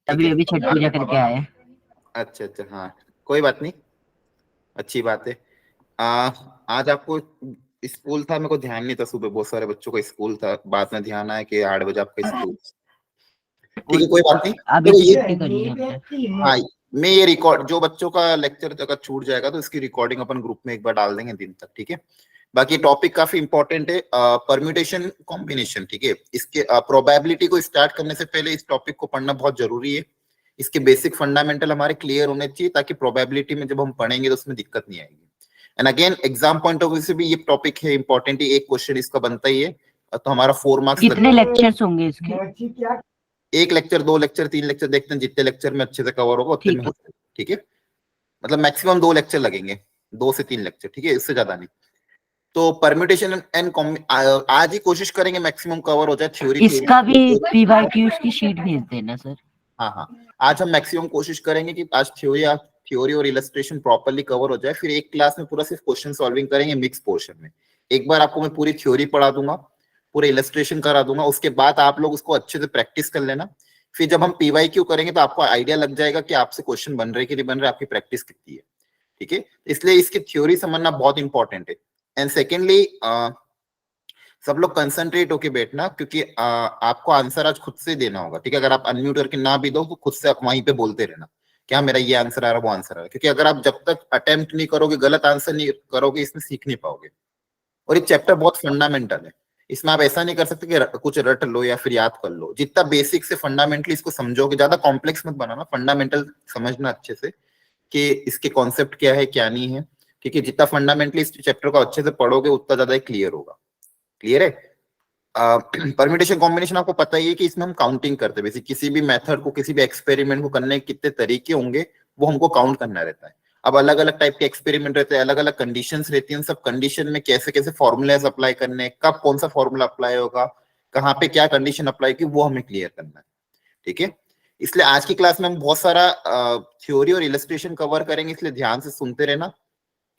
अभी अभी छठ पूजा करके आए। अच्छा अच्छा, हाँ कोई बात नहीं, अच्छी बात है। आज आपको स्कूल था, मेरे को ध्यान नहीं था, सुबह बहुत सारे बच्चों का स्कूल था, बाद में ध्यान आया कि 8 बजे आपका स्कूल। ठीक है कोई बात नहीं। अभी देखो तो ये, छुट्टी करी है हमने। हाँ मैं ये रिकॉर्ड, जो बच्चों का लेक्चर अगर छूट जाएगा तो इसकी रिकॉर्डिंग अपन ग्रुप में एक बार डाल देंगे दिन तक, ठीक है। बाकी टॉपिक काफी इंपॉर्टेंट है, परम्यूटेशन कॉम्बिनेशन, ठीक है। इसके प्रोबेबिलिटी को स्टार्ट करने से पहले इस टॉपिक को पढ़ना बहुत जरूरी है। इसके बेसिक फंडामेंटल हमारे क्लियर होने चाहिए, ताकि प्रोबेबिलिटी में जब हम पढ़ेंगे तो उसमें दिक्कत नहीं आएगी। And again exam point of view से भी ये टॉपिक है इंपॉर्टेंट, एक क्वेश्चन इसका बनता ही है, तो हमारा 4 मार्क्स कितने लेक्चर्स होंगे इसके? एक लेक्चर, 2 लेक्चर, 3 लेक्चर, देखते हैं जितने लेक्चर में अच्छे से कवर होगा उतने में हो जाएगा, ठीक है। मतलब मैक्सिमम 2 लेक्चर लगेंगे, 2 से 3 लेक्चर, ठीक है, इससे ज्यादा नहीं। तो परम्यूटेशन एंड आज ही कोशिश करेंगे मैक्सिमम कवर हो जाए, थ्योरी इसका भी पीवाईक्यूज की शीट भेज देना सर। हाँ हाँ, आज हम मैक्सिमम कोशिश करेंगे कि आज थ्योरी और इलस्ट्रेशन प्रॉपर्ली कवर हो जाए, फिर एक क्लास में पूरा सिर्फ क्वेश्चन सॉल्विंग करेंगे मिक्स पोर्शन में। एक बार आपको मैं पूरी थ्योरी पढ़ा दूंगा, पूरे इलस्ट्रेशन करा दूंगा, उसके बाद आप लोग उसको अच्छे से प्रैक्टिस कर लेना। फिर जब हम पीवाईक्यू करेंगे तो आपको आइडिया लग जाएगा कि आपसे क्वेश्चन बन रहे कि नहीं बन रहे, आपकी प्रैक्टिस कितनी है, ठीक है। इसलिए इसकी थ्योरी समझना बहुत इंपॉर्टेंट है। एंड सेकेंडली सब लोग कंसंट्रेट होके बैठना, क्योंकि आपको आंसर आज खुद से देना होगा, ठीक है। अगर आप अनम्यूट करके ना भी दो तो खुद से आप वहीं पे बोलते रहना क्या मेरा ये आंसर आ रहा, वो आंसर आ रहा, क्योंकि अगर आप जब तक अटेम्प्ट नहीं करोगे, गलत आंसर नहीं करोगे, इसमें सीख नहीं पाओगे। और ये चैप्टर बहुत फंडामेंटल है, इसमें आप ऐसा नहीं कर सकते कि कुछ रट लो या फिर याद कर लो। जितना बेसिक से फंडामेंटली इसको समझोगे, ज्यादा कॉम्प्लेक्स मत बनाना, फंडामेंटल समझना अच्छे से कि इसके कॉन्सेप्ट क्या है क्या नहीं है, ठीक है। जितना फंडामेंटली इस चैप्टर को अच्छे से पढ़ोगे उतना ज्यादा क्लियर होगा। क्लियर है। परम्यूटेशन कॉम्बिनेशन आपको पता ही है कि इसमें हम काउंटिंग करते हैं, बेसिक किसी भी मेथड को, किसी भी एक्सपेरिमेंट को करने के कितने तरीके होंगे वो हमको काउंट करना रहता है। अब अलग अलग टाइप के एक्सपेरिमेंट रहते हैं, अलग अलग कंडीशंस रहती हैं, सब कंडीशन में कैसे कैसे फॉर्मूलाज अप्लाई करने, कब कौन सा फॉर्मूला अप्लाई होगा, कहाँ पे क्या कंडीशन अप्लाई की, वो हमें क्लियर करना है, ठीक है। इसलिए आज की क्लास में हम बहुत सारा थ्योरी और इलस्ट्रेशन कवर करेंगे, इसलिए ध्यान से सुनते रहना,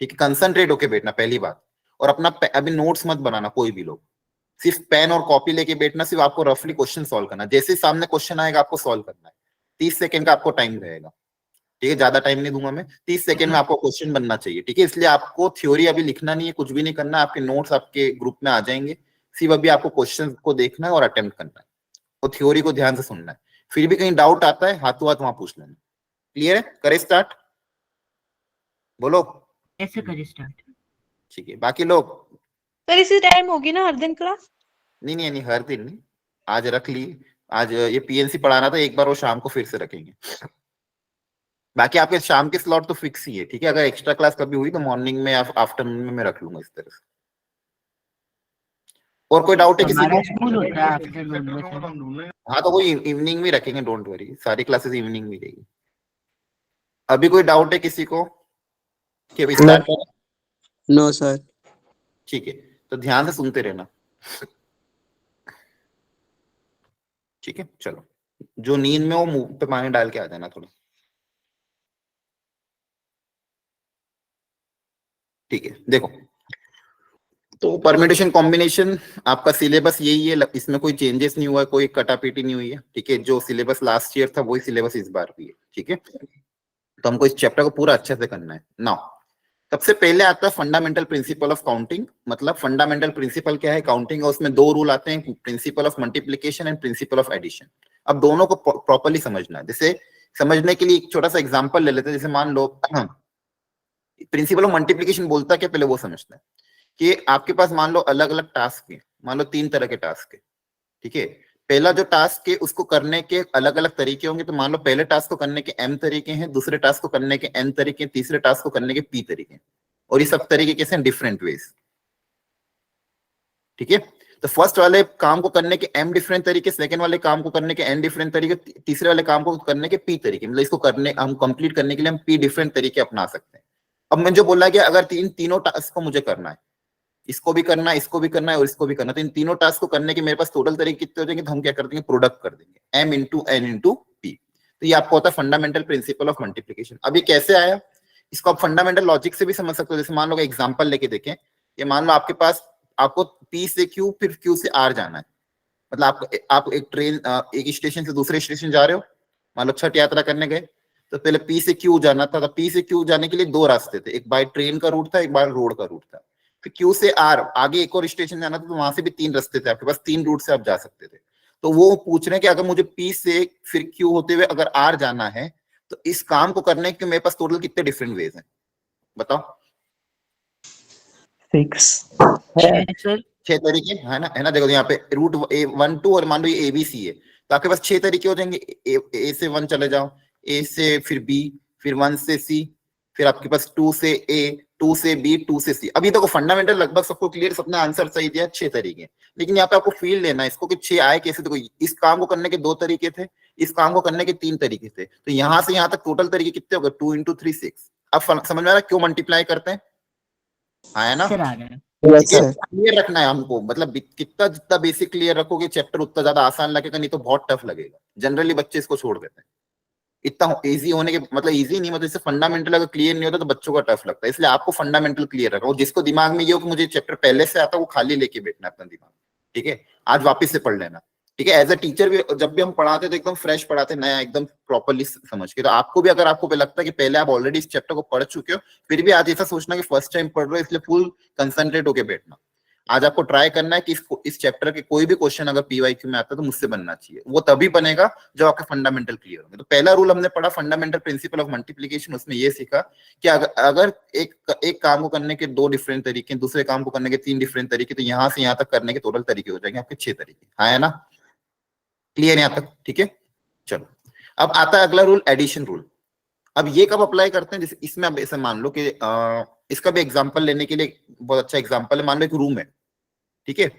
ठीक है। कंसंट्रेट होके बैठना पहली बात, और अपना अभी नोट्स मत बनाना कोई भी लोग, सिर्फ पेन और कॉपी लेके बैठना, सिर्फ आपको रफली क्वेश्चन सॉल्व करना, जैसे ही सामने क्वेश्चन आएगा आपको सॉल्व करना है। 30 सेकंड का आपको टाइम रहेगा, ठीक है, ज्यादा टाइम नहीं दूंगा मैं, 30 सेकंड में आपको क्वेश्चन बनना चाहिए, ठीक है। इसलिए आपको थ्योरी अभी लिखना नहीं है, कुछ भी नहीं करना, आपके नोट्स आपके ग्रुप में आ जाएंगे, सिर्फ अभी आपको क्वेश्चन को देखना है और अटेम्प्ट करना है, और थ्योरी को ध्यान से सुनना है। फिर भी कहीं डाउट आता है हाथों हाथ वहां पूछ लेना। क्लियर है, करे स्टार्ट, बोलो। कैसे करें स्टार्ट? ठीक है, बाकी लोग। सर इसी टाइम होगी ना हर दिन क्लास? नहीं, हर दिन नहीं, आज रख ली। आज ये पीएनसी पढ़ाना था, एक बार वो शाम को फिर से रखेंगे। बाकी आपके शाम के स्लॉट तो फिक्स ही है, ठीक है। अगर एक्स्ट्रा क्लास कभी हुई तो मॉर्निंग में या आफ्टरनून में मैं रख लूंगा इस तरह से। और कोई डाउट है किसी हमारा को? स्कूल होता है आफ्टरनून में सर। हाँ तो वो इवनिंग में रखेंगे, डोंट वरी, सारी क्लासेस इवनिंग में रहेगी। अभी कोई डाउट है किसी को कि अभी स्टार्ट करें? No sir. ठीक है, तो ध्यान से सुनते रहना, ठीक है। चलो, जो नींद में वो मुंह पे पानी डाल के आ जाना थोड़ा, ठीक है। देखो, तो परम्यूटेशन कॉम्बिनेशन आपका सिलेबस यही है, इसमें कोई चेंजेस नहीं हुआ है, कोई कटापीटी नहीं हुई है, ठीक है। जो सिलेबस लास्ट ईयर था वही सिलेबस इस बार भी है, ठीक है। तो हमको इस चैप्टर को पूरा अच्छे से करना है। नाउ सबसे पहले आता है फंडामेंटल प्रिंसिपल ऑफ काउंटिंग। मतलब फंडामेंटल प्रिंसिपल क्या है काउंटिंग का, उसमें 2 रूल आते हैं, principle of multiplication and principle of addition. अब दोनों को प्रॉपर्ली समझना है। जैसे समझने के लिए एक छोटा सा एग्जांपल ले लेते हैं, जैसे मान लो प्रिंसिपल ऑफ मल्टीप्लीकेशन बोलता क्या, पहले वो समझते हैं कि आपके पास मान लो अलग अलग टास्क है, मान लो 3 तरह के टास्क है, ठीक है। पहला जो टास्क है उसको करने के अलग अलग तरीके होंगे, तो मान लो पहले टास्क को करने के m तरीके हैं, दूसरे टास्क को करने के n तरीके, तीसरे टास्क को करने के p तरीके हैं, और ये सब तरीके कैसे हैं, डिफरेंट वेज, ठीक है। तो फर्स्ट वाले काम को करने के m डिफरेंट तरीके, सेकंड वाले काम को करने के n डिफरेंट तरीके, तीसरे वाले काम को करने के p तरीके, मतलब इसको करने हम कंप्लीट करने के लिए हम p डिफरेंट तरीके अपना सकते हैं। अब मैं जो बोला कि अगर तीनों टास्क को मुझे करना है, इसको भी करना है, इसको भी करना है और इसको भी करना है, तो इन तीनों टास्क को करने के मेरे पास टोटल तरीके कितने हो जाएंगे, तो हम क्या कर देंगे, प्रोडक्ट कर देंगे, m into n into p। तो ये आपको होता है फंडामेंटल प्रिंसिपल ऑफ मल्टीप्लीकेशन। अब ये कैसे आया, इसको आप फंडामेंटल लॉजिक से भी समझ सकते हो। जैसे मान लो एग्जांपल लेके देखें, ये मान लो आपके पास आपको p से q फिर q से r जाना है, मतलब आप एक ट्रेन एक स्टेशन से दूसरे स्टेशन जा रहे हो, मान लो छठ यात्रा करने गए तो पहले पी से क्यू जाना था, तो पी से क्यू जाने के लिए दो रास्ते थे, एक बाय ट्रेन का रूट था, एक बाय रोड का रूट था। फिर क्यू से आर आगे एक और स्टेशन जाना था, तो वहां से भी 3 रास्ते थे आपके पास, 3 रूट से आप जा सकते थे। तो वो पूछ रहे हैं कि अगर मुझे पी से फिर क्यू होते हुए अगर आर जाना है तो इस काम को करने के मेरे पास टोटल कितने डिफरेंट वेज हैं, बताओ। 6 सर 6 तरीके है ना, देखो यहाँ पे रूट 1 2 और मान लो ये ABC है, तो आपके पास 6 तरीके हो जाएंगे। ए से 1 चले जाओ, ए से फिर बी, फिर 1 से सी, फिर आपके पास 2 से ए, 2 से बी, 2 से सी। अभी देखो फंडामेंटल लगभग सबको क्लियर, सबने आंसर सही दिया, 6 तरीके। लेकिन यहाँ पे आपको फील लेना है इसको कि 6 आए कैसे। देखो इस काम को करने के 2 तरीके थे, इस काम को करने के 3 तरीके थे, तो यहाँ से यहाँ तक टोटल तरीके कितने हो गए, 2 × 3 6। अब समझ में आ रहा है क्यों मल्टीप्लाई करते हैं, आया ना। सर आ रहा है। ठीक है, क्लियर रखना है हमको, मतलब कितना जितना बेसिक क्लियर रखोगे चैप्टर उतना ज्यादा आसान लगेगा, नहीं तो बहुत टफ लगेगा। जनरली बच्चे इसको छोड़ देते हैं, इतना इजी होने के मतलब इजी नहीं, मतलब इससे फंडामेंटल अगर क्लियर नहीं होता तो बच्चों को टफ लगता है। इसलिए आपको फंडामेंटल क्लियर रखो, जिसको दिमाग में ये हो कि मुझे चैप्टर पहले से आता है वो खाली लेके बैठना अपना दिमाग, ठीक है। आज वापस से पढ़ लेना, ठीक है। एज अ टीचर भी जब भी हम पढ़ाते तो एकदम फ्रेश पढ़ाते, नया एकदम प्रॉपरली समझ के। तो आपको भी अगर आपको लगता है कि पहले आप ऑलरेडी इस चैप्टर को पढ़ चुके हो, फिर भी आज ऐसा सोचना कि फर्स्ट टाइम पढ़ रहे हो, इसलिए फुल कंसंट्रेट होके बैठना। आज आपको ट्राई करना है कि इस चैप्टर के कोई भी क्वेश्चन अगर पीवाईक्यू में आता है तो मुझसे बनना चाहिए। वो तभी बनेगा जब आपके फंडामेंटल क्लियर होंगे। तो पहला रूल हमने पढ़ा फंडामेंटल प्रिंसिपल ऑफ मल्टीप्लिकेशन, उसमें ये सीखा कि अगर एक काम को करने के 2 डिफरेंट तरीके, दूसरे काम को करने के 3 डिफरेंट तरीके, तो यहाँ से यहाँ तक करने के टोटल तरीके हो जाएंगे आपके 6 तरीके। हाँ है ना, क्लियर यहाँ तक, ठीक है। चलो अब आता है अगला रूल, एडिशन रूल। अब ये कब अप्लाई करते हैं, जैसे इसमें अब ऐसे मान लो कि इसका भी एग्जांपल लेने के लिए बहुत अच्छा एग्जांपल है। मान लो एक रूम है, ठीक है,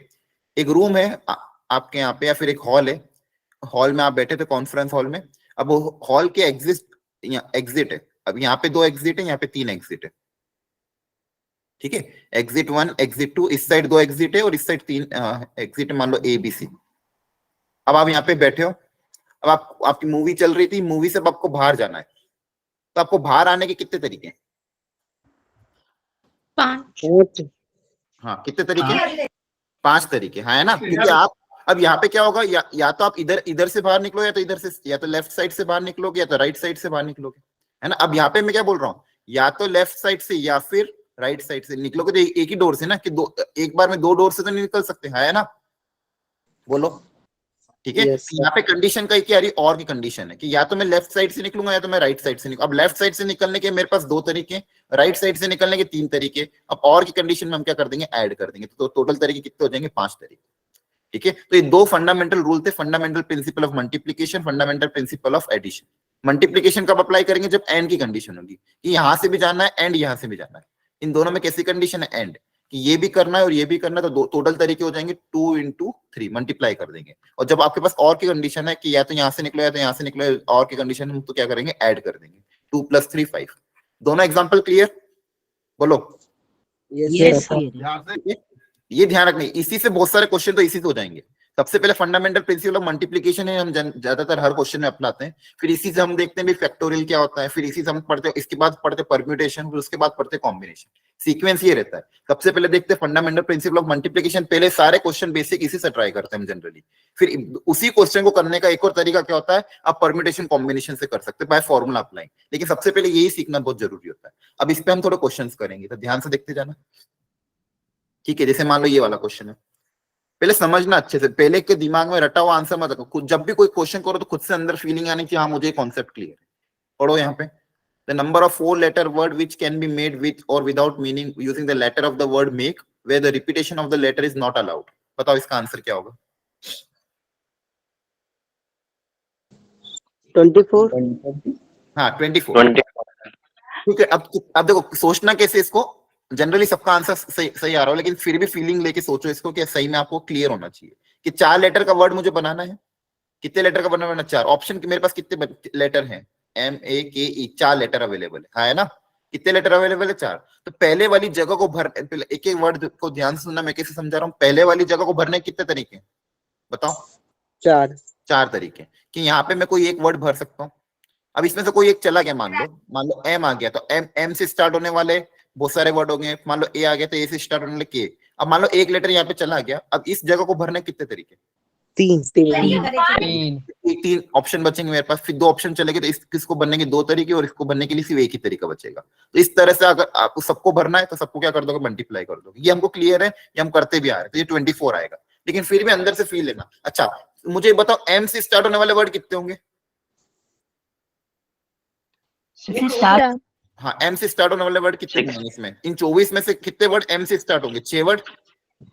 एक रूम है आपके यहाँ पे, या फिर एक हॉल है, हॉल में आप बैठे थे कॉन्फ्रेंस हॉल में। अब वो हॉल के एग्जिट है, अब यहाँ पे 2 एग्जिट है, यहाँ पे 3 एग्जिट है, ठीक है। एग्जिट 1 एग्जिट 2, इस साइड 2 एग्जिट है और इस साइड 3 एग्जिट है, मान लो ABC। अब आप यहाँ पे बैठे हो, अब आपकी मूवी चल रही थी, मूवी से अब आपको बाहर जाना है, तो आपको बाहर आने के कितने तरीके हैं, 5। हाँ कितने तरीके, 5 तरीके, हाँ है ना। क्योंकि आप अब यहाँ पे क्या होगा, या तो आप इधर से बाहर निकलो, या तो इधर से, या तो लेफ्ट साइड से बाहर निकलोगे, या तो राइट साइड से बाहर निकलोगे, है ना। अब यहाँ पे मैं क्या बोल रहा हूँ, या तो लेफ्ट साइड से या फिर राइट साइड से निकलोगे, तो एक ही डोर से ना, कि एक बार में 2 डोर से तो नहीं निकल सकते, है ना, बोलो, ठीक है। यहाँ पे कंडीशन का क्या रही, और की कंडीशन है कि या तो मैं लेफ्ट साइड से निकलूंगा या तो मैं राइट साइड से निकलूंगा। अब लेफ्ट साइड से निकलने के मेरे पास 2 तरीके, राइट साइड से निकलने के 3 तरीके। अब और की कंडीशन में हम क्या कर देंगे, ऐड कर देंगे, तो टोटल तरीके कितने हो जाएंगे, 5 तरीके, ठीक है। तो ये 2 फंडामेंटल रूल थे, fundamental principle of multiplication, fundamental principle of addition. Multiplication कब अप्लाई करेंगे, जब एंड की कंडीशन होगी कि यहां से भी जाना है एंड यहां से भी जाना है। इन दोनों में कैसी कंडीशन है, एंड, कि ये भी करना है और ये भी करना है, तो टोटल तरीके हो जाएंगे 2 × 3 मल्टीप्लाई कर देंगे। और जब आपके पास और की कंडीशन है कि या तो यहां से निकलो या तो यहां से निकलो, और की कंडीशन हम तो क्या करेंगे, ऐड कर देंगे, 2 + 3 5। दोनों एग्जांपल क्लियर, बोलो। Yes clear. ये ध्यान रखना, इसी से बहुत सारे क्वेश्चन तो इसी से हो जाएंगे। सबसे पहले फंडामेंटल प्रिंसिपल ऑफ मल्टीप्लिकेशन है, हम ज्यादातर हर क्वेश्चन में अपनाते हैं। फिर इसी से हम देखते हैं भी फैक्टोरियल क्या होता है, फिर इसी से हम पढ़ते हैं, इसके बाद पढ़ते परम्यूटेशन, फिर उसके बाद पढ़ते कॉम्बिनेशन। सीक्वेंस ये रहता है। सबसे पहले देखते हैं फंडामेंटल प्रिंसिपल ऑफ मल्टीप्लिकेशन, पहले सारे क्वेश्चन बेसिक इसी से ट्राई करते हैं हम जनरली। फिर उसी क्वेश्चन को करने का एक और तरीका क्या होता है, आप परम्यूटेशन कॉम्बिनेशन से कर सकते हैं बाय फॉर्मूला अप्लाई। लेकिन सबसे पहले यही सीखना बहुत जरूरी होता है। अब इस पे हम थोड़े क्वेश्चन करेंगे, तो ध्यान से देखते जाना, ठीक है। जैसे मान लो ये वाला क्वेश्चन है, पहले समझना अच्छे से, पहले के दिमाग में रटा हुआ आंसर मत रखो। जब भी कोई क्वेश्चन करो तो खुद से अंदर फीलिंग आने की हाँ मुझे कॉन्सेप्ट क्लियर है। पढ़ो यहाँ पे, the number of 4 letter word which can be made with और without meaning using the letter of the word make where the repetition of the letter is not allowed. बताओ इसका आंसर क्या होगा। 24। हाँ 24, ठीक है। अब देखो सोचना कैसे इसको, जनरली सबका आंसर सही आ रहा हो, लेकिन फिर भी फीलिंग लेके सोचो इसको कि सही में आपको क्लियर होना चाहिए कि 4 लेटर का वर्ड मुझे बनाना है। कितने लेटर का बनाना है, 4 ऑप्शन मेरे पास कितने लेटर हैं, MAKE, 4 लेटर अवेलेबल है ना। कितने लेटर अवेलेबल है, 4। तो पहले वाली जगह को भर, एक एक वर्ड को ध्यान से सुनना, मैं कैसे समझा रहा हूँ। पहले वाली जगह को भरने कितने तरीके, बताओ। 4 तरीके, कि यहाँ पे मैं कोई एक वर्ड भर सकता हूँ। अब इसमें से कोई एक चला गया, मान लो M आ गया, तो M से स्टार्ट होने वाले बहुत सारे वर्ड हो गए। मान लो A आ गया तो A से स्टार्ट होने वाले K। अब मान लो एक लेटर यहाँ पे चला गया, अब इस जगह को भरने कितने तरीके, 3। तीन ऑप्शन बचेंगे मेरे पास, फिर दो ऑप्शन चलेंगे, तो इसको बनने के दो तरीके और इसको बनने के लिए सिर्फ एक ही तरीका बचेगा। तो इस तरह से अगर आपको सबको भरना है तो सबको क्या कर दोगे, मल्टीप्लाई कर दोगे। ये हमको क्लियर है, ये हम करते भी आ रहे हैं, तो ये 24 आएगा। लेकिन फिर भी अंदर से फील लेना। अच्छा मुझे बताओ एम से स्टार्ट होने वाले वर्ड कितने होंगे? स्टार्ट हाँ एम से स्टार्ट होने वाले वर्ड कितने होंगे इसमें? इन 24 में से कितने वर्ड एम से स्टार्ट होंगे? 6 वर्ड,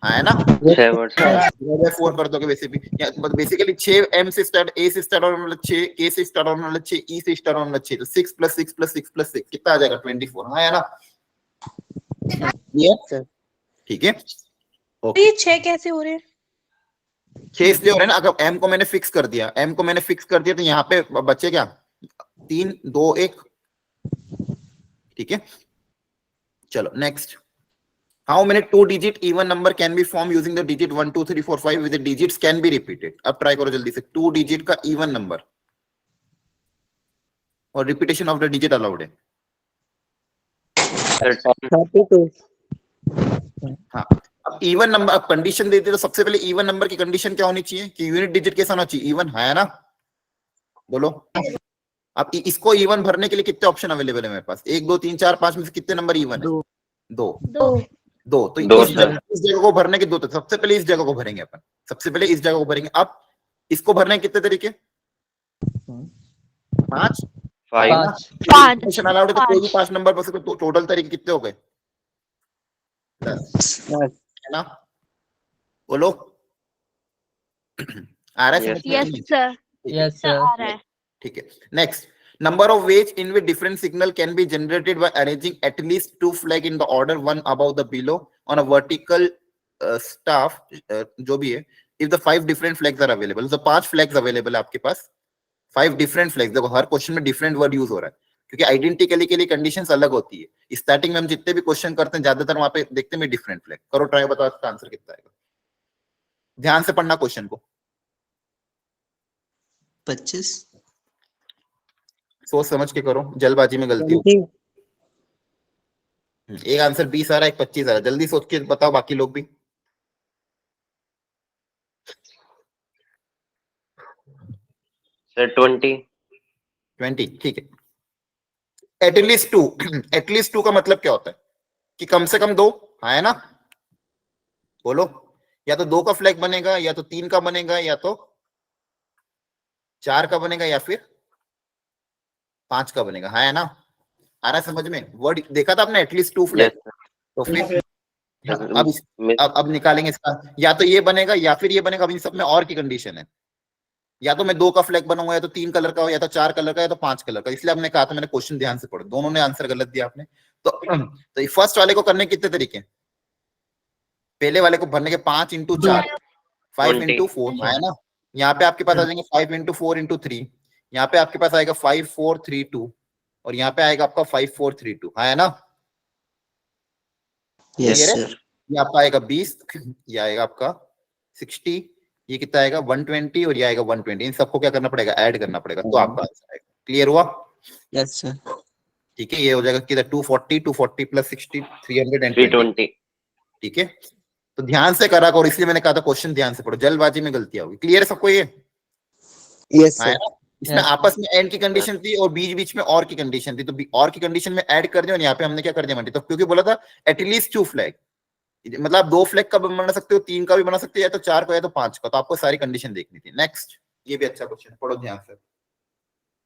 हाँ है ना? 6 वर्ड। 4 कर दोगे वैसे भी, बेसिकली 6 एम से स्टार्ट, ए से स्टार्ट होने वाला 6, के से स्टार्ट होने वाला 6, ई से स्टार्ट होने वाला 6, तो 6 + 6 + 6 + 6 कितना आ जाएगा? 24, हाँ है ना? ये ठीक है। तो ये 6 कैसे हो रहे हैं? 6 इसलिए हो रहे हैं ना, अगर एम को मैंने फिक्स कर दिया, तो यहाँ पे बचे क्या? 3 2 1, ठीक है। चलो next, how many two digit even number can be formed using the digit 1 2 3 4 5 with the digits can be repeated? अब ट्राई करो जल्दी से, 2 digit का even number और repetition of the digit allowed है। 32। हाँ अब इवन नंबर, अब कंडीशन देते तो सबसे पहले इवन नंबर की कंडीशन क्या होनी चाहिए कि यूनिट डिजिट कैसा होना चाहिए? इवन, है ना? बोलो। अब इसको इवन भरने के लिए कितने ऑप्शन अवेलेबल है मेरे पास? 1 2 3 4 5 में से कितने नंबर इवन है? 2। तो इस जगह को भरने के 2, तो सबसे पहले इस जगह को भरेंगे अपन, सबसे पहले इस जगह को भरेंगे। अब इसको भरने के कितने तरीके? 5 अलाउड है, तो कोई भी 5 नंबर बस, तो टोटल तरीके कितने हो गए? 10, है ना? बोलो आ रहा है समझ में? Yes sir, yes sir. आ रहा है। ठीक है। Next, number of ways in which different signal can be generated by arranging at least 2 flag in the order one above the below on a vertical staff, जो भी है, if the 5 different flags are available, तो 5 flags available है आपके पास, 5 different flags। देखो हर question में different word use हो रहा है, क्योंकि आइडेंटिकली के लिए कंडीशंस अलग होती है। स्टार्टिंग में हम जितने भी क्वेश्चन करते हैं ज्यादातर वहां पे देखते हैं डिफरेंट फ्लैग। करो ट्राई, बताओ इसका आंसर कितना आएगा? ध्यान से पढ़ना क्वेश्चन को, 25। सोच समझ के करो, जल्दबाजी में गलती हो। एक आंसर 20 आ रहा है, एक 25 आ रहा है, जल्दी सोच के बताओ बाकी लोग भी। सर 20। ठीक है। एटलीस्ट 2, एटलीस्ट 2 का मतलब क्या होता है? कि कम से कम 2, है ना? बोलो, या तो 2 का फ्लैग बनेगा, या तो 3 का बनेगा, या तो 4 का बनेगा, या फिर 5 का बनेगा, है ना? आ रहा है समझ में? वर्ड देखा था आपने, एटलीस्ट 2 फ्लैग। तो फिर अब निकालेंगे इसका, या तो ये बनेगा या फिर ये बनेगा। अब इन सब में और की कंडीशन है, या तो मैं 2 का फ्लैग बनाऊंगा, या तो 3 कलर का हो, या तो 4 कलर का, या तो 5 कलर का। इसलिए आपने कहा था, मैंने क्वेश्चन ध्यान से पढ़ो, दोनों ने आंसर गलत दिया आपने। तो फर्स्ट वाले को करने के कितने तरीके? पहले वाले को भरने के 5 × 4, 5 × 4, है ना? यहाँ पे आपके पास आ जाएंगे 5 × 4 × 3, यहाँ पे आपके पास आएगा 5 4 3 2, और यहाँ पे आएगा आपका 5 4 3 2, है ना? Yes sir. ये आपका आएगा 20, ये आएगा आपका 60, ये कितना आएगा 120, और ये आएगा 120। इन सबको क्या करना पड़ेगा? ऐड करना पड़ेगा, तो आपका आंसर आएगा। क्लियर हुआ? Yes sir. ठीक है, ये हो जाएगा किधर? 240 + 60 320। ठीक है, तो ध्यान से करा करो, इसलिए मैंने कहा था क्वेश्चन ध्यान से पढ़ो, जल्दबाजी में गलतियां होगी। क्लियर है सबको ये? Yes sir. इसमें आपस में एंड की कंडीशन थी और बीच बीच में और की कंडीशन थी, तो और की कंडीशन में ऐड कर दिया, और यहाँ पे हमने क्या कर दिया? तो क्योंकि बोला था एटलीस्ट 2 फ्लैग, मतलब 2 फ्लैग का भी बना सकते हो, 3 का भी बना सकते हो, या तो 4 का, या तो 5 का। तो आपको सारी कंडीशन देखनी थी। नेक्स्ट, ये भी अच्छा क्वेश्चन, पढ़ो ध्यान से,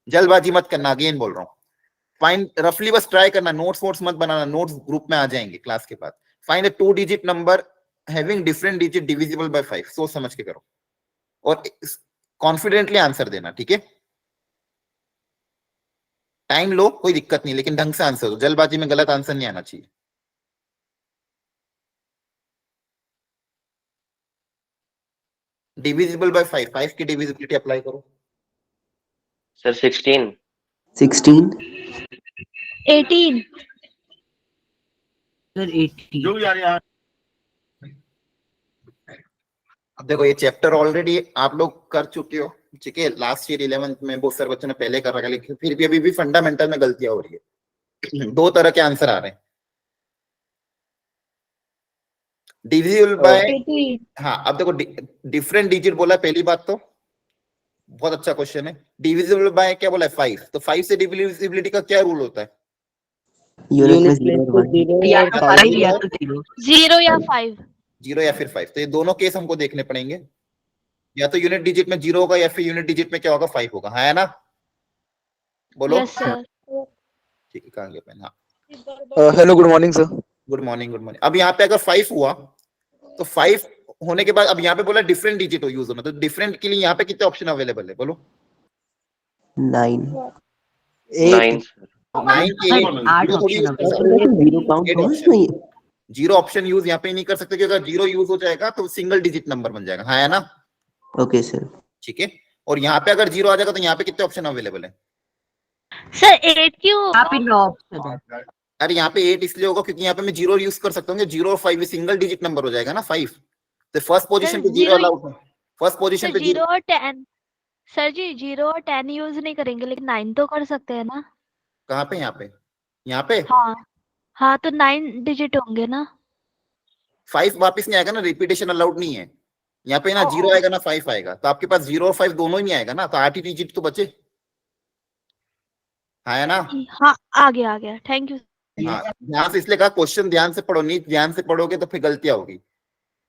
जल्दबाजी मत करना, अगेन बोल रहा हूँ। फाइंड, रफली बस ट्राई करना, नोट्स वोट्स मत बनाना, नोट्स ग्रुप में आ जाएंगे क्लास के बाद। Find a 2 digit number having different digit divisible by 5। सोच समझ के करो और कॉन्फिडेंटली आंसर देना, ठीक है? टाइम लो, कोई दिक्कत नहीं, लेकिन ढंग से आंसर दो, जल्दबाजी में गलत आंसर नहीं आना चाहिए। डिविजिबल बाय 5, 5 की डिविजिबिलिटी अप्लाई करो। सर 16। 16। 18। सर 80। अब देखो, ये चैप्टर ऑलरेडी आप लोग कर चुके हो, ठीक है? लास्ट ईयर 11th में बहुत सारे बच्चों ने पहले कर रखा है, लेकिन फिर भी अभी भी फंडामेंटल में गलतियां हो रही है। 2 तरह के आंसर आ रहे हैं, डिविजिबल बाय। हाँ अब देखो, डिफरेंट डिजिट बोला पहली बात, तो बहुत अच्छा क्वेश्चन है। डिविजिबल बाय क्या बोला है 5, तो 5 से डिविजिबिलिटी का क्या रूल होता है? यूनिट में 0 और 1 या तो 5 0 या तो 0। 0 या 5। 0 या फिर 5, तो ये दोनों केस हमको देखने पड़ेंगे, या तो यूनिट डिजिट में 0 होगा या फिर यूनिट डिजिट में क्या होगा 5 होगा, है ना? बोलो। Yes sir. ठीक है, कहाँ गया पेन? हाँ, hello good morning sir. Good morning, good morning. अब यहाँ पे अगर 5 हुआ तो 5 होने के बाद अब यहाँ पे बोला डिफरेंट डिजिट हो यूज होना, तो डिफरेंट के लिए यहाँ पे कितने ऑप्शन अवेलेबल है बोलो? 9 9 9 के सर 8 ऑप्शन अवेलेबल। 0 काउंट होगा इसमें? 0 ऑप्शन यूज यहाँ पे नहीं कर सकते, क्योंकि अगर 0 यूज हो जाएगा तो सिंगल डिजिट नंबर बन जाएगा, हाँ है ना? Okay sir. ठीक है, और यहाँ पे अगर 0 आ जाएगा तो यहाँ पे कितने ऑप्शन अवेलेबल है? सर 8 क्यों? यहाँ पे 9 ऑप्शन है। अरे यहाँ पे 8 इसलिए होगा क्योंकि यहाँ पे मैं 0 यूज कर सकता हूँ, 0 और 5 सिंगल डिजिट नंबर हो जाएगा ना 5, तो फर्स्ट पोजीशन पे 0 0 अलाउड है, फर्स्ट पोजीशन सर पे 0 और 10। सर जी 0 और 10 यूज नहीं करेंगे, लेकिन 9 तो कर सकते हैं ना? कहाँ पे? यहाँ पे हाँ हाँ, तो 9 डिजिट होंगे ना? 5 वापस नहीं आएगा ना, रिपीटेशन अलाउड नहीं है यहाँ पे ना, 0 आएगा ना 5 आएगा, तो आपके पास 0 और 5 दोनों ही नहीं आएगा ना, तो 8 ही डिजिट तो बचे, हाँ है ना? हाँ आ गया, थैंक यू। हाँ, ध्यान से, इसलिए कहा क्वेश्चन ध्यान से पढ़ो, नहीं ध्यान से पढ़ोगे तो फिर गलतियां होगी।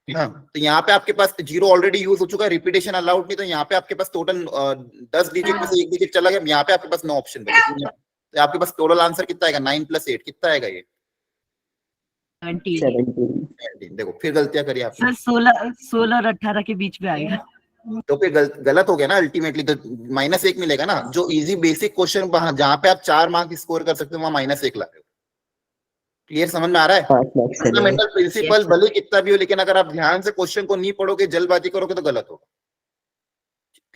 हाँ, तो यहाँ पे आपके पास 0 ऑलरेडी यूज हो चुका है, रिपीटेशन अलाउड नहीं, तो यहाँ पे आपके पास टोटल 10 डिजिट में से 1 डिजिट चला गया, यहाँ पे आपके पास 9 ऑप्शन बचे, तो आपके पास टोटल आंसर कितना आएगा? 9 + 8 कितना आएगा? ये 17। 17। देखो फिर गलतियां करी आपने, सर 16 और 18 के बीच में आएगा। तो फिर गलत हो गया ना अल्टीमेटली, तो -1 मिलेगा ना। जो इजी बेसिक क्वेश्चन जहां पे आप 4 मार्क स्कोर कर सकते हो वहां -1 ला रहे हो। क्लियर, समझ में आ रहा है? 5 लाख से फंडामेंटल प्रिंसिपल भले कितना भी हो, लेकिन अगर आप ध्यान से क्वेश्चन को नहीं पढ़ोगे, जल्दबाजी करोगे तो गलत होगा।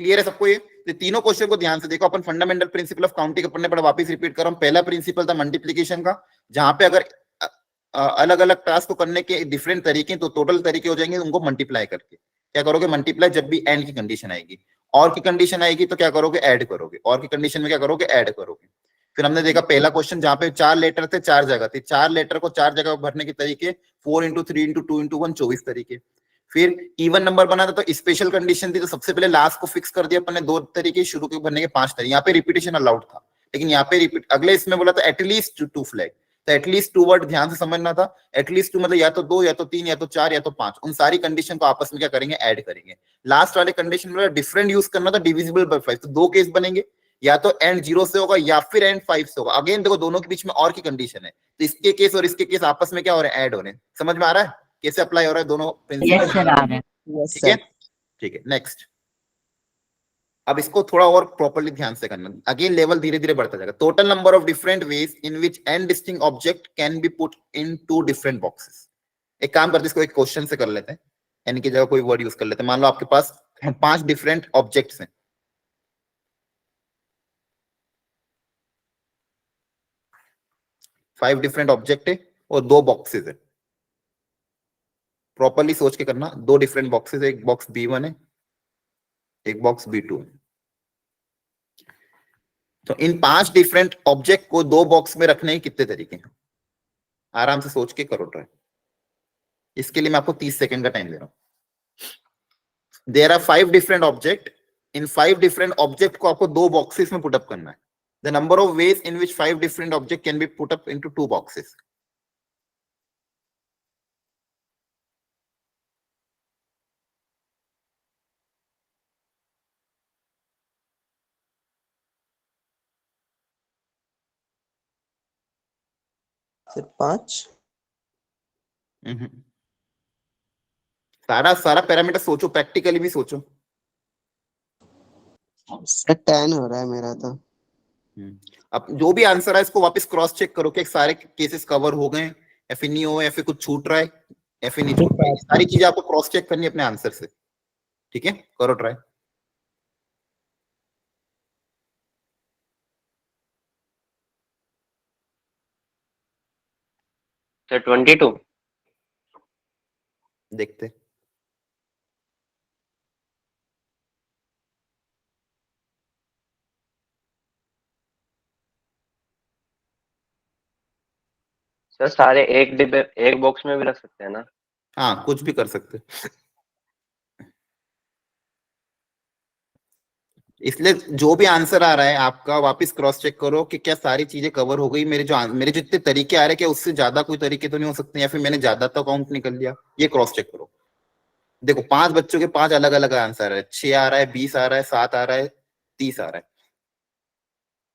क्लियर है सबको? ये तीनों क्वेश्चन को ध्यान से देखो। अपन फंडामेंटल प्रिंसिपल ऑफ काउंटिंग अपने पढ़ा, वापस रिपीट कर रहा हूं। पहला प्रिंसिपल था मल्टीप्लीकेशन का, जहां पे अगर अलग अलग टास्क को करने के डिफरेंट तरीके, तो टोटल तरीके हो जाएंगे, उनको मल्टीप्लाई करके क्या करोगे? मल्टीप्लाई। जब भी एंड की कंडीशन आएगी, और की कंडीशन आएगी तो क्या करोगे? ऐड करोगे। और की कंडीशन में क्या करोगे? ऐड करोगे। फिर हमने देखा पहला क्वेश्चन जहां पे 4 लेटर थे, 4 जगह थी, 4 लेटर को 4 जगह भरने के तरीके 4 × 3 × 2 × 1 24 तरीके। फिर इवन नंबर बना था तो स्पेशल कंडीशन थी, तो सबसे पहले लास्ट को फिक्स कर दिया अपन ने 2 तरीके, शुरू के भरने के 5 तरीके। यहाँ पे रिपीटेशन अलाउड था, लेकिन यहाँ पे रिपीट अगले इसमें बोला था एटलीस्ट 2 फ्लैग, तो एटलीस्ट 2 वर्ड ध्यान से समझना था। एटलीस्ट 2 मतलब या तो 2 या तो 3 या तो 4 या तो 5, उन सारी कंडीशन को आपस में क्या करेंगे? ऐड करेंगे। लास्ट वाले कंडीशन में डिफरेंट यूज करना था, डिविजिबल बाय 5, तो 2 केस बनेंगे, या तो एंड 0 से होगा या फिर एंड 5 से होगा। अगेन देखो दोनों के बीच में और की कंडीशन है, तो इसके केस और इसके केस आपस में क्या हो रहे हैं? ऐड हो रहे हैं। समझ में आ रहा है कैसे अप्लाई हो रहा है दोनों यस सर आ रहा है। यस ठीक है, सर। ठीक है। नेक्स्ट, अब इसको थोड़ा और प्रॉपर्ली ध्यान से करना। अगेन लेवल धीरे धीरे बढ़ता जाएगा। Total number of different ways in which N distinct object can be put in 2 different boxes. एक काम करते, इसको एक क्वेश्चन से कर लेते हैं, एन की जगह कोई वर्ड यूज कर लेते हैं। मान लो आपके पास 5 डिफरेंट ऑब्जेक्ट्स हैं, 5 डिफरेंट ऑब्जेक्ट है और 2 बॉक्सेस है। प्रॉपर्ली सोच के करना, 2 डिफरेंट बॉक्सेस है, एक बॉक्स B1 है, एक बॉक्स B2 है। तो इन 5 डिफरेंट ऑब्जेक्ट को 2 बॉक्स में रखने के कितने तरीके हैं? आराम से सोच के करो ट्राई। इसके लिए मैं आपको 30 सेकंड का टाइम दे रहा हूं। देयर आर 5 डिफरेंट ऑब्जेक्ट, इन 5 डिफरेंट ऑब्जेक्ट को आपको 2 बॉक्सेस में पुट अप करना है। The number of ways in which 5 different object can be put up into 2 boxes. Sir 5। सारा पैरामीटर सोचो, प्रैक्टिकली भी सोचो। सर 10 हो रहा है मेरा तो। अब जो भी आंसर है इसको वापस क्रॉस चेक करो कि सारे केसेस कवर हो गए या फिर नहीं हो, या फिर कुछ छूट रहा है या फिर नहीं छूट रहा है। सारी चीजें आपको क्रॉस चेक करनी है अपने आंसर से। ठीक है, करो ट्राई। सर 22। देखते। सर सारे एक डिब्बे एक बॉक्स में भी रख सकते हैं ना? हाँ, कुछ भी कर सकते। इसलिए जो भी आंसर आ रहा है आपका वापस क्रॉस चेक करो कि क्या सारी चीजें कवर हो गई, मेरे जितने तरीके आ रहे हैं क्या उससे ज्यादा कोई तरीके तो नहीं हो सकते, या फिर मैंने ज्यादा तो काउंट निकल लिया, ये क्रॉस चेक करो। देखो 5 बच्चों के 5 अलग अलग आंसर है, 6 आ रहा है, 20 आ रहा है, 7 आ रहा है, 30 आ रहा है।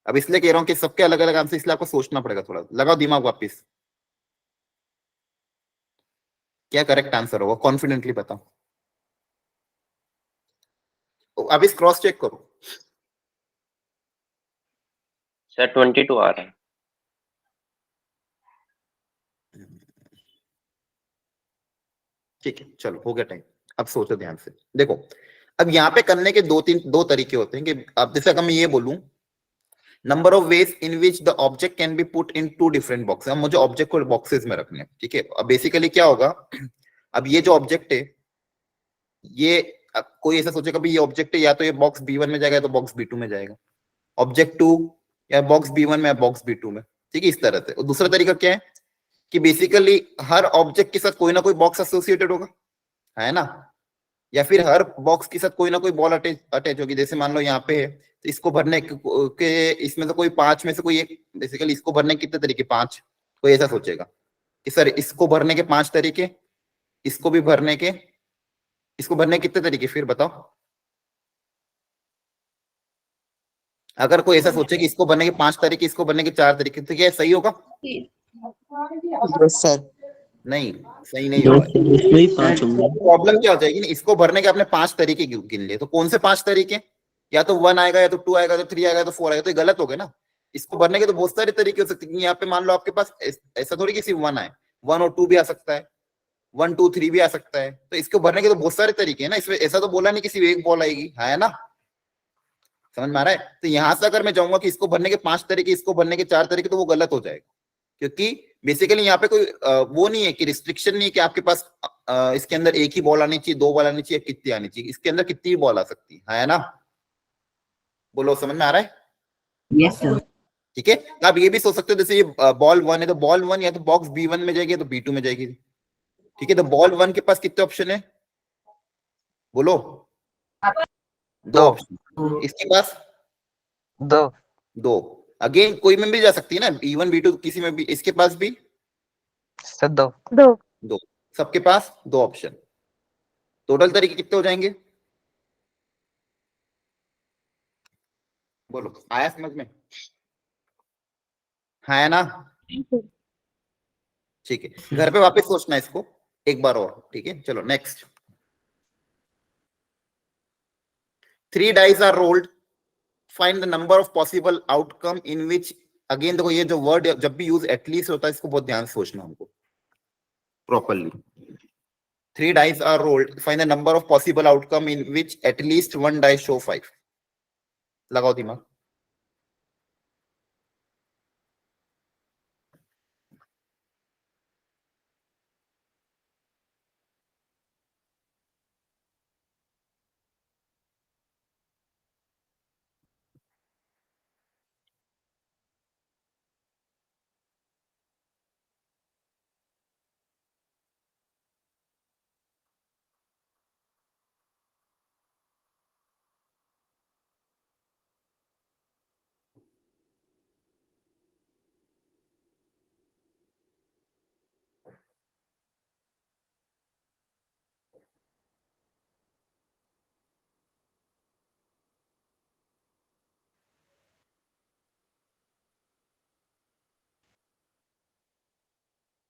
अब इसलिए कह रहा हूँ कि सबके अलग अलग आंसर, इसलिए आपको सोचना पड़ेगा, थोड़ा लगाओ दिमाग वापिस, क्या करेक्ट आंसर होगा, कॉन्फिडेंटली बताओ। अब इस क्रॉस चेक करो। सर 22 आ रहा है। ठीक है चलो हो गया टाइम। अब सोचो ध्यान से, देखो अब यहाँ पे करने के दो तरीके होते हैं कि अब जैसे अगर मैं ये बोलूं number of ways in which the object can be put in 2 different boxes, मुझे ऑब्जेक्ट को बॉक्सेस में रखने हैं, ठीक है। अब बेसिकली क्या होगा, अब ये जो ऑब्जेक्ट है ये कोई ऐसा सोचेगा भाई ये ऑब्जेक्ट है, या तो ये बॉक्स B1 में जाएगा या तो बॉक्स B2 में जाएगा, ऑब्जेक्ट 2 या बॉक्स B1 में या बॉक्स B2 में, ठीक है इस तरह से। और दूसरा तरीका क्या है कि बेसिकली हर ऑब्जेक्ट के साथ कोई ना कोई बॉक्स एसोसिएटेड होगा, है ना, या फिर हर बॉक्स के साथ कोई ना कोई बॉल अटैच होगी। जैसे मान लो यहाँ पे है तो इसको भरने के इसमें से कोई 5 में से कोई एक, बेसिकली इसको भरने के कितने तरीके, 5। कोई ऐसा सोचेगा कि सर इसको भरने के 5 तरीके, इसको भी भरने के, इसको भरने के कितने तरीके, फिर बताओ। अगर कोई ऐसा सोचे कि इसको भरने के 5 तरीके, इसको भरने के 4 तरीके, तो क्या सही होगा? Yes sir. नहीं सही नहीं होगा। इसमें ही 5 होंगे। प्रॉब्लम क्या हो जाएगी ना, इसको भरने के आपने 5 तरीके गिन लिए, तो कौन से 5 तरीके, या तो 1 आएगा, या तो 2 आएगा, तो 3 आएगा, तो 4 आएगा, तो ये गलत हो गया ना। इसको भरने के तो बहुत सारे तरीके हो सकते हैं। यहाँ पे मान लो आपके पास ऐसा थोड़ी कि सिर्फ 1 आए, 1 और 2 भी आ सकता है, 1 2 3 भी आ सकता है, तो इसको भरने के तो बहुत सारे तरीके हैं ना। इसमें ऐसा तो बोला नहीं कि सिर्फ एक बॉल आएगी, है ना, समझ में आ रहा है। तो यहां से अगर मैं जाऊंगा कि इसको भरने के 5 तरीके, इसको भरने के 4 तरीके, तो वो गलत हो जाएगा, क्योंकि बेसिकली यहाँ पे कोई वो नहीं है कि रिस्ट्रिक्शन नहीं है कि आपके पास इसके अंदर एक ही बॉल आनी चाहिए, 2 बॉल आनी चाहिए, कितनी आनी चाहिए, इसके अंदर कितनी भी बॉल आ सकती है ना। बोलो समझ में आ रहा है? Yes sir. ठीक है, तो आप ये भी सोच सकते हो जैसे ये बॉल 1 है तो बॉल 1 या तो बॉक्स B1 में जाएगी या तो B2 में जाएगी, ठीक है। तो बॉल 1 के पास कितने ऑप्शन है, बोलो? 2 ऑप्शन। इसके पास 2 अगेन कोई में भी जा सकती है ना, B1 B2 किसी में भी, इसके पास भी सर 2 2, सबके पास 2 ऑप्शन। टोटल तरीके कितने हो जाएंगे, बोलो, आया समझ में? है ना? ठीक है, घर पे वापस सोचना इसको एक बार और, ठीक है। चलो next. 3 dice are rolled, find the number of possible outcome in which, again देखो ये जो वर्ड जब भी यूज एटलीस्ट होता है इसको बहुत ध्यान से सोचना हमको properly. 3 dice are rolled, find the number of possible outcome in which at least 1 die show 5। लगाओ दिमाग।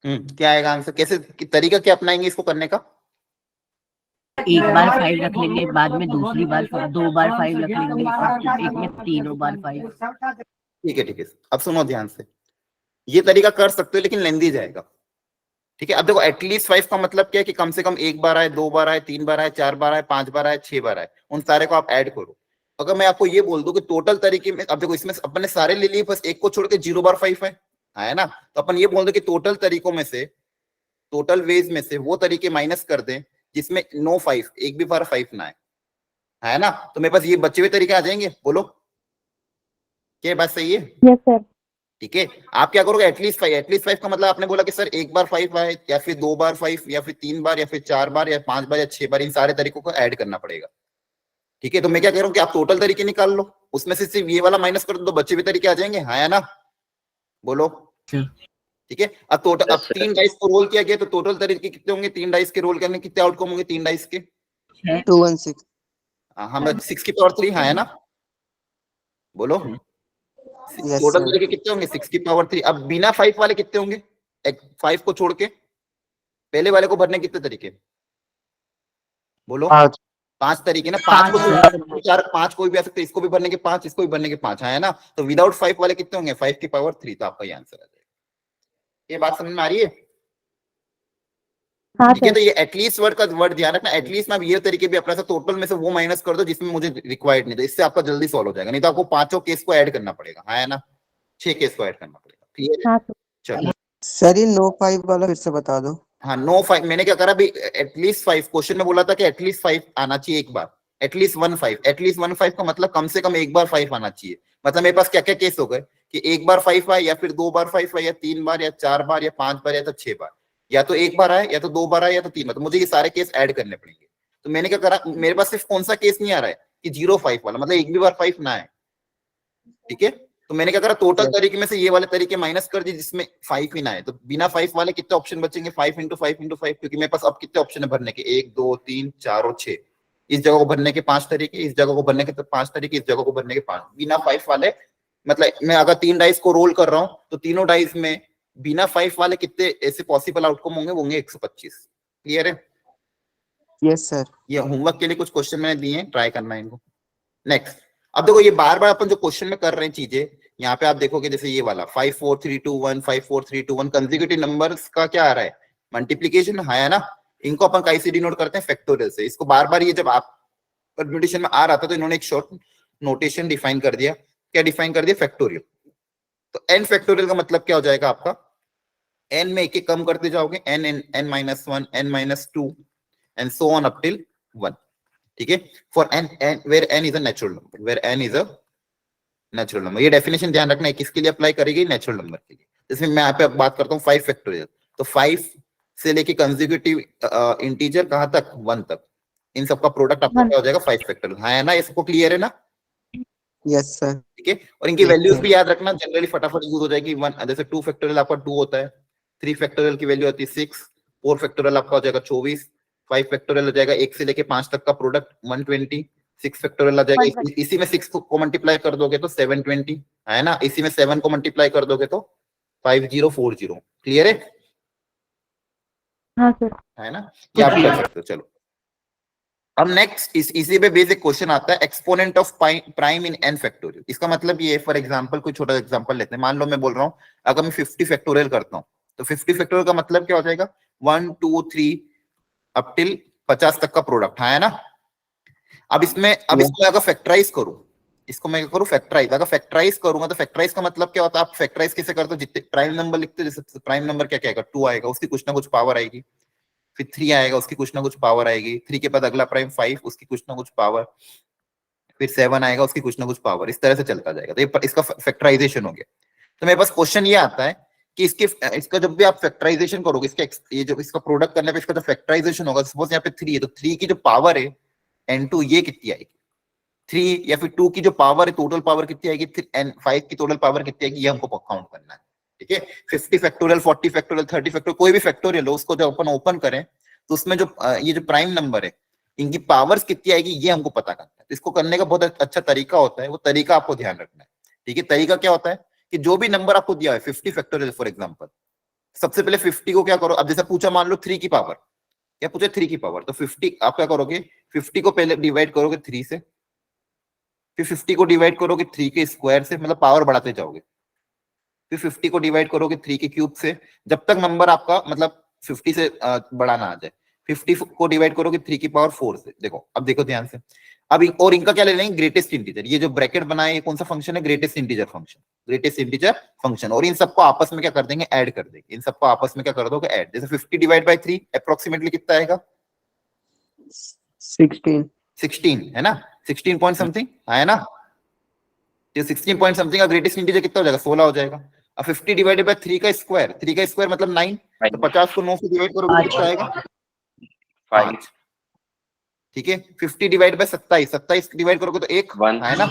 क्या आएगा आंसर, कैसे तरीका क्या अपनाएंगे इसको करने का? एक बार 5 रख लेंगे, बाद में दूसरी बार 2 बार 5 रख लेंगे, और एक में 3 बार 5। ठीक है ठीक है, अब सुनो ध्यान से, ये तरीका कर सकते हो लेकिन लेंदी जाएगा, ठीक है। अब देखो एटलीस्ट 5 का मतलब क्या है कि कम से कम 1 बार आए, 2 बार आए, 3 बार आए, 4 बार आए, 5 बार आए, 6 बार आए, उन सारे को आप ऐड करो। अगर मैं आपको ये बोल दूं कि टोटल तरीके में, अब देखो इसमें अपने सारे ले लिए, बस एक को छोड़ के 0 बार 5 है ना, तो अपन ये बोल दो कि टोटल तरीकों में से, टोटल वेज में से वो तरीके माइनस कर दें जिसमें नो 5, एक भी बार 5 ना है ना, तो मेरे पास ये बचे हुए तरीके आ जाएंगे। बोलो क्या बात सही है? Yes sir. ठीक है, आप क्या करोगे, एटलीस्ट 5, एटलीस्ट 5 का मतलब आपने बोला कि सर 1 बार 5 आए, या फिर 2 बार 5, या फिर 3 बार, या फिर 4 बार, या 5 बार, या 6 बार, इन सारे तरीकों को ऐड करना पड़ेगा। ठीक है, तो मैं क्या कह रहा हूँ कि आप टोटल तरीके निकाल लो, उसमें से सिर्फ ये वाला माइनस कर दो तो बचे हुए तरीके आ जाएंगे, हाँ या ना, बोलो। ठीक है, अब टोटल, अब 3 डाइस को रोल किया गया तो टोटल तरीके कितने होंगे, 3 डाइस के रोल करने कितने आउटकम होंगे 3 डाइस के? 216। हाँ, 6 की पावर 3, हाँ है ना, बोलो। Yes, total sir. तरीके कितने होंगे 6 की पावर 3। अब बिना 5 वाले कितने होंगे, 5 को छोड़ के पहले वाले को भरने कितने तरीके, बोलो। 5 तरीके ना, 5 को छोड़ 4, 5 कोई भी आ सकते, इसको भी भरने के 5, इसको भी भरने के 5, है ना, तो विदाउट 5 वाले कितने होंगे 5 की पावर 3, तो आपका ये आंसर आ जाएगा। ये बात समझ में आ रही है? ठीक है, तो ये एटलीस्ट वर्ड का वर्ड ध्यान रखना, एटलीस्ट में आप ये तरीके भी अपना टोटल में से वो माइनस कर दो जिसमें मुझे रिक्वायर्ड नहीं, तो इससे आपका जल्दी सॉल्व हो जाएगा, नहीं तो आपको 5 केस को ऐड करना पड़ेगा, है ना, 6 केस को ऐड करना पड़ेगा। क्लियर है? चलो सर ये नो 5 वाला फिर से बता दो। हाँ, नो 5 मैंने क्या करा, एटलीस्ट 5 क्वेश्चन में बोला था कि एटलीस्ट 5 आना चाहिए एक बार, एटलीस्ट 1 5, एटलीस्ट 1 5 का मतलब कम से कम एक बार 5 आना चाहिए। मतलब मेरे पास क्या क्या केस हो गए कि एक बार 5 आए, या फिर 2 बार 5 आए, या 3 बार, या 4 बार, या 5 बार, या तो 6 बार, या तो एक बार आए, या तो 2 बार आए, या तो 3 बार, तो मुझे ये सारे केस ऐड करने पड़ेंगे। तो मैंने क्या करा, मेरे पास सिर्फ कौन सा केस नहीं आ रहा है कि 0 5 वाला, मतलब एक भी बार 5 ना आए। ठीक है, तो मैंने क्या करा, टोटल तरीके में से ये वाले तरीके माइनस कर दिए जिसमें 5 ही ना है, तो बिना 5 वाले कितने ऑप्शन बचेंगे, 5 × 5 × 5, क्योंकि मेरे पास अब कितने ऑप्शन है भरने के, 1 2 3 4 और 6, इस जगह को भरने के 5 तरीके, इस जगह को भरने के 5 तरीके, इस जगह को भरने के 5, बिना 5 वाले। मतलब मैं अगर 3 डाइस को रोल कर रहा हूँ तो तीनों डाइस में बिना 5 वाले कितने ऐसे पॉसिबल आउटकम होंगे, वो होंगे 125। क्लियर है? Yes sir. ये होमवर्क के लिए कुछ क्वेश्चन मैंने दिए हैं, ट्राई करना है इनको। नेक्स्ट, अब देखो ये बार बार अपन जो क्वेश्चन में कर रहे हैं चीजें, यहाँ पे आप देखोगे जैसे ये वाला 5 4 3 2 1 5 4 3 2 1 कंसेक्यूटिव नंबर्स का क्या आ रहा है, मल्टीप्लिकेशन है ना, इनको अपन कैसे डिनोट करते हैं, फैक्टोरियल से। इसको बार बार ये जब आप परम्यूटेशन में आ रहा था तो इन्होंने एक शॉर्ट नोटेशन डिफाइन कर दिया, क्या डिफाइन कर दिया, फैक्टोरियल। तो n फैक्टोरियल का मतलब क्या हो जाएगा आपका, n में एक एक कम करते जाओगे, n n -1 n -2 and so on up till 1। ठीक है, for n where n is a natural number, where n is a natural number। ये डेफिनेशन ध्यान रखना है, किसके लिए अप्लाई करेगी, नेचुरल नंबर के लिए। जैसे मैं यहाँ पे बात करता हूँ 5 फैक्टोरियल, तो 5 से लेके कंसेक्यूटिव इंटीजर कहाँ तक, 1 तक, इन सबका प्रोडक्ट आपका क्या हो जाएगा 5 फैक्टोरियल, है ना, ये सबको क्लियर है ना? Yes sir. ठीक है, और इनकी वैल्यूज भी याद रखना, जनरली फटाफट यूज हो जाएगी। 1 जैसे 2 फैक्टोरियल आपका 2 होता है, 3 फैक्टोरियल की वैल्यू आती है 6, 4 फैक्टोरियल आपका हो जाएगा 24, 5 फैक्टोरियल हो जाएगा 1 से लेके 5 तक का प्रोडक्ट 120, 6 फैक्टोरियल आ जाएगा, इसी में 6 को मल्टीप्लाई कर दोगे तो 720, है ना, इसी में 7 को मल्टीप्लाई कर दोगे तो 5040। क्लियर है? हाँ सर। है ना, क्या आप कर सकते हो। चलो अब नेक्स्ट इसी पे बेसिक क्वेश्चन आता है, exponent of prime in n factorial. इसका मतलब ये, फॉर एग्जांपल कोई छोटा एग्जांपल लेते हैं, मान लो मैं बोल रहा हूँ अगर मैं 50 फैक्टोरियल करता हूँ तो 50 फैक्टोरियल का मतलब क्या हो जाएगा, 1 2 3 अप टिल 50 तक का प्रोडक्ट, है ना। अब इसमें अगर फैक्टराइज करूं, इसको मैं क्या करूं, फैक्टराइज। अगर फैक्टराइज करूंगा तो फैक्टराइज का मतलब क्या होता है, आप फैक्टराइज कैसे करते हो, जितने प्राइम नंबर लिखते हो, जैसे प्राइम नंबर क्या क्या आएगा, 2 आएगा, उसकी कुछ ना कुछ पावर आएगी, फिर 3 आएगा, उसकी कुछ ना कुछ पावर आएगी, 3 के बाद अगला प्राइम 5, उसकी कुछ ना कुछ पावर, फिर 7 आएगा, उसकी कुछ ना कुछ पावर, इस तरह से चलता जाएगा। तो ये इसका फैक्टराइजेशन हो गया। तो मेरे पास क्वेश्चन ये आता है कि इसका जब भी आप फैक्टराइजेशन करोगे, ये जो इसका प्रोडक्ट करने पे इसका जो फैक्टराइजेशन होगा, सपोज यहाँ पे 3 है तो 3 की जो पावर है n2 ये कितनी आएगी, 3 या फिर 2 की जो पावर है, टोटल पावर कितनी आएगी, 5 की टोटल पावर कितनी आएगी, ये हमको काउंट करना है। ठीक है, 50 फैक्टोरियल, 40 फैक्टोरियल, 30 फैक्टोरियल, कोई भी फैक्टोरियल हो, उसको जब अपन ओपन करें तो उसमें जो ये जो प्राइम नंबर है, इनकी पावर्स कितनी आएगी, ये हमको पता करना है। तो इसको करने का बहुत अच्छा तरीका होता है, वो तरीका आपको ध्यान रखना है। ठीक है, तरीका क्या होता है कि जो भी नंबर आपको दिया है 50 फैक्टोरियल फॉर एग्जांपल, सबसे पहले 50 को क्या करो, अब जैसे पूछा मान लो 3 की पावर, क्या पूछा 3 की पावर, तो 50 आप क्या करोगे, 50 को पहले डिवाइड करोगे 3 से, फिर 50 को डिवाइड करोगे 3 के स्क्वायर से, मतलब पावर बढ़ाते जाओगे, फिर 50 को डिवाइड करोगे 3 के क्यूब से, जब तक नंबर आपका मतलब 50 से बड़ा ना आ जाए। 50 को डिवाइड करोगे 3 की पावर 4 से। देखो अब देखो ध्यान से, अब और इनका क्या ले लेंगे, ग्रेटेस्ट इंटीजर। ये जो ब्रैकेट बनाए ये कौन सा फंक्शन है, greatest integer function, greatest integer function. और इन सबको आपस में क्या कर देंगे, ऐड कर देंगे। इन सबको आपस में क्या कर दोगे, ऐड। जैसे 50 डिवाइड बाय 3 अप्रोक्सीमेटली कितना आएगा, 16 है ना, 16 पॉइंट समथिंग है ना, ये 16 पॉइंट समथिंग का ग्रेटेस्ट इंटीजर कितना हो जाएगा, 16 हो जाएगा। अब 50 डिवाइडेड बाय 3 का स्क्वायर, 3 का स्क्वायर मतलब 9, तो 50 को 9 से डिवाइड करोगे कितना आएगा, 5। ठीक है 50 डिवाइड बाय 27, 27 डिवाइड करोगे तो 1 1 है ना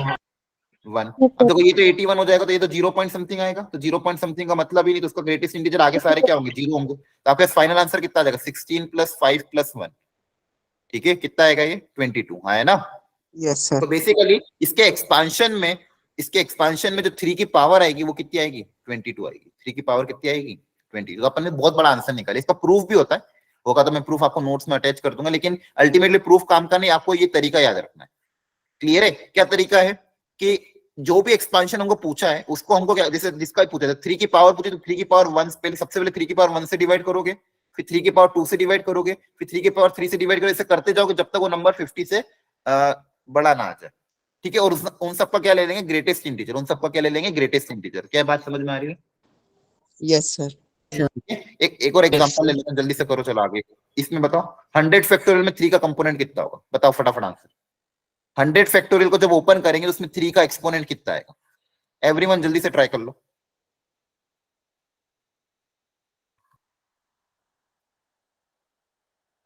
1। अब देखो ये तो 81 हो जाएगा, तो ये तो 0 पॉइंट समथिंग आएगा, तो 0 पॉइंट समथिंग का मतलब ही नहीं, तो उसका ग्रेटेस्ट इंटीजर आगे सारे क्या होंगे 0 होंगे, तो आपके फाइनल आंसर कितना आ जाएगा 16 + 5 + 1। ठीक है कितना आएगा ये 22 है ना। Yes sir. तो बेसिकली इसके एक्सपांशन में जो 3 की पावर आएगी वो कितनी आएगी 22 आएगी। 3 की पावर कितनी आएगी 22। तो अपन ने बहुत बड़ा आंसर निकाला। इसका प्रूफ भी होता है, होगा तो मैं प्रूफ आपको नोट्स में अटैच कर दूंगा, लेकिन अल्टीमेटली प्रूफ काम का नहीं, आपको ये तरीका याद रखना है। क्लियर है। क्या तरीका है कि जो भी एक्सपांशन हमको पूछा है उसको हमको क्या, जैसे जिसका पूछा था 3 की पावर पूछे तो 3 की पावर 1 पहले, सबसे पहले 3 की पावर 1 से डिवाइड करोगे, फिर 3 की पावर 2 से डिवाइड करोगे, फिर 3 की पावर 3 से डिवाइड करोगे, ऐसे करते जाओगे जब तक वो नंबर 50 से बड़ा ना आ जाए। ठीक है। और उन सबका क्या ले लेंगे ग्रेटेस्ट इंटीजर, उन सबका क्या ले लेंगे ग्रेटेस्ट इंटीजर। क्या बात समझ में आ रही है। Yes sir. एक और एग्जांपल ले लेते हैं, जल्दी से करो चलो आगे। इसमें बताओ 100 फैक्टोरियल में 3 का कंपोनेंट कितना होगा, बताओ फटाफट आंसर। 100 फैक्टोरियल को जब ओपन करेंगे तो उसमें 3 का एक्सपोनेंट कितना आएगा। एवरीवन जल्दी से ट्राई कर लो।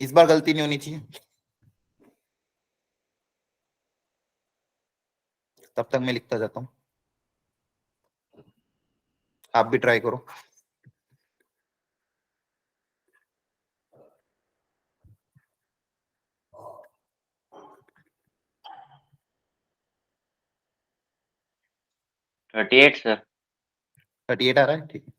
इस बार गलती नहीं होनी चाहिए। तब तक मैं लिखता जाता हूं, आप भी ट्राई करो। सर 38 आ रहा है। ठीक है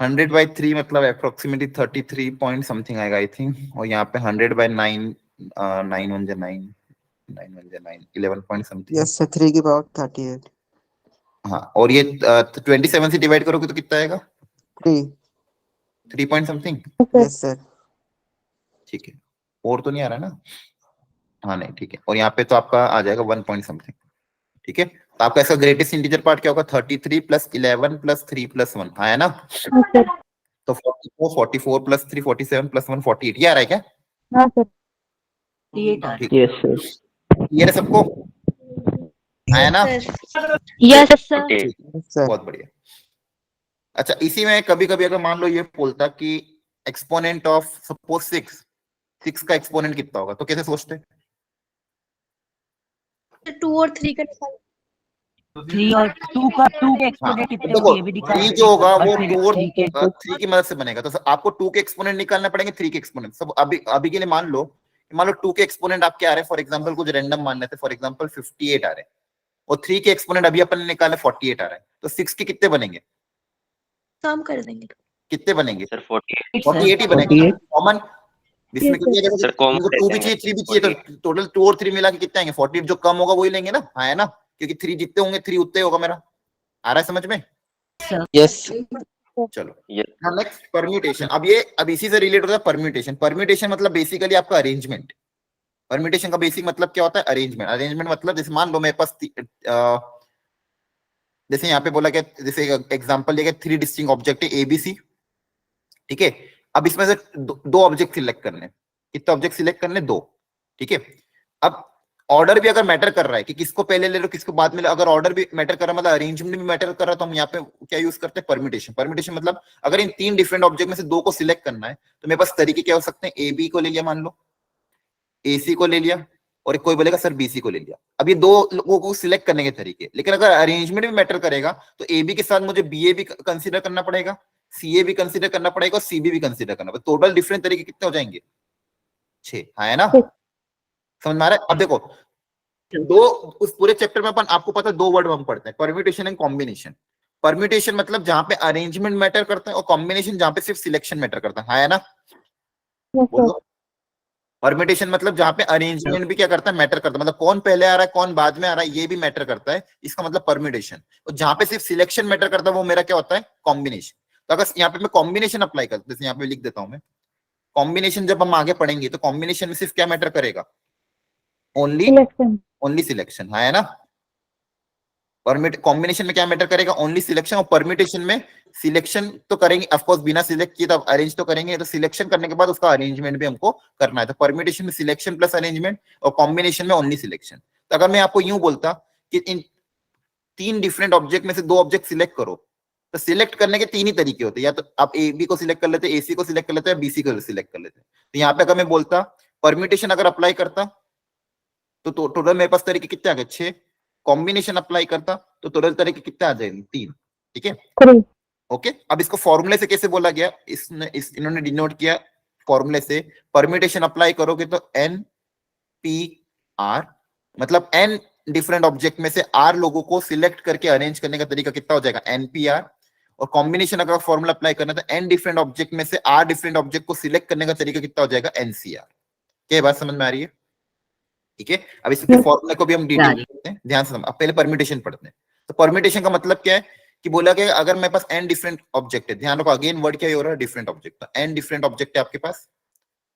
100/3 मतलब अप्रोक्सीमेटली 33 पॉइंट समथिंग आएगा आई थिंक। और यहाँ पे 100/9 9 1 9 9 1 9 11 पॉइंट समथिंग। यस सर 3 की पावर 38। हाँ और ये 27 से डिवाइड करोगे तो कितना आएगा 3 पॉइंट समथिंग। Yes sir. ठीक है और तो नहीं आ रहा ना। हाँ नहीं ठीक है। और यहाँ पे तो आपका आ जाएगा 1 पॉइंट समथिंग। ठीक है तो आपका इसका ग्रेटेस्ट इंटीजर पार्ट क्या होगा 33 + 11 + 3 + 1 है ना। तो 44 + 3 47 + 1 48 ये आ रहा है क्या। हाँ सर। ठीक यस सर ये है सबको आया ना। Yes sir. ठीक, सर बहुत बढ़िया। अच्छा इसी में कभी कभी अगर मान लो ये बोलता कि एक्सपोनेंट ऑफ सपोज 6 का एक्सपोनेंट कितना होगा तो कैसे सोचते। 2 और 3 का निकाल। 3 और 2 के एक्सपोनेंट कितने देखो होंगे ये भी निकाल 3 जो होगा वो फिर 2 और 3 के 3 की मदद से बनेगा। तो आपको 2 के एक्सपोनेंट निकालना पड़ेंगे 3 के एक्सपोनेंट। सब अभी के लिए मान लो 2 के एक्सपोनेंट आपके आ रहे हैं फॉर एग्जांपल कुछ रैंडम मान लेते हैं फॉर एग्जांपल 58 आ रहे हैं और 3 के एक्सपोनेंट अभी अपन ने निकाले 48 आ रहे हैं। तो 6 के कितने बनेंगे काम कर देंगे। कितने बनेंगे सर 48 48 ही बनेगा कॉमन। इसमें कितनी Yes, जगह सर कॉमन 2 भी चाहिए 3 भी चाहिए तो टोटल 2 और 3 मिला के कितने आएंगे 48। जो कम होगा वही लेंगे ना। हाँ है ना क्योंकि 3 जितने होंगे 3 उतने होगा मेरा। आ रहा है समझ में। यस चलो Yes. Next permutation. अब इसी से रिलेट होता है परम्यूटेशन। परम्यूटेशन मतलब बेसिकली आपका अरेंजमेंट। परम्यूटेशन का बेसिक मतलब क्या होता है अरेंजमेंट। अरेंजमेंट मतलब जैसे मान लो मेरे पास जैसे यहाँ पे बोला क्या जैसे एग्जांपल लिया 3 डिस्टिंक्ट ऑब्जेक्ट है ABC। ठीक है अब इसमें से दो ऑब्जेक्ट सिलेक्ट करने। कितने ऑब्जेक्ट सिलेक्ट करने 2। ठीक है अब ऑर्डर भी अगर मैटर कर रहा है कि किसको पहले ले लो किसको बाद में ले, अगर ऑर्डर भी मैटर कर रहा है मतलब अरेंजमेंट भी मैटर कर रहा है तो हम यहाँ पे क्या यूज करते हैं परम्यूटेशन। परम्यूटेशन मतलब अगर इन 3 डिफरेंट ऑब्जेक्ट में से 2 को सिलेक्ट करना है तो मेरे पास तरीके क्या हो सकते हैं AB को ले लिया मान लो AC को ले लिया और कोई बोलेगा सर BC को ले लिया। अब ये 2 लोगों को सिलेक्ट करने के तरीके। लेकिन अगर अरेंजमेंट भी मैटर करेगा तो AB के साथ मुझे BA भी कंसिडर करना पड़ेगा CA भी कंसिडर करना पड़ेगा और CB भी कंसिडर करना पड़ेगा। टोटल डिफरेंट तरीके कितने हो जाएंगे 6 है ना। समझ में आ रहा है। अब देखो दो उस पूरे चैप्टर में अपन आपको पता है 2 वर्ड हम पढ़ते हैं परम्यूटेशन एंड कॉम्बिनेशन। परम्यूटेशन मतलब जहां पे अरेंजमेंट मैटर करता है और कॉम्बिनेशन जहां पे सिर्फ सिलेक्शन मैटर करता है ना। बोलो परम्यूटेशन मतलब जहां पे अरेंजमेंट भी क्या करता है मैटर करता है मतलब कौन पहले आ रहा है कौन बाद में आ रहा है ये भी मैटर करता है। इसका मतलब परम्यूटेशन। और जहां पे सिर्फ सिलेक्शन मैटर करता है वो मेरा क्या होता है कॉम्बिनेशन। तो अगर यहाँ पे मैं कॉम्बिनेशन अप्लाई करता हूं जैसे यहाँ पे लिख देता हूं मैं कॉम्बिनेशन जब हम आगे पढ़ेंगे तो कॉम्बिनेशन में सिर्फ क्या मैटर करेगा ओनली सिलेक्शन है ना। कॉम्बिनेशन में क्या मैटर करेगा ओनली सिलेक्शन। और परम्यूटेशन में सिलेक्शन तो करेंगे ऑफ कोर्स बिना सिलेक्ट किए तो अरेंज तो करेंगे तो सिलेक्शन करने के बाद उसका अरेंजमेंट भी हमको करना है। तो परम्यूटेशन में सिलेक्शन प्लस अरेंजमेंट और कॉम्बिनेशन में ओनली सिलेक्शन। तो अगर मैं आपको यूं बोलता कि इन 3 डिफरेंट ऑब्जेक्ट में से 2 ऑब्जेक्ट सिलेक्ट करो तो सिलेक्ट करने के 3 ही तरीके होते हैं। या तो आप AB को सिलेक्ट कर लेते AC को सिलेक्ट कर लेते हैं BC को सिलेक्ट कर लेते हैं। तो यहाँ पे अगर मैं बोलता परम्यूटेशन अगर अप्लाई करता तो टोटल मेरे पास तरीके कितने आ गए 6, कॉम्बिनेशन अप्लाई करता तो टोटल तरीके कितने आ जाएंगे 3, ठीक है ओके। अब इसको फॉर्मूले से कैसे बोला गया, इन्होंने डिनोट किया फॉर्मूले से, परम्यूटेशन अप्लाई करोगे तो एन पी आर, मतलब एन डिफरेंट ऑब्जेक्ट में से आर लोगों को सिलेक्ट करके अरेंज करने का तरीका कितना हो जाएगा एनपीआर, और कॉम्बिनेशन अगर फॉर्मूला अप्लाई करना तो एन डिफरेंट ऑब्जेक्ट में से आर डिफरेंट ऑब्जेक्ट को सिलेक्ट करने का तरीका कितना हो जाएगा एनसीआर। क्या बात समझ में आ रही है? ठीक है, अब इसके फॉर्मूले को भी हम डिटेल करते हैं, ध्यान से समझ। अब पहले परम्यूटेशन पढ़ते हैं। तो परम्यूटेशन का मतलब क्या है कि बोला गया अगर मेरे पास एन डिफरेंट ऑब्जेक्ट है, ध्यान रखो अगेन वर्ड क्या हो रहा है डिफरेंट ऑब्जेक्ट, तो एन डिफरेंट ऑब्जेक्ट है आपके पास,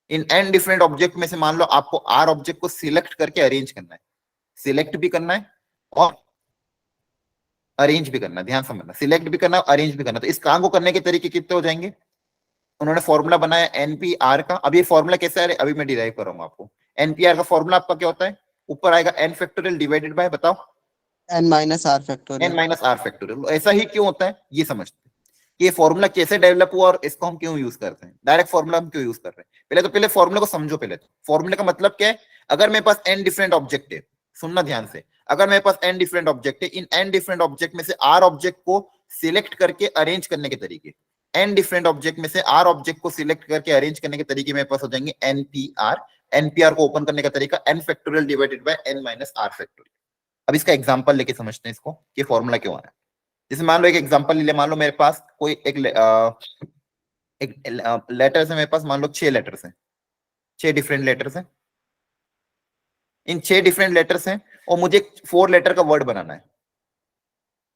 इन एन डिफरेंट ऑब्जेक्ट में से मान लो आपको आर ऑब्जेक्ट को सिलेक्ट करके अरेंज करना है, सिलेक्ट भी करना है और अरेंज भी करना है, ध्यान समझना, सिलेक्ट भी करना है अरेंज भी करना। तो इस काम को करने के तरीके कितने हो जाएंगे, उन्होंने फॉर्मूला बनाया एनपीआर का। अब ये फॉर्मूला कैसे है अभी मैं डिराइव कर रहा हूं आपको। एनपीआर का फॉर्मूला आपका क्या होता है, ऊपर आएगा एन फैक्टोरियल डिवाइडेड बाय, बताओ n minus r factorial. N minus R factorial. ऐसा ही क्यों होता है ये समझते हैं, ये फॉर्मूला कैसे डेवलप हुआ और इसको हम क्यों यूज करते हैं, डायरेक्ट फॉर्मूला हम क्यों यूज कर रहे हैं। पहले फॉर्मूला को समझो। पहले फॉर्मूले का मतलब क्या है, अगर मेरे पास एन डिफरेंट ऑब्जेक्ट है, सुनना ध्यान से, अगर मेरे पास एन डिफरेंट ऑब्जेक्ट है, इन एन डिफरेंट ऑब्जेक्ट में से आर ऑब्जेक्ट को सिलेक्ट करके अरेंज करने के तरीके, एन डिफरेंट ऑब्जेक्ट में से आर ऑब्जेक्ट को सिलेक्ट करके अरेंज करने के तरीके मेरे पास हो जाएंगे एनपीआर। एनपीआर को ओपन करने का तरीका N factorial divided by N minus R factorial. अब इसका एग्जांपल लेके समझते हैं इसको कि फॉर्मूला क्यों आया। जैसे मान लो एक एग्जांपल ले ले, मान लो मेरे पास कोई एक लेटर्स है मेरे पास, मान लो 6 लेटर्स हैं, 6 डिफरेंट लेटर्स हैं, इन 6 डिफरेंट लेटर्स हैं और मुझे 4 लेटर का वर्ड बनाना है।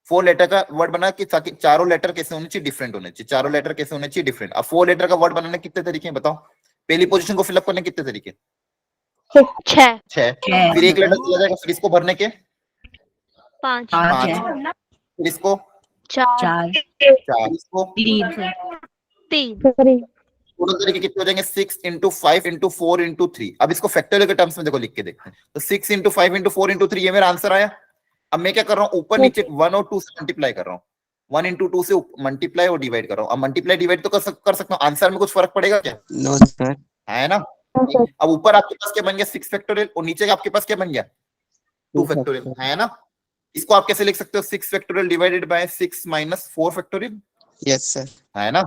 4 लेटर का वर्ड बना कि ताकि चारों लेटर कैसे होने चाहिए, डिफरेंट होने चाहिए, चारों लेटर कैसे होने चाहिए, डिफरेंट। अब 4 लेटर का वर्ड बनाने कितने तरीके हैं बताओ, पहली पोजीशन को फिलअप करने कितने तरीके, 6 फिर एक लेटर चला जाएगा, फिर इसको भरने के 5 5, फिर इसको 4 4, इसको 3 टोटल तरीके कितने हो जाएंगे 6 into 5 into 4 into 3। अब इसको फैक्टोरियल के टर्म्स में देखो लिख के देखते हैं, तो 6 into 5 into 4 into 3 ये मेरा आंसर आया। अब मैं क्या कर रहा हूँ, ऊपर नीचे 1 और 2 से मल्टीप्लाई कर रहा हूँ, 1 into 2 से मल्टीप्लाई और डिवाइड कर रहा हूँ। अब मल्टीप्लाई डिवाइड तो कर सकता हूँ, आंसर में कुछ फर्क पड़ेगा क्या, No sir. है ना। अब ऊपर आपके पास क्या बन गया 6 फैक्टोरियल और नीचे आपके पास क्या बन गया 2 फैक्टोरियल, है ना। इसको आप कैसे लिख सकते हो, 6 factorial divided bye 6 minus 4 factorial, Yes sir. है ना।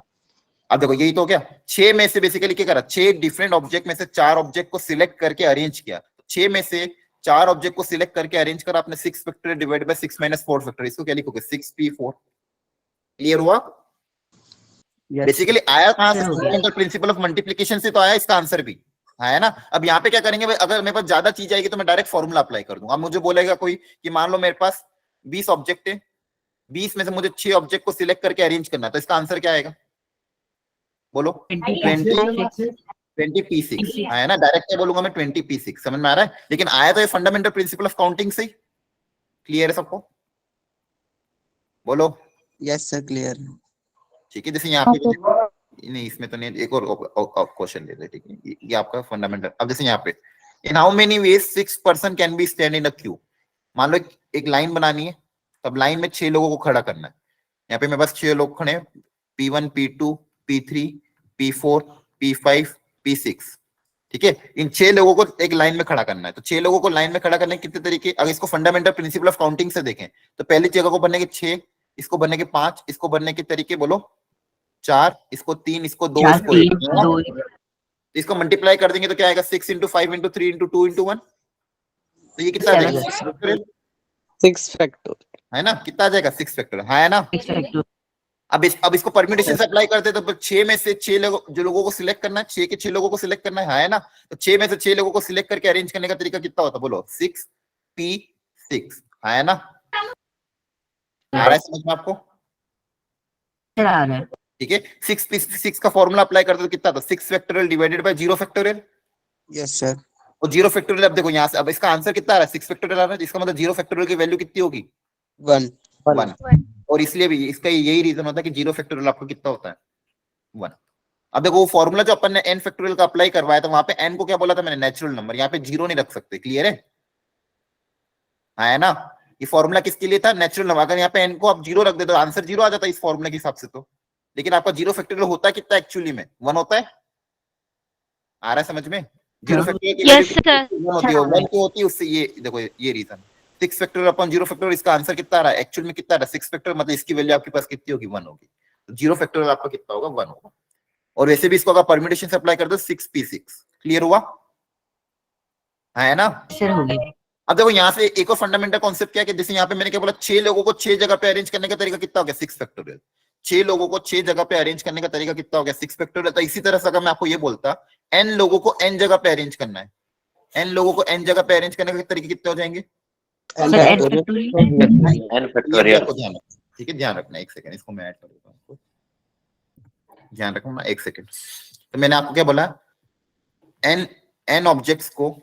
अब देखो यही तो क्या, 6 में से बेसिकली क्या करा, 6 डिफरेंट ऑब्जेक्ट में से 4 ऑब्जेक्ट को सिलेक्ट करके अरेंज किया, 6 में से 4 ऑब्जेक्ट को सिलेक्ट करके अरेंज करा आपने, 6 factorial divided bye 6 minus 4 factorial, इसको क्या लिखोगे 6p4। क्लियर हुआ? Yes. बेसिकली आया कहां से, फंडामेंटल प्रिंसिपल ऑफ मल्टीप्लिकेशन से तो आया इसका आंसर भी, है ना। अब यहाँ पे क्या करेंगे भाई, अगर मेरे पास ज्यादा चीज आएगी तो मैं डायरेक्ट फॉर्मूला अप्लाई कर दूंगा। अब मुझे बोलेगा कोई कि मान लो मेरे पास 20 ऑब्जेक्ट है, 20 में से मुझे 6 ऑब्जेक्ट को सिलेक्ट करके अरेंज करना है, तो इसका आंसर क्या आएगा बोलो 20p6, है ना। डायरेक्ट क्या बोलूंगा मैं 20p6, समझ में आ रहा है। लेकिन आया तो ये फंडामेंटल प्रिंसिपल ऑफ काउंटिंग से ही। क्लियर है सबको, बोलो। Yes sir, clear. ठीक है, जैसे यहाँ पे नहीं, इसमें तो नहीं, एक और क्वेश्चन लेते हैं, ठीक है, ये आपका फंडामेंटल। अब जैसे यहाँ पे in how many ways 6 person can be stand in a Q, मान लो एक लाइन बनानी है, तब लाइन में 6 लोगों को खड़ा करना है। यहाँ पे मेरे पास 6 लोग खड़े हैं, P1 P2 P3 P4 P5 P6, ठीक है। इन 6 लोगों को एक लाइन में खड़ा करना है, तो 6 लोगों को लाइन में खड़ा करने के कितने तरीके, अगर इसको फंडामेंटल प्रिंसिपल ऑफ काउंटिंग से देखें तो पहली जगह को बनने के 6, इसको बनने के 5, इसको बनने के तरीके बोलो 4, इसको 3, इसको 2, इसको 1, इसको मल्टीप्लाई कर देंगे तो क्या आएगा 6 into 5 into 3 into 2 into 1, तो ये कितना आ जाएगा 6 factorial. है ना, कितना आ जाएगा 6 फैक्टोरियल, है ना। अब इसको परम्यूटेशन से अप्लाई करते तो 6 में से 6 लोगों जो लोगों को सिलेक्ट करना है, 6 के 6 लोगों को सिलेक्ट करना है ना। तो 6 में से 6 लोगों को सिलेक्ट करके अरेंज करने का तरीका कितना होता है बोलो 6p6, है ना। आ रहा है समझ में आपको, ठीक है। 6 का फॉर्मूला अप्लाई करते तो कितना था 6 factorial divided bye 0 factorial, Yes sir. और 0 फैक्टोरियल। अब देखो यहाँ से, अब इसका आंसर कितना आ रहा है 6 फैक्टोरियल आ रहा है, इसका मतलब 0 फैक्टोरियल की वैल्यू कितनी होगी 1. 1, और इसलिए भी इसका यही रीजन होता है कि 0 फैक्टोरियल आपको कितना होता है 1। अब देखो वो फॉर्मूला जो अपन ने n फैक्टोरियल का अप्लाई करवाया था, वहां पे n को क्या बोला था मैंने, नेचुरल नंबर, यहाँ पे 0 नहीं रख सकते। क्लियर है ना। ये फॉर्मूला किसके लिए था, नेचुरल नंबर। अगर यहाँ पे n को आप 0 रख दे तो आंसर 0 आ जाता है इस फॉर्मूला के हिसाब से तो। लेकिन आपका 0 फैक्टोरियल होता है कितना एक्चुअली में 1 होता है, आ रहा है समझ में। जीरो फैक्टोरियल की Yes, वैल्यू sir. 1 होती है, 1 क्यों होती है उससे, ये देखो ये रीजन 6 फैक्टोरियल अपॉन 0 फैक्टोरियल, इसका आंसर कितना आ रहा है एक्चुअल में, कितना आ रहा है 6 फैक्टोरियल, मतलब इसकी वैल्यू आपके पास कितनी होगी 1 होगी, तो 0 फैक्टोरियल आपका कितना होगा 1 होगा। और वैसे भी इसको अगर परम्यूटेशन से अप्लाई कर दो 6p6, क्लियर हुआ है ना। सर हो गया। अब देखो यहाँ से एक और फंडामेंटल कॉन्सेप्ट क्या है कि जैसे यहाँ पे मैंने क्या बोला, 6 लोगों को 6 जगह पे अरेंज करने का तरीका कितना हो गया 6 फैक्टोरियल, 6 लोगों को 6 जगह पे अरेंज करने का तरीका कितना हो गया 6 फैक्टोरियल। तो इसी तरह से अगर मैं आपको ये बोलता n लोगों को n जगह पे अरेंज करना है, n लोगों को n जगह पे अरेंज करने के तरीके कितने हो जाएंगे, सर एड फैक्टोरियल। n ये फैक्टोरियल। आपको ध्यान रखना, ठीक है ध्यान रखना, एक सेकंड इसको मैं ऐड कर देता हूँ, ध्यान रखना ना एक सेकंड। तो मैंने आपको क्या बोला, n ऑब्जेक्ट्स को,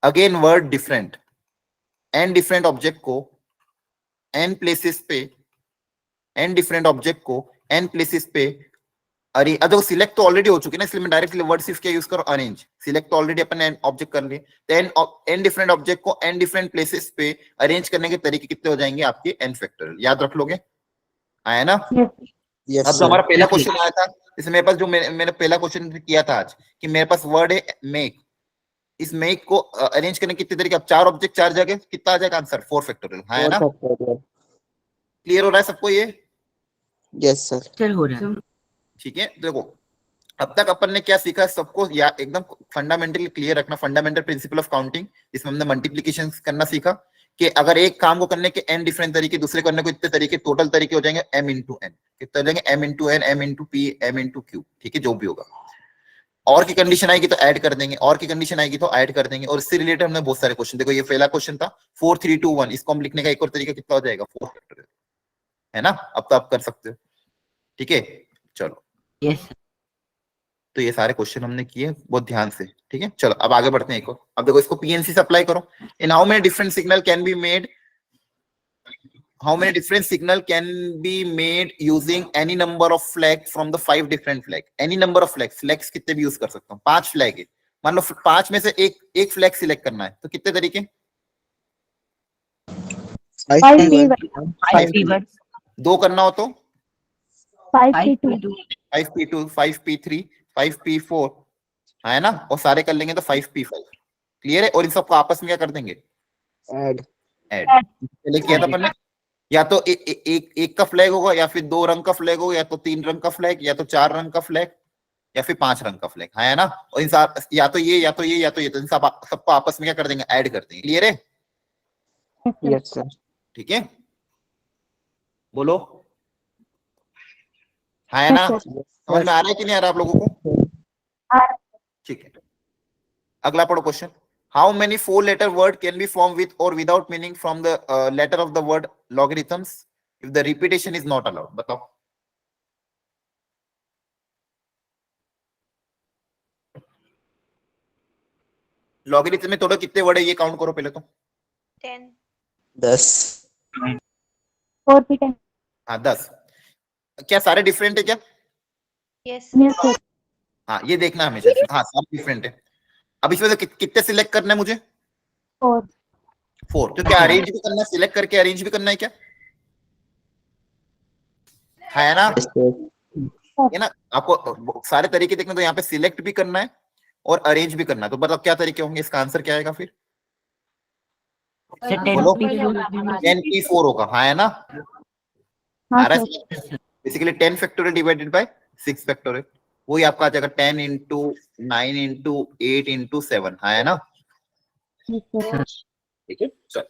again word different, n different object को n प्लेसेस पे, n डिफरेंट ऑब्जेक्ट को n प्लेसेस पे अरे देखो सिलेक्ट तो ऑलरेडी हो चुकी है ना, इसलिए मैं डायरेक्टली वर्ड सिर्फ क्या यूज करो अरेंज, सिलेक्ट तो ऑलरेडी अपन n ऑब्जेक्ट कर लिए, तो n डिफरेंट ऑब्जेक्ट को n डिफरेंट प्लेसेस पे अरेंज करने के तरीके कितने हो जाएंगे आपके n फैक्टोरियल, याद रख लोगे, आया ना। Yes, अब जो sir. हमारा पहला क्वेश्चन आया था, जैसे मेरे पास जो मैंने पहला क्वेश्चन किया था आज, कि मेरे पास वर्ड है मेक, इस मेक को अरेंज करने के कितने तरीके, अब 4 ऑब्जेक्ट 4 जगह, कितना आ जाएगा आंसर 4 फैक्टोरियल, है ना। क्लियर हो रहा है सबको ये, Yes, sir. सर हो रहा है। ठीक है। देखो अब तक अपन ने क्या सीखा सबको, या एकदम फंडामेंटली क्लियर रखना, फंडामेंटल प्रिंसिपल ऑफ काउंटिंग, इसमें हमने मल्टीप्लिकेशन करना सीखा कि अगर एक काम को करने के n डिफरेंट तरीके, दूसरे करने को इतने तरीके, टोटल तरीके हो जाएंगे m इंटू n, कितने हो जाएंगे m into n, m into p, m into q, ठीक है जो भी होगा। और की कंडीशन आएगी तो ऐड कर देंगे, और की कंडीशन आएगी तो ऐड कर देंगे, और इससे रिलेटेड हमने बहुत सारे क्वेश्चन, देखो ये पहला क्वेश्चन था 4 3 2 1, इसको हम लिखने का एक और तरीका कितना हो जाएगा 4 फैक्टोरियल, है ना। अब तो आप कर सकते हो, ठीक है चलो। यस तो ये सारे क्वेश्चन हमने किए बहुत ध्यान से, ठीक है चलो अब आगे बढ़ते हैं एक और। अब देखो इसको पीएनसी से अप्लाई करो, in how many different signal can be made, how many different signal can be made using any number of flag from the 5 different flag, any number of flags, flags कितने भी use कर सकता हूँ, 5 flag है, मान लो 5 में से एक फ्लैग सिलेक्ट करना है, तो कितने तरीके, 5p1 2 करना हो तो 5p2 5p2 5p3 5p4, है ना, और सारे कर लेंगे तो 5p5, क्लियर है। और इन सबको आपस में क्या कर देंगे Add. ऐड, पहले किया था अपन ने, या तो एक का फ्लैग होगा, या फिर 2 रंग का फ्लैग होगा, या तो 3 रंग का फ्लैग, या तो 4 रंग का फ्लैग, या फिर 5 रंग का फ्लैग, है ना। और इन सब या तो ये या तो ये या तो ये, तो इन सबको आपस में क्या कर देंगे ऐड कर देंगे, क्लियर है। Yes, sir. ठीक है बोलो, है ना, समझ में आ रहा है कि नहीं आ रहा आप लोगों को, ठीक है। अगला पढ़ो question, how many 4 letter word can be formed with or without meaning from the letter of the word logarithms if the repetition is not allowed, बताओ। लॉगरिथम में टोटल कितने वर्ड है ये काउंट करो पहले तो, 10. 4p10 हाँ 10, क्या सारे डिफरेंट है क्या, yes sir हाँ ये देखना हमेशा, हाँ सारे डिफरेंट है। अब इसमें से कितने सिलेक्ट करना है मुझे 4 4, तो क्या अरेंज भी करना है, सिलेक्ट करके अरेंज भी करना है क्या, है ना, Yes, sir. है ना। आपको सारे तरीके देखना, तो यहाँ पे सिलेक्ट भी करना है और अरेंज भी करना है, तो बताओ क्या तरीके होंगे, इसका आंसर क्या आएगा फिर, सर बोलो 10p4 10p4 होगा, हाँ है ना, हाँ आ रहा सर है basically 10 factorial divided bye 6 factorial, वही आपका आ जाएगा 10 इंटू 9 इंटू 8 इंटू 7, है ना, ठीक है चल।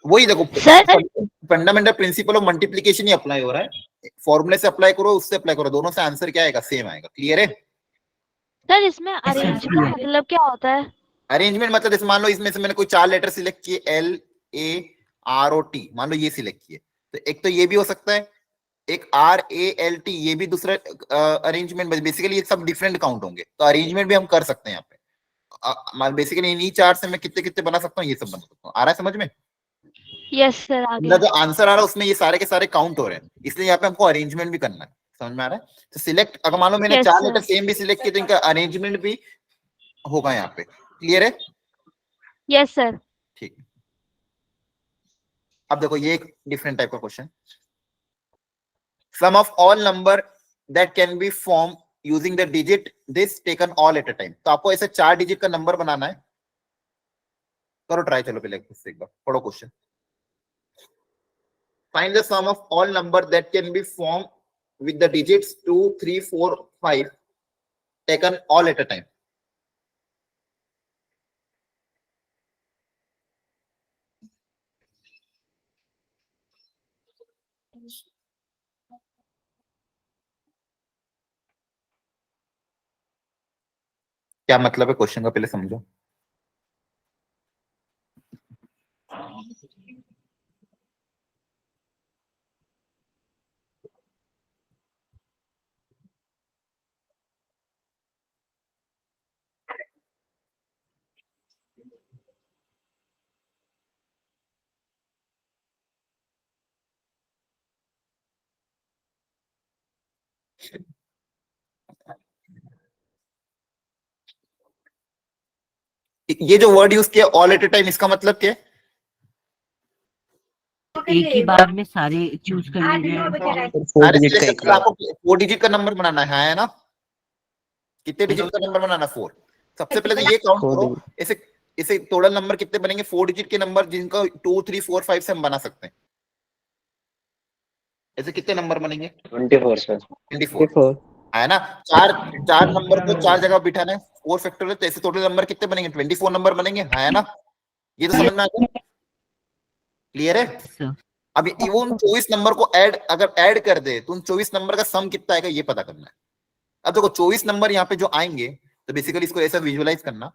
वही देखो sir fundamental principle of multiplication he apply हो रहा है, फॉर्मूले से अप्लाई करो उससे अप्लाई करो, दोनों से आंसर क्या आएगा सेम आएगा, क्लियर है। सर इसमें अरेंज का मतलब क्या होता है, अरेंजमेंट मतलब जैसे मान लो इसमें से मैंने कोई 4 लेटर सिलेक्ट किए LAROT, मान लो ये सिलेक्ट किए, तो एक तो ये भी हो सकता है, एक RALT, ये भी दूसरा अरेंजमेंट, बेसिकली ये सब डिफरेंट काउंट होंगे, तो अरेंजमेंट भी हम कर सकते हैं यहाँ पे, बेसिकली इन्हीं 4 से मैं कितने कितने बना सकता हूँ, ये सब बना सकता हूँ, आ रहा है समझ में। यस सर आगे जो आंसर आ रहा है उसमें ये सारे के सारे काउंट हो रहे हैं, इसलिए यहाँ पे हमको अरेंजमेंट भी करना है, समझ में आ रहा है। तो सिलेक्ट, अगर मान लो मैंने Yes, 4 sir. लेटर सेम भी सिलेक्ट किए तो इनका अरेंजमेंट भी होगा यहाँ पे, क्लियर है। यस सर ठीक है, अब देखो ये एक डिफरेंट टाइप का question, sum of all number that can be form using the digit this taken all at a time. तो आपको ऐसे 4 डिजिट का नंबर बनाना है। करो ट्राई, चलो पहले इससे एक बार पढ़ो question. Find the sum of all number that can be form with the digits 2 3 4 5 taken all at a time. क्या मतलब है क्वेश्चन का, पहले समझो। ये जो वर्ड यूज किया ऑल एट अ टाइम, इसका मतलब क्या है? एक ही बार में सारे चूज कर लीजिए। 4 अरे डिजिट का एक बार। आपको 4 डिजिट का नंबर बनाना है ना? कितने डिजिट का नंबर बनाना? 4। सबसे पहले तो ये काउंट 4 करो, डिजिट। ऐसे इसे टोटल नंबर कितने बनेंगे 4 डिजिट के नंबर, जिनका 2 3 4 5 से हम बना सकते हैं। ऐसे कितने नंबर बनेंगे? 24 सर। 24 4 है ना। चार चार नंबर को 4 जगह बिठाना है, 4 फैक्टोरियल, तो ऐसे टोटल नंबर कितने बनेंगे? 24 नंबर बनेंगे, है ना? ये तो समझ में आ गया, क्लियर है? सर अब उन 24 नंबर को अगर ऐड कर दे तो उन 24 नंबर का सम कितना आएगा ये पता करना है। अब देखो 24 नंबर यहाँ पे जो आएंगे, तो बेसिकली इसको ऐसा विजुअलाइज करना,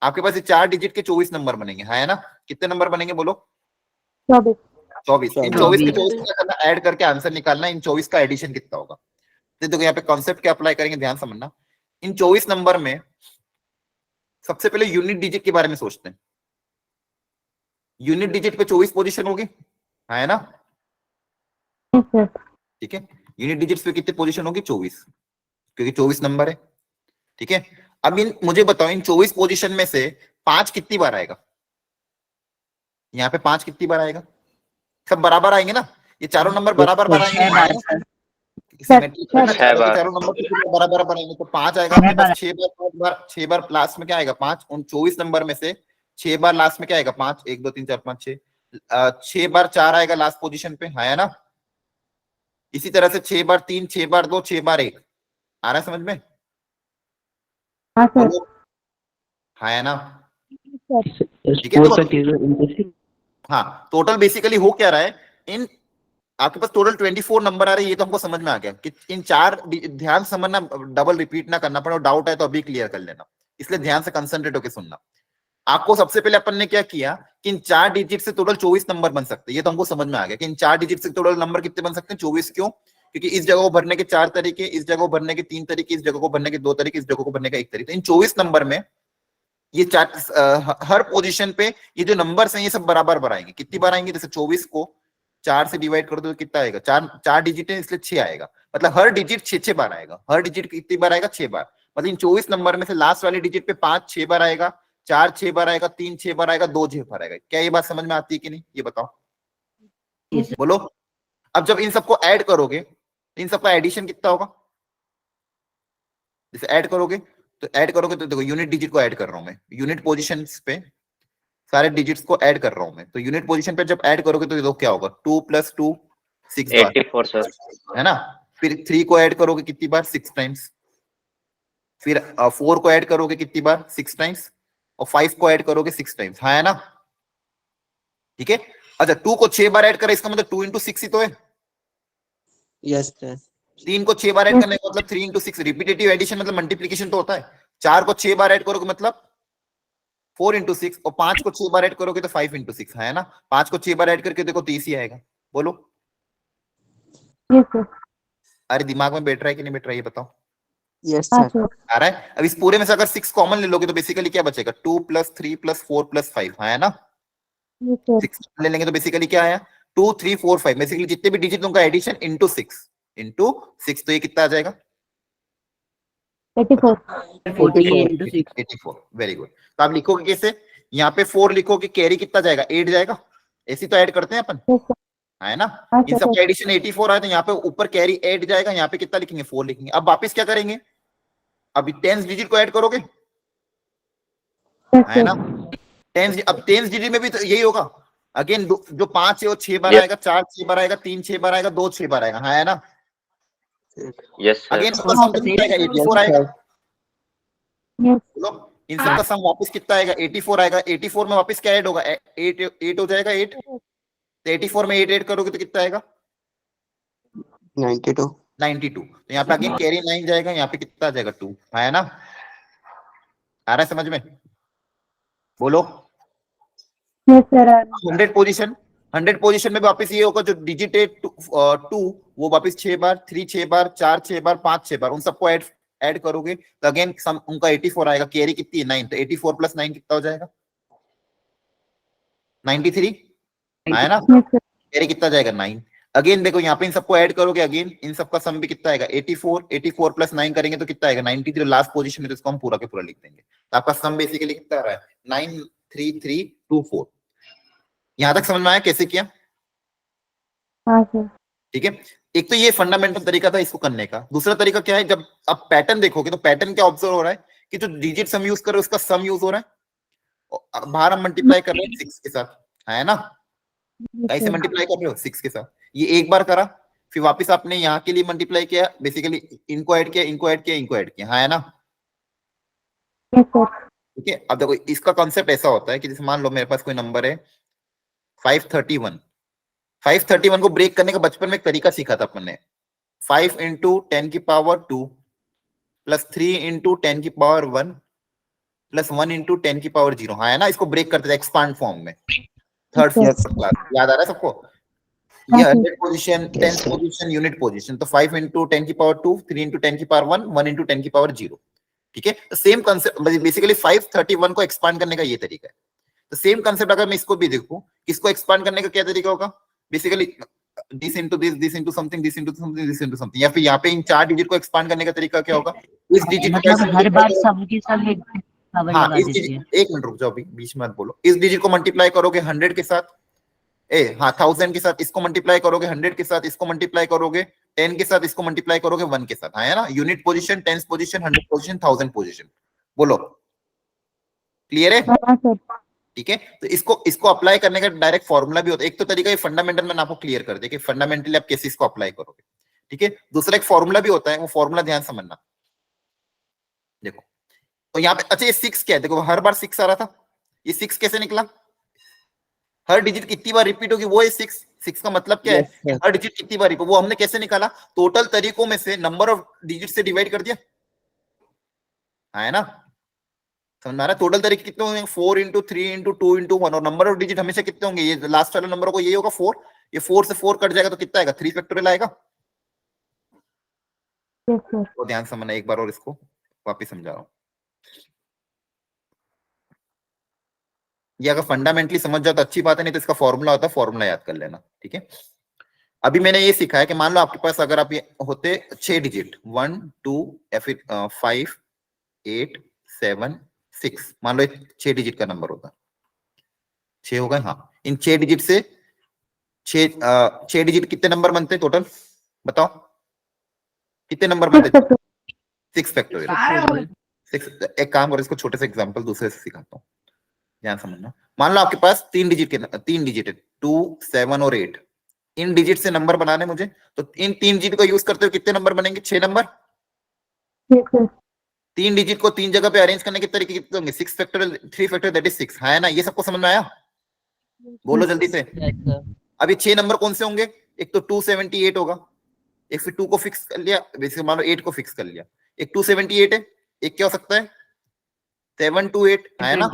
आपके पास ये 4 डिजिट के 24 नंबर बनेंगे, है ना? कितने नंबर बनेंगे बोलो? 24 24। इन 24 के 24 क्या करना, ऐड करके आंसर निकालना, इन 24 का एडिशन कितना होगा। तो देखो यहाँ पे कॉन्सेप्ट क्या अप्लाई करेंगे, ध्यान समझना। इन 24 नंबर में सबसे पहले यूनिट डिजिट के बारे में सोचते हैं। यूनिट डिजिट पे 24 पोजीशन होगी, है ना? सर ठीक है, यूनिट डिजिट्स पे कितनी पोजीशन होगी? 24, क्योंकि 24 नंबर है। ठीक है, अब मुझे बताओ इन 24 पोजीशन में से 5 कितनी बार आएगा? यहाँ पे 5 कितनी बार आएगा? सब बराबर आएंगे ना, ये चारों नंबर बराबर बार आएंगे, 6 बार सर। सिमेट्रिक है ना, 6 बार। चारों नंबर कितने बराबर बनाएंगे, तो 5 आएगा आपके पास। 6 बार 5 बार 6 बार लास्ट में क्या आएगा? 5। उन 24 नंबर में से 6 बार लास्ट में क्या आएगा? 5। 1 2 3 4 5 6, 6 बार 4 आएगा लास्ट पोजीशन पे, है ना? इसी तरह से 6 बार 3, 6 बार 2, 6 बार 1। आ रहा है समझ में? हाँ सर बोलो, है ना? सर ठीक है, तो हाँ, टोटल बेसिकली हो क्या रहा है, इन आपके पास टोटल 24 नंबर आ रहे हैं, ये तो हमको समझ में आ गया कि इन 4, ध्यान समझना, डबल रिपीट ना करना पड़े, डाउट है तो अभी क्लियर कर लेना, इसलिए ध्यान से कंसंट्रेट होकर सुनना। आपको सबसे पहले अपन ने क्या किया कि इन 4 डिजिट से टोटल 24 नंबर बन सकते हैं, ये तो हमको समझ में आ गया कि इन 4 डिजिट से टोटल नंबर कितने बन सकते हैं? 24। क्यों? क्योंकि इस जगह को भरने के 4 तरीके, इस जगह को भरने के 3 तरीके, इस जगह को भरने के 2 तरीके, इस जगह को भरने का 1 तरीका। इन 24 नंबर में ये 4 हर पोजीशन पे ये जो नंबर्स हैं ये सब बराबर बार आएंगे। कितनी बार आएंगे? जैसे 24 को 4 से डिवाइड कर दो तो कितना आएगा? 4 डिजिट है इसलिए 6 आएगा, मतलब हर डिजिट 6 बार आएगा। हर डिजिट कितनी बार आएगा? 6 बार। मतलब इन 24 नंबर में से लास्ट वाले डिजिट पे 5 6 बार आएगा, 4 6 बार आएगा, 3 6 बार आएगा, 2 6 बार आएगा। क्या ये बात समझ में आती है कि नहीं, ये बताओ, बोलो। अब जब इन सबको ऐड करोगे, इन सबका एडिशन कितना होगा? जैसे ऐड करोगे तो देखो यूनिट डिजिट को ऐड कर रहा हूं मैं, यूनिट पोजीशंस पे सारे डिजिट्स को ऐड कर रहा हूं मैं, तो यूनिट पोजीशन पे जब ऐड करोगे तो देखो क्या होगा? 2 + 2 6 बार, 84 सर। है ना? फिर 3 को ऐड करोगे कितनी बार? 6 टाइम्स। फिर 4 को ऐड करोगे कितनी बार? 6 टाइम्स। और 5 को ऐड करोगे 6 टाइम्स, है ना? ठीक है, अच्छा 2 को 6 बार ऐड करें, इसका मतलब 2 × 6 ही तो है। यस सर 3 को 6 बार ऐड करने का मतलब 3 × 6, रिपीटेटिव एडिशन मतलब मल्टीप्लिकेशन तो होता है। 4 को 6 बार ऐड करोगे मतलब 4 × 6, और 5 को 6 बार ऐड करोगे तो 5 × 6, है ना? 5 को 6 बार ऐड करके देखो 30 ही आएगा। बोलो, यस सर अरे दिमाग में बैठ रहा है कि नहीं बैठ रहा है ये बताओ। यस हाँ सर सर आ रहा है? अब इस पूरे में से अगर 6 कॉमन ले लोगे तो बेसिकली क्या बचेगा? 2 + 3 + 4 + 5, है ना? यस सर 6 ले लेंगे तो बेसिकली क्या आया? 2 3 4 5, बेसिकली जितने भी डिजिट उनका एडिशन × 6, तो ये कितना आ जाएगा? 84 40 × 6 84। Very good. तो आप लिखोगे कैसे? यहाँ पे 4 लिखोगे, कैरी कितना जाएगा? 8 जाएगा। ऐसी तो ऐड करते हैं अपन, यस सर है ना? हाँ इन सब सर का एडिशन 84 आया, तो यहाँ पे ऊपर कैरी 8 जाएगा, यहाँ पे कितना लिखेंगे? 4 लिखेंगे। अब वापस क्या करेंगे? अभी 10 डिजिट को ऐड करोगे, Yes, है sir. ना? 10 डिजिट में भी तो यही होगा। अगेन जो 5 है वो 6 बार Yes. आएगा, 4 6 बार आएगा, 3 6 बार आएगा, 2 6 बार आएगा, हाँ है ना? Yes, sir. अगेन इसका हाँ, सम कितना same आएगा? है। 84 आएगा। Yes. बोलो, इन सब का सम वापस कितना आएगा? 84 आएगा। 84 में वापस क्या ऐड होगा? 8 हो जाएगा। 8 तो 84 में 8 ऐड करोगे तो कितना आएगा? 92. 92। तो यहाँ पे अगेन कैरी 9 जाएगा, यहाँ पे कितना आ जाएगा? 2, है ना? आ रहा है समझ में? बोलो। Yes, sir. 100 पोजीशन में वापस ये होगा, जो डिजिट है 2 वो वापस 6 बार, 3 6 बार, 4 6 बार, 5 6 बार, उन सबको ऐड करोगे तो अगेन सम उनका 84 आएगा। कैरी कितनी है? 9। तो 84 प्लस 9 कितना हो जाएगा? 93, है ना? Yes, sir. कैरी कितना जाएगा? 9। अगेन देखो यहाँ पे इन सबको ऐड करोगे, अगेन इन सबका सम भी कितना आएगा? 84 प्लस 9 करेंगे तो कितना आएगा? 93। लास्ट पोजीशन में तो इसको हम पूरा के पूरा लिख देंगे। तो आपका सम बेसिकली कितना आ रहा है? 93324। यहां तक समझ में आया कैसे किया? हाँ, sir. ठीक है। एक तो ये फंडामेंटल तरीका था इसको करने का। दूसरा तरीका क्या है, जब आप पैटर्न देखोगे तो पैटर्न क्या ऑब्जर्व हो रहा है कि जो डिजिट सम यूज कर रहे हो उसका सम यूज हो रहा है, बाहर हम मल्टीप्लाई कर रहे हैं 6 के साथ, है ना? Yes, कैसे sir. मल्टीप्लाई कर रहे हो? 6 के साथ। ये एक बार करा, फिर वापस आपने यहाँ के लिए मल्टीप्लाई किया, बेसिकली इनको ऐड किया, इनको ऐड किया, इनको ऐड किया, है ना? Yes, sir. ठीक है। अब देखो इसका कॉन्सेप्ट ऐसा होता है कि जैसे मान लो मेरे पास कोई नंबर है 531 को ब्रेक करने का बचपन में एक तरीका सीखा था अपन ने। 5 इंटू 10 की पावर 2 प्लस 3 इंटू 10 की पावर 1 प्लस 1 इंटू 10 की पावर 0, हाँ है ना? इसको ब्रेक करते थे एक्सपांड फॉर्म में, थर्ड Yes. Fourth class. याद आ रहा है सबको? ये 100 पोजीशन, 10 पोजीशन, यूनिट पोजीशन। तो 5 इंटू 10 की पावर 2, 3 इंटू 10 की पावर 1, 1 इंटू 10 की पावर 0। ठीक है। तो सेम कंसेप्ट, बेसिकली 531 को एक्सपांड करने का ये तरीका है। तो सेम कंसेप्ट अगर मैं इसको भी देखूं, इसको एक्सपांड करने का क्या तरीका होगा? Basically this into something, this into something, या फिर यहाँ पे इन 4 डिजिट को एक्सपांड करने का तरीका क्या होगा? इस डिजिट मतलब हर बार सम के साथ एक पावर हाँ, लगा इस देते डिजिट, हैं। एक मिनट रुक जाओ, अभी बीच में मत बोलो। इस डिजिट को मल्टीप्लाई करोगे 100 के साथ, 1000 के साथ, इसको मल्टीप्लाई करोगे 100 के साथ, इसको मल्टीप्लाई करोगे 10 के साथ, इसको मल्टीप्लाई करोगे 1 के साथ, है ना? Unit position, 10 position, 100 position, 1000 position. बोलो, क्लियर है? हाँ, sir. ठीक है। तो इसको अप्लाई करने का डायरेक्ट फॉर्मूला भी होता है। एक तो तरीका ये फंडामेंटल मैंने आपको क्लियर कर दिया कि फंडामेंटली आप कैसे इसको अप्लाई करोगे। ठीक है। दूसरा एक फॉर्मूला भी होता है, वो फॉर्मूला ध्यान समझना। देखो तो यहाँ पे, अच्छा ये 6 क्या है? देखो हर बार 6 आ रहा था, ये 6 कैसे निकला? हर डिजिट कितनी बार रिपीट होगी वो है 6 का मतलब क्या Yes, है? sir. हर डिजिट कितनी बार रिपीट, वो हमने कैसे निकाला? टोटल तरीकों में से नंबर ऑफ डिजिट से डिवाइड कर दिया, है ना? समझ में आ रहा है? टोटल तरीके कितने होंगे? 4 इंटू 3 इंटू 2 इंटू 1। और नंबर ऑफ डिजिट हमेशा कितने होंगे? ये लास्ट वाले नंबर को, ये होगा 4। ये 4 से 4 कट जाएगा तो कितना आएगा? 3 फैक्टोरियल आएगा। Yes, sir. तो ध्यान समझना एक बार और, इसको वापिस समझा रहा हूं। ये अगर फंडामेंटली समझ जाओ तो अच्छी बात है, नहीं तो इसका फॉर्मूला होता है, फॉर्मूला याद कर लेना। ठीक है। अभी मैंने ये सीखा है कि मान लो आपके पास अगर आप ये होते 6 डिजिट, 1 2 या फिर 5 8 7 6, मान लो 6 डिजिट का नंबर होता, 6 होगा। हाँ, इन 6 डिजिट से 6 डिजिट कितने नंबर बनते हैं टोटल? बताओ कितने नंबर बनते हैं? 6 फैक्टोरियल। 6। एक काम करो, इसको छोटे से एग्जांपल दूसरे से सिखाता हूँ, ध्यान समझना। मान लो आपके पास 3 डिजिट है, 2 7 और 8। इन डिजिट से नंबर बनाने मुझे, तो इन 3 डिजिट को यूज करते हुए कितने नंबर बनेंगे? 6 नंबर। Yes, sir. 3 डिजिट को 3 जगह पे अरेंज करने के तरीके कितने होंगे? 6 फैक्टोरियल, 3 फैक्टोरियल, दैट इज 6, है ना? ये सबको समझ में आया? बोलो जल्दी से। अब ये 6 नंबर कौन से होंगे? एक तो 278 होगा, एक फिर 2 को फिक्स कर लिया, वैसे मान लो 8 को फिक्स कर लिया, एक 278 है, एक क्या हो सकता है? 728, है ना?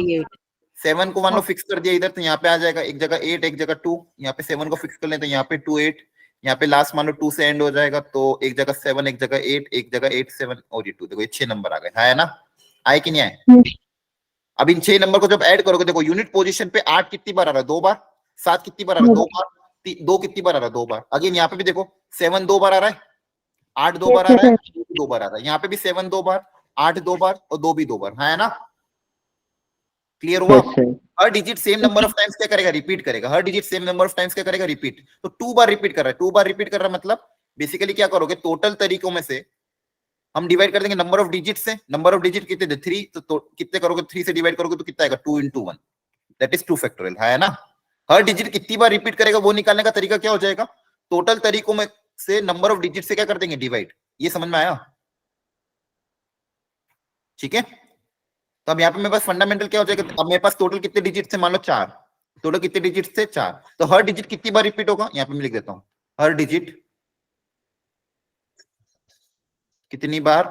7 को मान लो फिक्स कर दिया इधर, तो यहाँ पे आ जाएगा एक जगह 8, एक जगह 2। यहाँ पे 7 को फिक्स कर लेते हैं, यहाँ पे 2 8, यहाँ पे लास्ट मान लो 2 से एंड हो जाएगा, तो एक जगह 7, एक जगह 8, एक जगह 8 7 और ये 2। देखो ये 6 नंबर आ गए, है ना? आए कि नहीं आए? अब इन 6 नंबर को जब ऐड करोगे, देखो यूनिट पोजीशन पे 8 कितनी बार आ रहा है? 2 बार। 7 कितनी बार आ रहा है? 2 बार। 2 कितनी बार आ रहा है? 2 बार। अगेन यहाँ पे भी देखो 7 2 बार आ रहा है, 8 2 बार आ रहा है, 2 बार आ रहा है। यहाँ पे भी 7 2 बार, 8 2 बार और 2 भी 2 बार, है ना? क्लियर हुआ? Yes, sir. हर digit same number of times क्या करेगा? रिपीट करेगा। हर digit same number of times क्या करेगा? रिपीट। तो 2 बार रिपीट कर रहा है, 2 बार रिपीट कर रहा है, मतलब बेसिकली क्या करोगे? टोटल तरीकों में से हम डिवाइड कर देंगे नंबर ऑफ डिजिट से। नंबर ऑफ डिजिट कितने थे 3, तो कितने करोगे 3 से डिवाइड करोगे तो कितना आएगा 2 into 1, दैट इज 2 फैक्टोरियल, है ना। हर डिजिट कितनी बार रिपीट करेगा वो निकालने का तरीका क्या हो जाएगा, टोटल तरीकों में से नंबर ऑफ डिजिट से क्या कर देंगे डिवाइड। ये समझ में आया, ठीक है। तो अब यहाँ पे मेरे पास फंडामेंटल क्या हो जाएगा, अब मेरे पास टोटल कितने डिजिट थे, मान लो 4, टोटल कितने डिजिट थे 4, तो हर डिजिट कितनी बार रिपीट होगा, यहाँ पे मैं लिख देता हूं हर डिजिट कितनी बार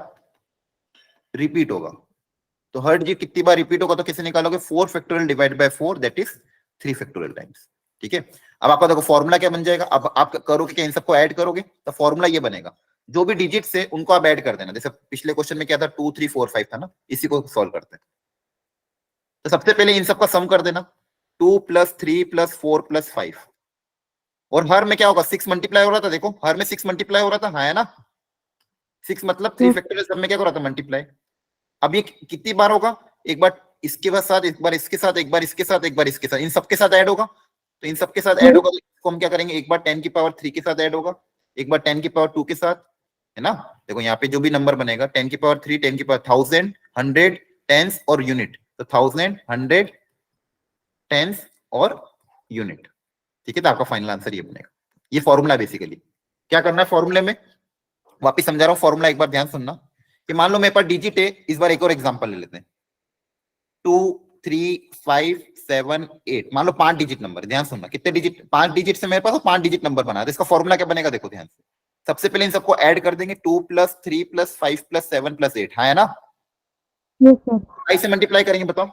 रिपीट होगा। तो हर डिजिट कितनी बार रिपीट होगा तो कैसे निकालोगे, 4 factorial divide bye 4 that is 3 factorial times, ठीक है। अब आपका देखो फॉर्मूला क्या बन जाएगा, अब आप करोगे क्या, इन सबको ऐड करोगे तो फॉर्मूला ये बनेगा, जो भी डिजिट्स है उनको आप ऐड कर देना। जैसे पिछले क्वेश्चन में क्या था 2 3 4 5 था ना, इसी को सॉल्व करते हैं। तो सबसे पहले इन सबका सम कर देना, 2 + 3 + 4 + 5, और हर में क्या होगा 6 मल्टीप्लाई हो रहा था, देखो हर में 6 मल्टीप्लाई हो रहा था, है ना। 6 मतलब 3 फैक्टोरियल सब में क्या हो रहा था मल्टीप्लाई। अब ये कितनी बार होगा, एक बार इसके साथ, एक बार इसके साथ, एक बार इसके साथ, एक बार इसके साथ, इन सबके साथ ऐड होगा। तो इन सबके साथ ऐड होगा तो इसको हम क्या करेंगे, एक बार 10 की पावर 3 के साथ ऐड होगा, एक बार 10 की पावर 2 के साथ, है ना। देखो यहाँ पे जो भी नंबर बनेगा 10 की पावर 3, 10 की पावर 1000, 100, टेंस और यूनिट, तो 1000, 100, टेंस और यूनिट, ठीक है। तो आपका फाइनल आंसर ये बनेगा। ये फॉर्मूला बेसिकली क्या करना है, फॉर्मूले में वापिस समझा रहा हूँ फॉर्मूला, एक बार ध्यान सुनना कि मान लो मेरे पास डिजिट है, इस बार एक और एग्जांपल ले लेते हैं, 2 3 5 7 8, मान लो 5 डिजिट नंबर, ध्यान सुनना कितने डिजिट, 5 डिजिट से मेरे पास 5 डिजिट नंबर बना है। तो इसका फॉर्मूला क्या बनेगा, देखो ध्यान से, सबसे पहले इन सबको ऐड कर देंगे, 2 + 3 + 5 + 7 + 8, है ना। Yes, sir. कैसे मल्टीप्लाई करेंगे बताओ,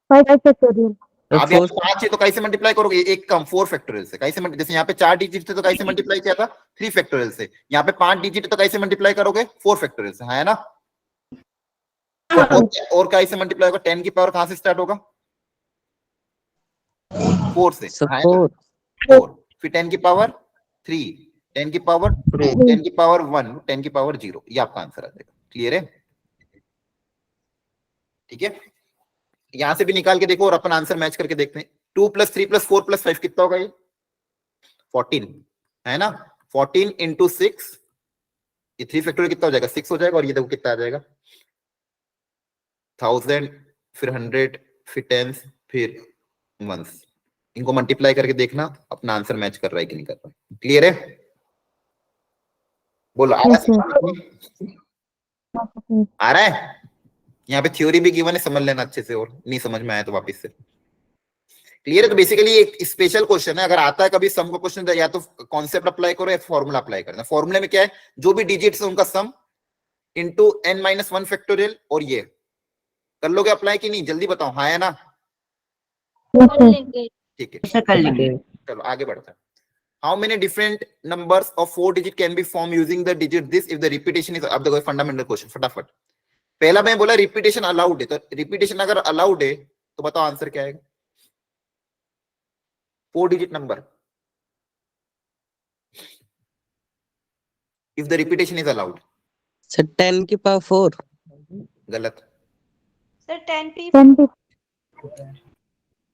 5 factorial. अब यहाँ 5 है तो कैसे मल्टीप्लाई करोगे, एक कम 4 फैक्टोरियल से, कैसे जैसे यहाँ पे 4 डिजिट थे तो कैसे मल्टीप्लाई किया था 3 फैक्टोरियल से, यहाँ पे 5 डिजिट तो कैसे मल्टीप्लाई करोगे 4 फैक्टोरियल से, है ना। और कैसे मल्टीप्लाई होगा, 10 की पावर कहां से स्टार्ट होगा 4 से, है ना? 4, फिर 10 की पावर 3, 10 की पावर 2, 10 की पावर 1, 10 की पावर 0, ये आपका आंसर आ जाएगा। क्लियर है, ठीक है। यहां से भी निकाल के देखो और अपन आंसर मैच करके देखते हैं। 2 + 3 + 4 + 5 कितना होगा, ये 14, है ना। 14 × 6, ये 3 फैक्टोरियल कितना हो जाएगा 6 हो जाएगा, और ये देखो कितना आ जाएगा 1000, फिर 100, फिर 10, फिर 1, इनको मल्टीप्लाई करके देखना अपना आंसर मैच कर रहा है कि नहीं कर रहा है। क्लियर है, बोलो आ रहा है। यहाँ पे थ्योरी भी गिवन है, समझ लेना अच्छे से, और नहीं समझ में आया तो वापस से। क्लियर है, तो बेसिकली एक स्पेशल क्वेश्चन है, अगर आता है कभी सम का क्वेश्चन या तो कॉन्सेप्ट अप्लाई करो या फॉर्मूला अप्लाई करना। फॉर्मूले में क्या है, जो भी डिजिट्स है उनका सम इंटू n-1 फैक्टोरियल, और ये कर लोगे अप्लाई कि नहीं, जल्दी बताओ, हाँ है ना। कर लेंगे। ठीक है, ऐसा कर लेंगे। चलो आगे बढ़ते हैं। How many different numbers of 4 digit can be formed using the digit this if the repetition is, अब देखो फंडामेंटल क्वेश्चन फटाफट। पहला मैं बोला रिपीटेशन अलाउड है, तो रिपीटेशन अगर अलाउड है तो बताओ आंसर क्या आएगा, 4 digit number if the repetition is allowed। Sir 10 की पावर 4। गलत, सर 10p 10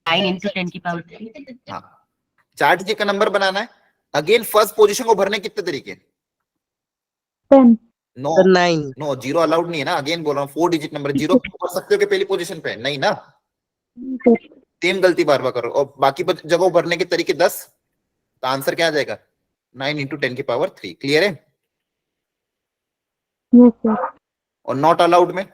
9 × 10 की पावर 3। हाँ 4 डिजिट का नंबर बनाना है। अगेन फर्स्ट पोजीशन को भरने कितने तरीके, 10 no sir 9। No, zero allowed नहीं है ना। अगेन बोल रहा हूँ 4 डिजिट नंबर, जीरो कर सकते हो कि पहली पोजीशन पे, नहीं ना, सेम गलती बार बार करो। और बाकी जगहों भरने के तरीके 10, तो आंसर क्या आ जाएगा 9 × 10 की पावर 3। क्लियर है, Yes, sir. और नॉट अलाउड में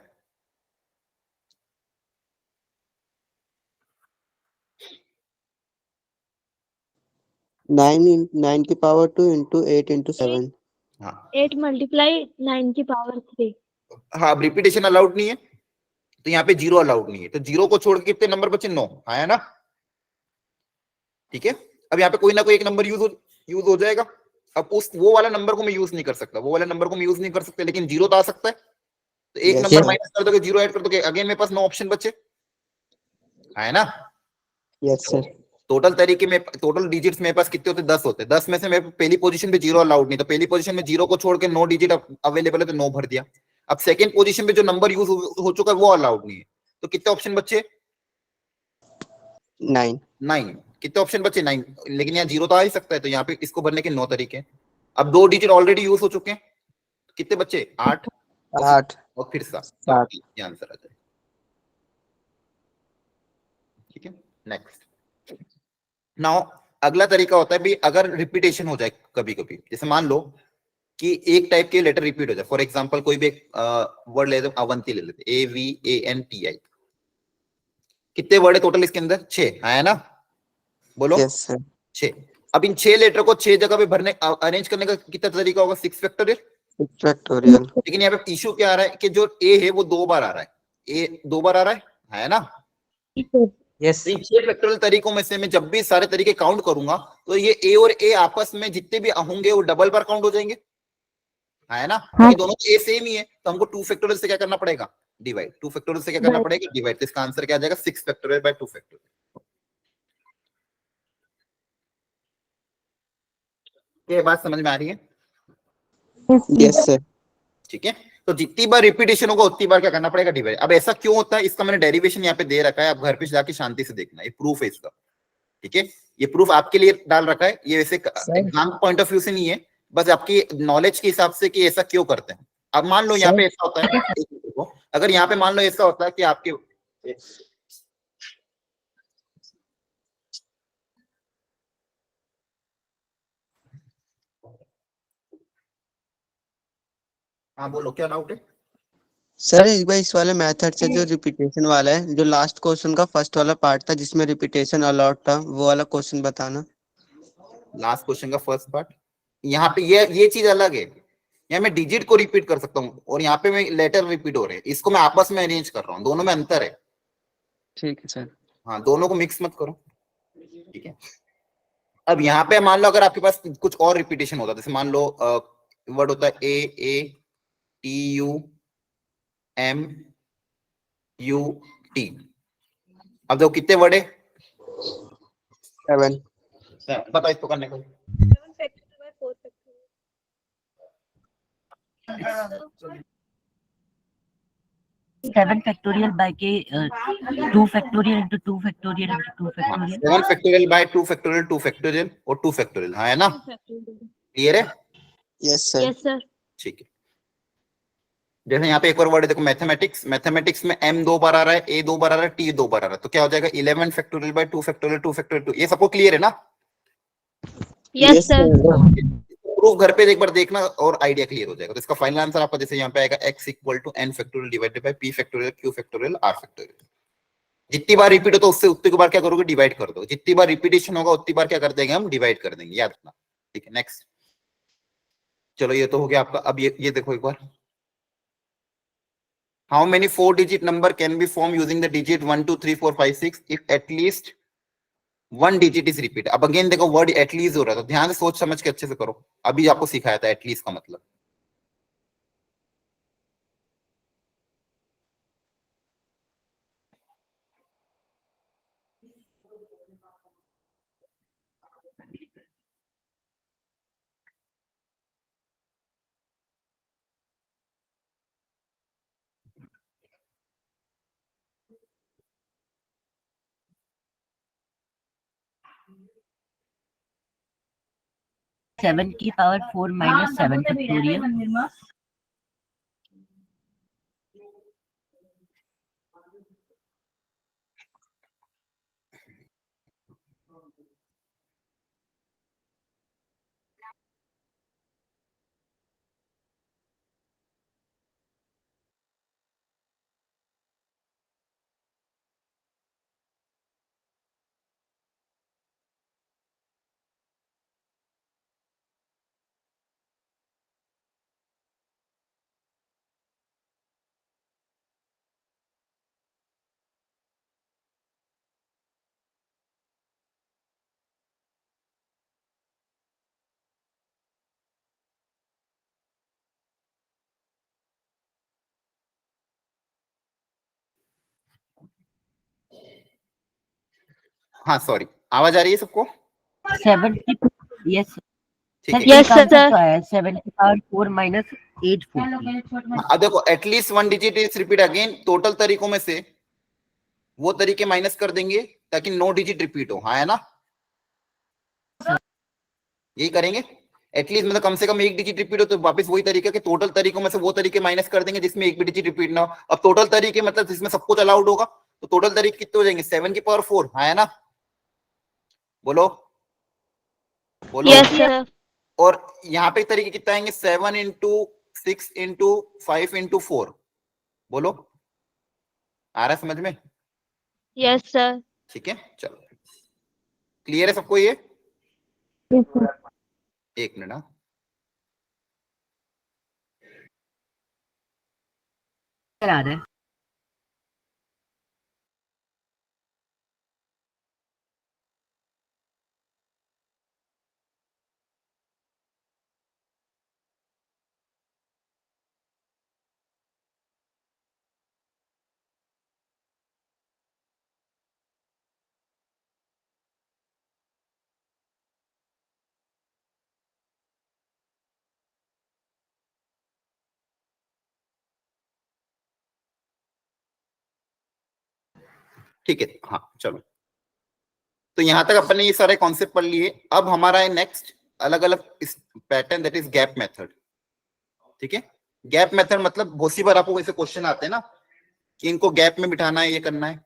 नाइन की पावर 2 × 8 × 7। हाँ 8 × 9 की पावर 3। हाँ, अब रिपीटेशन अलाउड नहीं है तो यहाँ पे जीरो अलाउड नहीं है, तो जीरो को छोड़ के कितने नंबर बचे 9, है ना। ठीक है, अब यहाँ पे कोई ना कोई एक नंबर यूज हो जाएगा। अब उस वो वाला नंबर को मैं यूज नहीं कर सकता, वो वाले नंबर को मैं यूज नहीं कर सकता, लेकिन जीरो तो आ सकता है। तो एक Yes, नंबर yes. माइनस कर दोगे, जीरो ऐड कर दोगे, अगेन मेरे पास 9 ऑप्शन बचे, है ना। Yes sir. टोटल तरीके में टोटल डिजिट्स मेरे पास कितने होते, 10 होते। 10 में से मेरे पहली पोजीशन पे जीरो अलाउड नहीं, तो पहली पोजीशन में जीरो को छोड़ के 9 डिजिट अवेलेबल है, तो 9 भर दिया। अब सेकंड पोजीशन पे जो नंबर यूज हो चुका है वो अलाउड नहीं है, तो कितने ऑप्शन बचे 9। कितने ऑप्शन बचे 9, लेकिन यहाँ जीरो तो आ ही सकता है, तो यहाँ पे इसको भरने के 9 तरीके हैं। अब 2 डिजिट ऑलरेडी यूज हो चुके हैं, कितने बचे 8, 8 और फिर 7, 7 ये आंसर आ जाएगा। ठीक है, नेक्स्ट। नाउ अगला तरीका होता है भी अगर रिपीटेशन हो जाए कभी कभी, जैसे मान लो कि एक टाइप के लेटर रिपीट हो जाए, फॉर एग्जांपल कोई भी एक वर्ड ले लेते, अवंती ले लेते, AVANTI। कितने वर्ड है टोटल इसके अंदर? 6 है ना, बोलो। Yes sir 6। अब इन 6 लेटर को 6 जगह पे भरने अरेंज करने का कितना तरीका होगा? 6 फैक्टोरियल। 6 फैक्टोरियल लेकिन यहाँ पे इशू क्या आ रहा है कि जो ए है वो 2 बार आ रहा है, ए 2 बार आ रहा है ना। यस तो इन 6 फैक्टोरियल तरीकों में से मैं जब भी सारे तरीके काउंट करूंगा तो ये ए और ए आपस में जितने भी होंगे वो डबल बार काउंट हो जाएंगे, है ना। हाँ। ये दोनों ए सेम ही है, तो हमको 2 फैक्टोरियल से क्या करना पड़ेगा? डिवाइड। 2 फैक्टोरियल से क्या करना पड़ेगा? डिवाइड। तो इसका आंसर क्या आ जाएगा? 6 फैक्टोरियल बाय 2 फैक्टोरियल। ये बात समझ में आ रही है? यस सर ठीक है, तो जितनी बार रिपीटेशन होगा उतनी बार क्या करना पड़ेगा? डिवाइड। अब ऐसा क्यों होता है इसका मैंने डेरिवेशन यहाँ पे दे रखा है, आप घर पे जाके शांति से देखना, ये प्रूफ है इसका। ठीक है, ये प्रूफ आपके लिए डाल रखा है, ये वैसे एग्जाम पॉइंट ऑफ व्यू से नहीं है, बस आपकी नॉलेज के हिसाब से कि ऐसा क्यों करते हैं। अब मान लो यहाँ पे ऐसा होता है, अगर यहाँ पे मान लो ऐसा होता है कि आपके हाँ बोलो क्या डाउट है? सर एक बार इस वाले मेथड से जो रिपीटेशन वाला है, जो लास्ट क्वेश्चन का फर्स्ट वाला पार्ट था जिसमें रिपीटेशन अलाउड था, वो वाला क्वेश्चन बताना। लास्ट क्वेश्चन का फर्स्ट पार्ट, यहाँ पे ये चीज अलग है, यहाँ मैं डिजिट को रिपीट कर सकता हूँ और यहाँ पे मैं लेटर रिपीट हो रहे हैं, इसको मैं आपस में अरेंज कर रहा हूँ, दोनों में अंतर है। ठीक है सर हाँ, दोनों को मिक्स मत करो। ठीक है, अब यहाँ पे मान लो अगर आपके पास कुछ और रिपीटेशन होता, जैसे मान लो वर्ड होता है AATUMUT। अब देखो कितने वर्ड है? 7 बताओ इसको करने को। 7 फैक्टोरियल बाय के 2 factorial into 2 factorial into 2 factorial. 7 factorial by 2 factorial 2 factorial और 2 फैक्टोरियल, हाँ है ना, क्लियर है? Yes sir yes sir. ठीक है, जैसे यहाँ पे एक और वर्ड है देखो, मैथमेटिक्स। मैथमेटिक्स में M 2 बार आ रहा है, A 2 बार आ रहा है, T 2 बार आ रहा है, तो क्या हो जाएगा? 11 फैक्टोरियल बाय 2 फैक्टोरियल 2 फैक्टोरियल 2। ये सबको क्लियर है ना? Yes sir. प्रूफ घर पे एक बार देखना और आइडिया क्लियर हो जाएगा। तो इसका फाइनल आंसर आपका जैसे यहाँ पे आएगा x equal to n factorial divided by p factorial q factorial r factorial. जितनी बार रिपीट हो तो उससे उतनी बार क्या करोगे? डिवाइड कर दो। जितनी बार रिपीटेशन होगा उतनी बार क्या कर देंगे हम? डिवाइड कर देंगे, याद रखना। ठीक है, नेक्स्ट। चलो ये तो हो गया आपका। अब ये देखो एक बार, how many 4 digit number can be form using the digit 1 2 3 4 5 6 if at least 1 digit is repeat. अब अगेन देखो वर्ड एटलीस्ट हो रहा है, तो ध्यान से सोच समझ के अच्छे से करो। अभी आपको सिखाया था एटलीस्ट का मतलब। सेवन की पावर 4 माइनस 7 फैक्टोरियल। हाँ सॉरी, आवाज आ रही है सबको? 7 की यस ठीक सर, है। Yes, एक आंसर sir. तो आया 7 की पावर 4 माइनस 8 अब देखो at least 1 digit is repeat again, total तरीकों में से वो तरीके माइनस कर देंगे ताकि 9 डिजिट रिपीट हो, हाँ है ना, यही करेंगे। एटलीस्ट मतलब कम से कम एक डिजिट रिपीट हो, तो वापस वही तरीका कि टोटल तरीकों में से वो तरीके माइनस कर देंगे जिसमें एक भी डिजिट रिपीट ना हो। अब टोटल तरीके मतलब जिसमें सब कुछ अलाउड होगा, तो टोटल तरीके कितने हो जाएंगे 7 की पावर 4, है ना? बोलो बोलो। Yes sir. और यहाँ पे तरीके कितना आएंगे 7 इंटू 6 इंटू 5 इंटू 4। बोलो, आ रहा है समझ में? Yes sir. ठीक है, चलो क्लियर है सबको ये? Yes, sir. एक मिनट। हाँ, आ रहा है। ठीक है। हाँ चलो, तो यहां तक अपन ने ये सारे कॉन्सेप्ट पढ़ लिए। अब हमारा है नेक्स्ट अलग अलग pattern, that is gap method. ठीक है, गैप मेथड मतलब बहुत सी बार आपको ऐसे क्वेश्चन आते हैं ना कि इनको गैप में बिठाना है, ये करना है।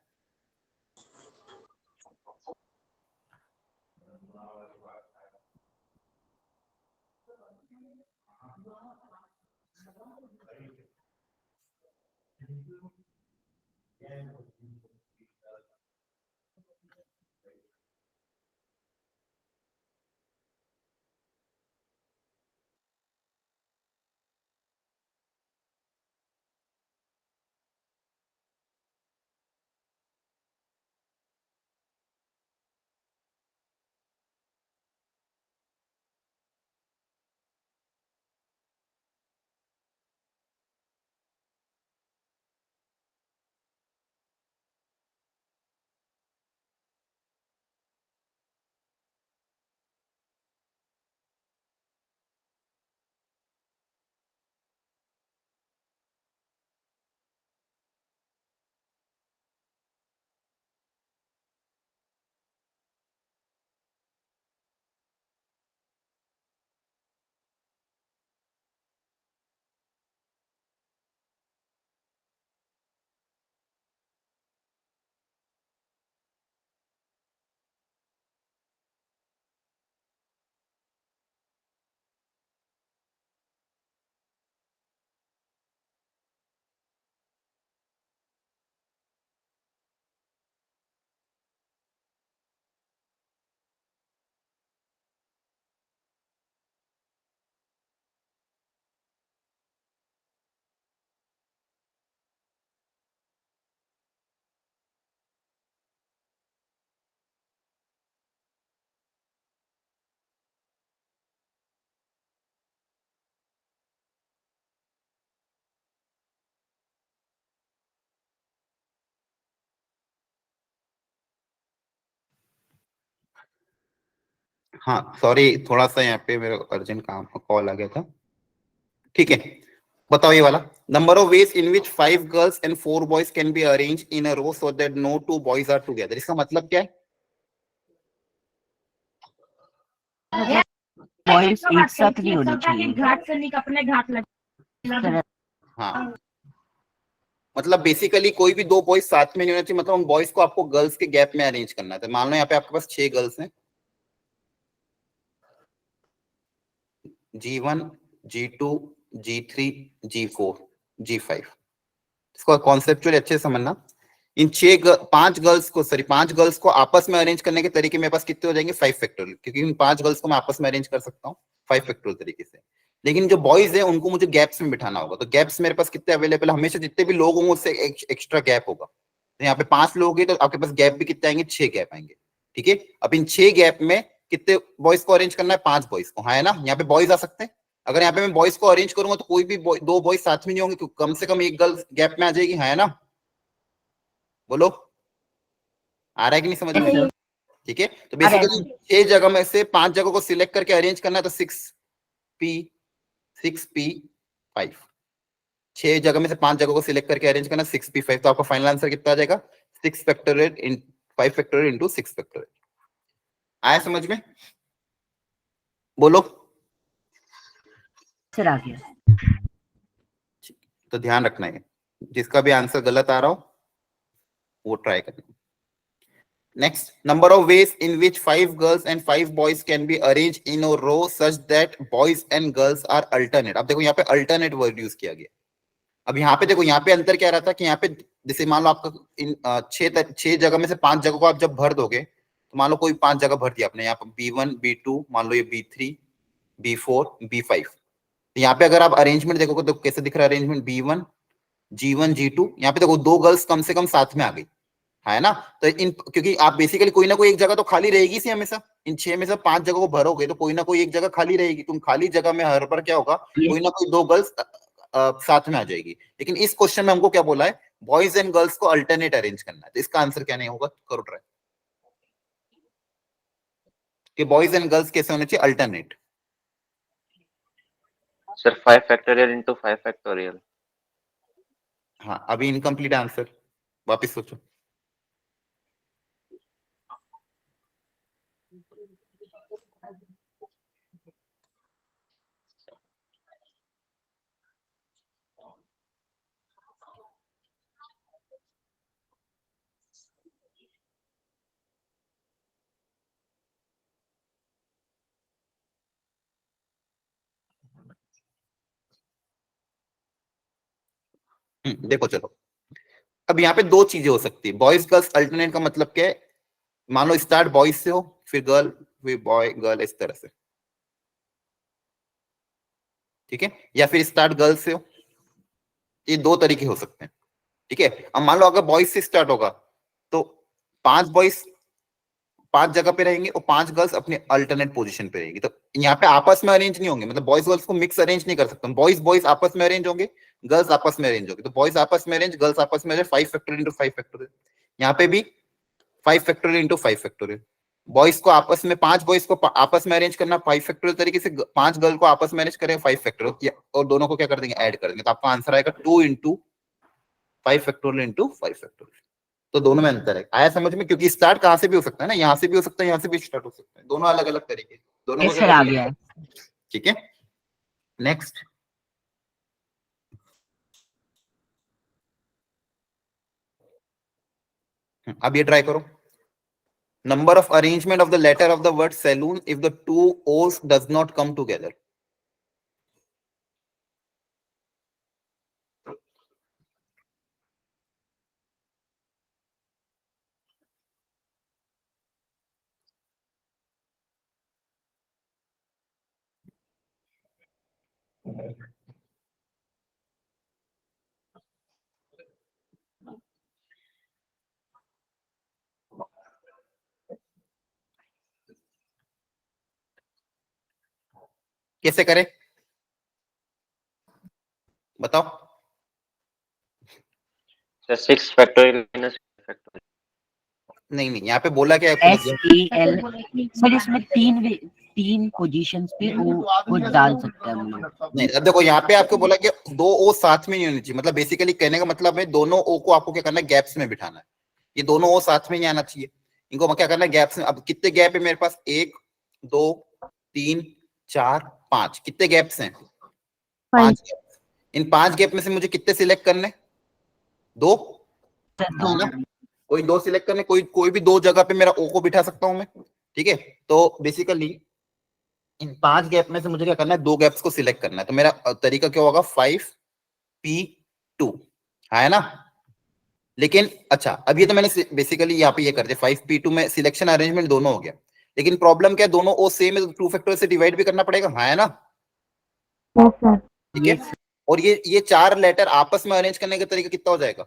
हाँ सॉरी, थोड़ा सा यहाँ पे मेरा अर्जेंट काम कॉल आ गया था। ठीक है, बताओ ये वाला। Number of ways in which 5 girls and 4 boys can be arrange in a row so that no 2 boys are together. इसका मतलब क्या है? बॉयज एक साथ नहीं होनी चाहिए। घाट से निक अपने घाट लग। हाँ, मतलब बेसिकली कोई भी 2 बॉयज साथ में नहीं होना चाहिए। मतलब उन बॉयज को आपको गर्ल्स के गैप में अरेंज करना है। तो मान लो यहाँ पे आपके पास 6 गर्ल्स हैं, G1, G2, G3, G4, G5। इसको कॉन्सेप्चुअली अच्छे से समझना। इन 5 गर्ल्स को, सॉरी 5 गर्ल्स को आपस में अरेंज करने के तरीके मेरे पास कितने हो जाएंगे 5 फैक्टोरियल, क्योंकि इन 5 गर्ल्स को मैं आपस में अरेंज कर सकता हूँ 5 फैक्टोरियल तरीके से। लेकिन जो बॉयज है उनको मुझे गैप्स में बिठाना होगा। तो गैप्स मेरे पास कितने अवेलेबल, हमेशा जितने भी लोग होंगे उससे एक्स्ट्रा गैप होगा। तो यहाँ पे 5 लोग हैं तो आपके पास गैप भी कितने आएंगे, 6 गैप आएंगे। ठीक है, अब इन 6 गैप में कितने बॉयज को अरेंज करना है, 5 बॉयज को, हाँ है ना? यहाँ पे बॉयज आ सकते हैं। अगर यहाँ पे मैं बॉयज को अरेंज करूंगा तो कोई भी 2 बॉयज साथ में नहीं होंगे, क्योंकि कम से कम एक गर्ल गैप में आ जाएगी, है ना? बोलो, आ रहा है कि नहीं समझ में? ठीक है, तो बेसिकली 6 जगह में से 5 जगह को सिलेक्ट करके अरेंज करना है। तो 6p5, 6 जगह में से 5 जगह को सिलेक्ट करके अरेंज करना 6p5। तो आपका फाइनल आंसर कितना आ जाएगा 6 फैक्टोरियल इन 5 फैक्टोरियल इंटू 6 फैक्टोरियल। आया समझ में? बोलो, सर आ गया। तो ध्यान रखना है, जिसका भी आंसर गलत आ रहा हो वो ट्राई करना। Next, number of ways in which 5 girls and 5 boys can be arrange in a row such that boys and girls are alternate. अब देखो यहाँ पे अल्टरनेट वर्ड यूज किया गया। अब यहाँ पे देखो, यहाँ पे अंतर क्या रहता है कि यहाँ पे जैसे मान लो आपका इन 6 जगह में से 5 जगह को आप जब भर दोगे, तो मान लो कोई 5 जगह भर दिया आपने, यहाँ पे B1 B2, मान लो ये B3 B4 B5। तो यहाँ पे अगर आप अरेंजमेंट देखोगे तो कैसे दिख रहा है अरेंजमेंट, B1 G1 G2। यहाँ पे देखो 2 गर्ल्स कम से कम साथ में आ गई है ना। तो इन क्योंकि आप बेसिकली कोई ना कोई एक जगह तो खाली रहेगी सी हमेशा, इन 6 में से 5 जगह को भरोगे तो कोई ना कोई एक जगह खाली रहेगी। तुम खाली जगह में हर बार क्या होगा, कोई ना कोई 2 गर्ल्स साथ में आ जाएगी। लेकिन इस क्वेश्चन में हमको क्या बोला है, बॉयज एंड गर्ल्स को अल्टरनेट अरेंज करना है। तो इसका आंसर क्या नहीं होगा, करो ट्राई कि बॉयज एंड गर्ल्स कैसे होने चाहिए, alternate. Sir 5 factorial into 5 factorial. हाँ, अभी इनकम्प्लीट आंसर, वापिस सोचो। देखो चलो, अब यहाँ पे 2 चीजें हो सकती है। बॉयज गर्ल्स अल्टरनेट का मतलब क्या है, मान लो स्टार्ट बॉयज से हो, फिर गर्ल, फिर बॉय गर्ल, इस तरह से, ठीक है। या फिर स्टार्ट गर्ल से हो, ये 2 तरीके हो सकते हैं, ठीक है। अब मान लो अगर बॉयज से स्टार्ट होगा तो 5 बॉयज 5 जगह पे रहेंगे और 5 गर्ल्स अपने अल्टरनेट पोजीशन पे रहेगी। तो यहाँ पे आपस में अरेंज नहीं होंगे, मतलब बॉयज गर्ल्स को मिक्स अरेंज नहीं कर सकते। बॉयज बॉयज आपस में अरेंज होंगे, गर्ल्स आपस में अरेंज होंगे। तो बॉयज आपस में अरेंज, गर्ल्स आपस में अरेंज, 5 फैक्टोरियल इंटू 5 फैक्टोरियल। यहाँ पे भी 5 फैक्टोरियल इंटू 5 फैक्टोरियल। बॉयज को आपस में 5 बॉयज को आपस में अरेंज करना 5 फैक्टोरियल तरीके से, 5 गर्ल को आपस में अरेंज करेंगे 5 फैक्टोरियल, और दोनों को क्या कर देंगे, ऐड कर देंगे। तो आपका आंसर आएगा 2 इंटू 5 फैक्टोरियल इंटू 5 फैक्टोरियल। तो दोनों में अंतर है, आया समझ में? क्योंकि स्टार्ट कहां से भी हो सकता है ना, यहाँ से भी हो सकता है, यहाँ से भी स्टार्ट हो सकता है, दोनों अलग अलग तरीके, दोनों को सर आ गया है। ठीक है। नेक्स्ट, अब ये ट्राई करो। Number of arrangement of the letter of the word saloon if the 2 O's does not come together. कैसे करें बताओ? Sir 6 factorial minus factorial. नहीं नहीं, यहाँ पे बोला क्या है? SAL। सर इसमें 3 पोजीशंस पे वो डाल सकते हैं हम लोग। नहीं, अब देखो यहाँ पे आपको बोला कि 2 O साथ में नहीं होनी चाहिए। मतलब बेसिकली कहने का मतलब है दोनों O को आपको क्या करना है, गैप्स में बिठाना है। ये दोनों O साथ में नहीं आना चाहिए, इनको क्या करना है, गैप्स में। अब कितने गैप है मेरे पास, 1 2 3 4 5, कितने गैप्स हैं? 5 गैप। इन 5 गैप में से मुझे कितने सिलेक्ट करने, 2 है ना? कोई 2 सिलेक्ट करने, कोई भी 2 जगह पे मेरा O को बिठा सकता हूं मैं, ठीक है। तो बेसिकली इन 5 गैप में से मुझे क्या करना है, 2 गैप्स को सिलेक्ट करना है। तो मेरा तरीका क्या होगा, 5P2 है ना। लेकिन अच्छा, अब ये तो मैंने बेसिकली यहाँ पे ये कर दिया, 5P2 में सिलेक्शन अरेंजमेंट दोनों हो गया। लेकिन प्रॉब्लम क्या है, दोनों O सेम है, 2 फैक्टोरियल से डिवाइड भी करना पड़ेगा, है ना? ठीक है। और ये 4 लेटर आपस में अरेंज करने का तरीका कितना हो जाएगा,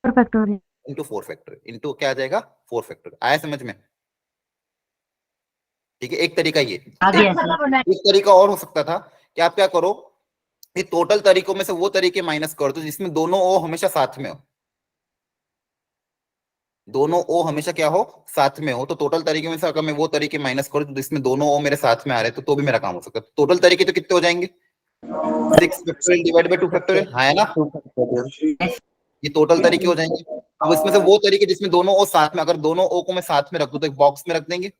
4 फैक्टोरियल इंटू 4 फैक्टोरियल, इंटू क्या आ जाएगा, 4 फैक्टोरियल। आया समझ में? ठीक है, एक तरीका ये। एक तरीका और हो सकता था कि आप क्या करो, ये टोटल तरीकों में से वो तरीके माइनस कर दो जिसमें दोनों O हमेशा साथ में हो, दोनों O हमेशा क्या हो, साथ में हो। तो टोटल तरीके में से अगर मैं वो तरीके माइनस करूं तो जिसमें दोनों O मेरे साथ में आ रहे हैं तो भी मेरा काम हो सकता है। टोटल तरीके तो कितने हो जाएंगे, 6 फैक्टोरियल डिवाइड बाय 2 फैक्टोरियल, है ना? ये टोटल तरीके हो जाएंगे। अब इसमें से वो तरीके जिसमें दोनों O साथ में, अगर दोनों O को मैं साथ में रख दूं तो एक बॉक्स में रख देंगे।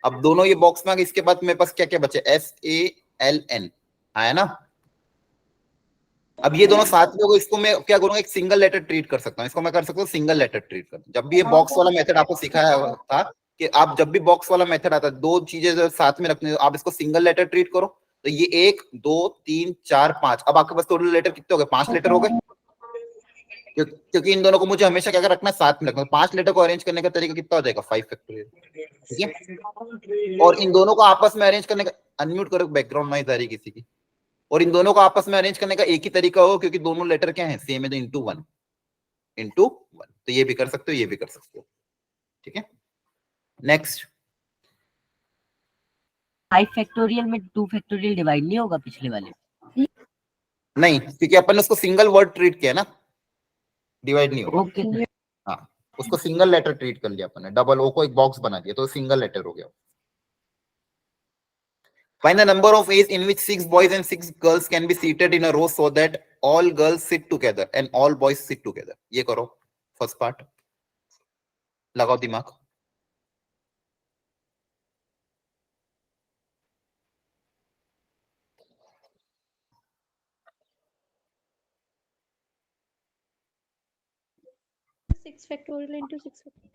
अब दोनों ये बॉक्स में आ गए, इसके बाद मेरे पास क्या क्या बचे, SALN, है ना। अब ये दोनों साथ में होगा, इसको मैं क्या करूंगा, एक सिंगल लेटर ट्रीट कर सकता हूँ, इसको मैं कर सकता हूँ सिंगल लेटर ट्रीट कर। जब भी ये बॉक्स वाला मेथड आपको सिखाया था कि आप जब भी बॉक्स वाला मेथड आता है, दो चीजें जो साथ में रखनी है, आप इसको सिंगल लेटर ट्रीट करो। तो ये 1 2 3 4 5, अब आपके पास टोटल लेटर कितने हो गए, 5 लेटर हो गए। क्योंकि इन दोनों को मुझे हमेशा क्या रखना है, साथ में रखना है। 5 लेटर को अरेंज करने का तरीका कितना हो जाएगा, 5 फैक्टोरियल, ठीक है। और इन दोनों को आपस में अरेंज करने का, अनम्यूट करो, बैकग्राउंड नॉइज आ रही किसी की। और इन दोनों को आपस में अरेंज करने का एक ही तरीका हो, क्योंकि दोनों लेटर क्या है, सेम है, तो इंटू वन। तो ये भी कर सकते हो, ये भी कर सकते हो, ठीक है। नेक्स्ट, 5 फैक्टोरियल में 2 फैक्टोरियल डिवाइड नहीं होगा पिछले वाले? नहीं, क्योंकि अपन ने उसको सिंगल वर्ड ट्रीट किया ना, डिवाइड नहीं होगा। Okay sir. हाँ, उसको सिंगल लेटर ट्रीट कर लिया अपन ने, डबल ओ को एक बॉक्स बना दिया, तो सिंगल लेटर हो गया। Find the number of ways in which 6 boys and 6 girls can be seated in a row so that all girls sit together and all boys sit together. ये करो, first part, लगाओ दिमाग। Six factorial into 6 factorial.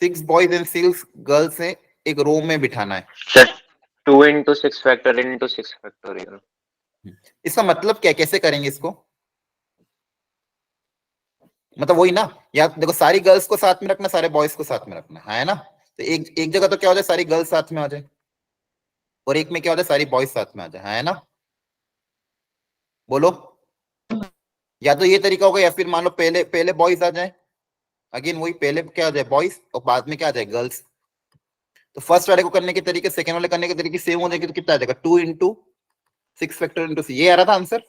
6 boys and 6 girls से एक रो में बिठाना है। Sir 2 into 6 factorial into 6 factorial। इसका मतलब क्या, कैसे करेंगे इसको, मतलब वही ना, या देखो सारी गर्ल्स को साथ में रखना, सारे बॉयज को साथ में रखना है ना। तो एक जगह तो क्या हो जाए, सारी गर्ल्स साथ में आ जाए, और एक में क्या हो जाए, सारी बॉयज साथ में आ जाए, है ना। बोलो, या तो ये तरीका होगा, या फिर मान लो पहले पहले बॉयज आ जाए, अगेन वही, पहले क्या आ जाए बॉयज और बाद में क्या आ जाए गर्ल्स। तो फर्स्ट वाले को करने के तरीके सेकंड वाले करने के तरीके सेम हो जाएगी, तो कितना आ जाएगा, 2 into 6 फैक्टोरियल into 6। ये आ रहा था आंसर,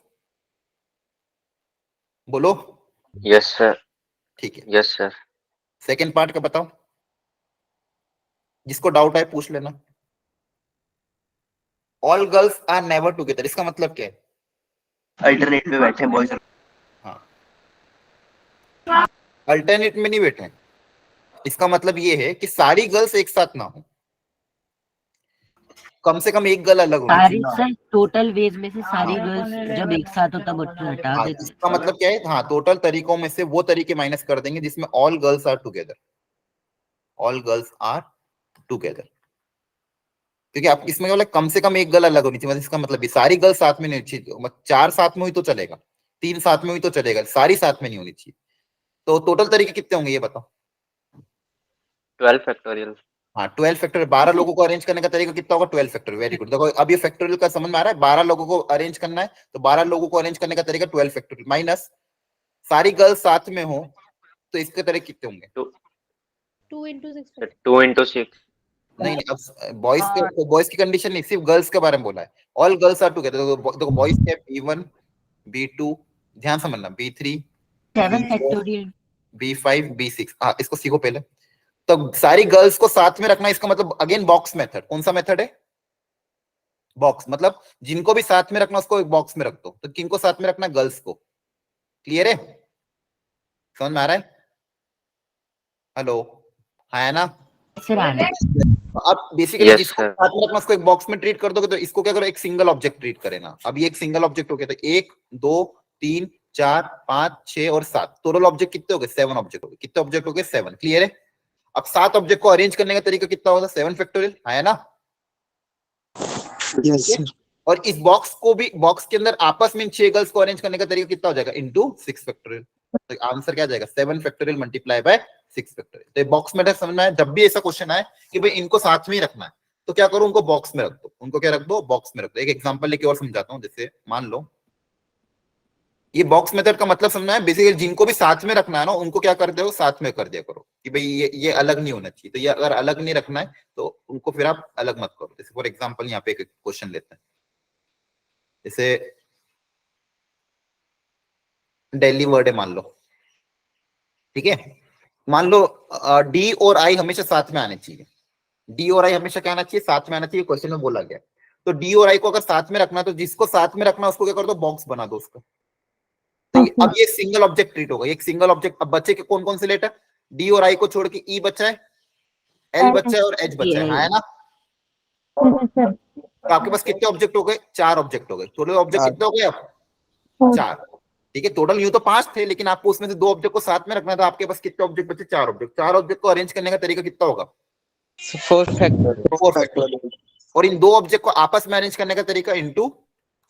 बोलो। Yes sir. ठीक है, यस सर। सेकंड पार्ट का बताओ, जिसको डाउट है पूछ लेना। All girls are never together, इसका मतलब क्या है, अल्टरनेट में बैठे बॉयज। हाँ, अल्टरनेट में नहीं बैठे, इसका मतलब ये है कि सारी गर्ल्स एक साथ ना हो, कम से कम एक गर्ल अलग होनी सारी चाहिए। सर टोटल वेज में से सारी गर्ल्स जब एक साथ हो तब हटा हाँ, देते। इसका मतलब क्या है, हाँ, टोटल तरीकों में से वो तरीके माइनस कर देंगे जिसमें all girls are together, all girls are together. क्योंकि आप इसमें बोला कम से कम एक गर्ल अलग होनी चाहिए, मतलब इसका मतलब सारी गर्ल्स साथ में नहीं होनी चाहिए, 4 साथ में हुई तो चलेगा, 3 साथ में हुई तो चलेगा, सारी साथ में नहीं होनी चाहिए। तो टोटल तरीके कितने होंगे ये बताओ। 12 फैक्टोरियल। हाँ, 12 फैक्टोरियल, 12 लोगों को अरेंज करने का तरीका कितना होगा, 12 फैक्टोरियल। Very good. देखो अब ये फैक्टोरियल का समझ में आ रहा है, 12 लोगों को अरेंज करना है, तो 12 लोगों को अरेंज करने का तरीका 12 फैक्टोरियल माइनस सारी गर्ल्स साथ में हो, तो इसके तरीके कितने होंगे, 2 into 6 सर 2 into 6। नहीं अब बॉयज की कंडीशन नहीं, सिर्फ गर्ल्स के बारे में बोला है। ऑल गर्ल्स आर टुगेदर, देखो बॉयज क्या है, B1 B2, ध्यान समझना, B3 7 फैक्टोरियल B5 B6। हाँ, इसको सीखो पहले। तो सारी गर्ल्स को साथ में रखना, इसका मतलब अगेन बॉक्स मेथड। कौन सा मेथड है, बॉक्स, मतलब जिनको भी साथ में रखना उसको एक बॉक्स में रख दो। तो किनको साथ में रखना, गर्ल्स को। क्लियर है, समझ में आ रहा है, हेलो, है ना। सर आना। अब बेसिकली Yes, जिसको sir. साथ में रखना उसको एक बॉक्स में ट्रीट कर दोगे, तो इसको क्या करो, एक सिंगल ऑब्जेक्ट ट्रीट करे ना। अब ये एक सिंगल ऑब्जेक्ट हो गया, तो 1 2 3 4 5 6 और 7, टोटल ऑब्जेक्ट कितने हो गए, 7 ऑब्जेक्ट हो गए। कितने ऑब्जेक्ट हो गए, 7। क्लियर है। अब 7 ऑब्जेक्ट को अरेंज करने का तरीका कितना होगा, 7 फैक्टोरियल, है ना। Yes sir. और इस बॉक्स को भी, बॉक्स के अंदर आपस में 6 गर्ल्स को अरेंज करने का तरीका कितना हो जाएगा, इनटू 6 फैक्टोरियल। तो आंसर क्या जाएगा, 7 फैक्टोरियल मल्टीप्लाई बाय 6 फैक्टोरियल। तो बॉक्स मेथड समझना है, जब भी ऐसा क्वेश्चन आए कि भाई इनको साथ में ही रखना है, तो क्या करो, उनको बॉक्स में रख दो। उनको क्या रख दो, बॉक्स में रख दो। एक एग्जांपल लेके और समझाता हूँ। जैसे मान लो ये बॉक्स मेथड का मतलब समझना है, बेसिकली जिनको भी साथ में रखना है ना, उनको क्या कर दो, साथ में कर दिया करो कि भाई ये अलग नहीं होना चाहिए। तो ये अगर अलग नहीं रखना है तो उनको फिर आप अलग मत करो। जैसे फॉर एग्जांपल यहाँ पे एक क्वेश्चन लेते हैं, जैसे दिल्ली वर्ड है मान लो, ठीक है। मान लो डी और आई हमेशा साथ में आने चाहिए। डी और आई हमेशा क्या आना चाहिए, साथ में आना चाहिए, क्वेश्चन में बोला गया। तो डी और आई को अगर साथ में रखना है, तो जिसको साथ में रखना है उसको क्या कर दो, बॉक्स बना दो उसका। तो अब ये सिंगल ऑब्जेक्ट ट्रीट होगा, एक सिंगल ऑब्जेक्ट। अब बच्चे के कौन कौन से लेटर, डी और आई को छोड़ के ई बचा है, एल बचा है और एच बचा है ना। सर तो आपके पास कितने ऑब्जेक्ट हो गए? 4 ऑब्जेक्ट हो गए। टोटल ऑब्जेक्ट कितने हो गए आप? 4। ठीक है, टोटल यूं तो 5 थे, लेकिन आपको उसमें से 2 ऑब्जेक्ट को साथ में रखना था। आपके पास कितने ऑब्जेक्ट बचे? 4 ऑब्जेक्ट। 4 ऑब्जेक्ट को अरेंज करने का तरीका कितना होगा? 4 फैक्टोरियल 4 फैक्टोरियल। और इन 2 ऑब्जेक्ट को आपस में अरेंज करने का तरीका इनटू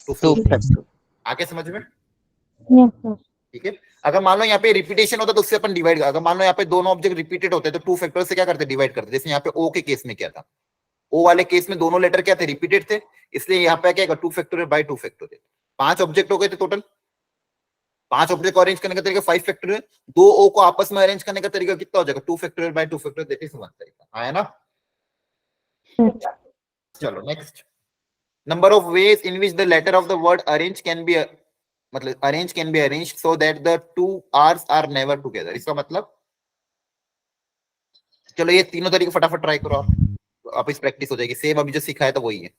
2 2 फैक्टोरियल। आगे समझ में? यस सर ठीक है, अगर मान लो यहाँ पे रिपीटेशन होता तो उससे अपन डिवाइड, अगर मान लो यहाँ पे दोनों ऑब्जेक्ट रिपीटेड होते तो 2 फैक्टोरियल से क्या करते? डिवाइड करते। जैसे यहाँ पे ओ के केस में क्या था, ओ वाले केस में दोनों लेटर क्या थे? रिपीटेड थे, इसलिए यहाँ पे क्या 2 फैक्टोरियल बाय 2 फैक्टोरियल। 5 ऑब्जेक्ट हो गए थे टोटल। 5 ऑब्जेक्ट को अरेंज करने का तरीका 5 फैक्टोरियल। 2 ओ को आपस में अरेंज करने का तरीका कितना हो जाएगा? 2 फैक्टोरियल बाय 2 फैक्टोरियल। देखिए समझ तरीका आया ना? चलो next. Number of ways in which the letter of the word arrange can be, मतलब arrange can be arranged so that the 2 R's are never together. इसका मतलब, चलो ये तीनों तरीके फटाफट ट्राई करो आप इस प्रैक्टिस हो जाएगी। सेम अभी जो सीखा है तो वही है,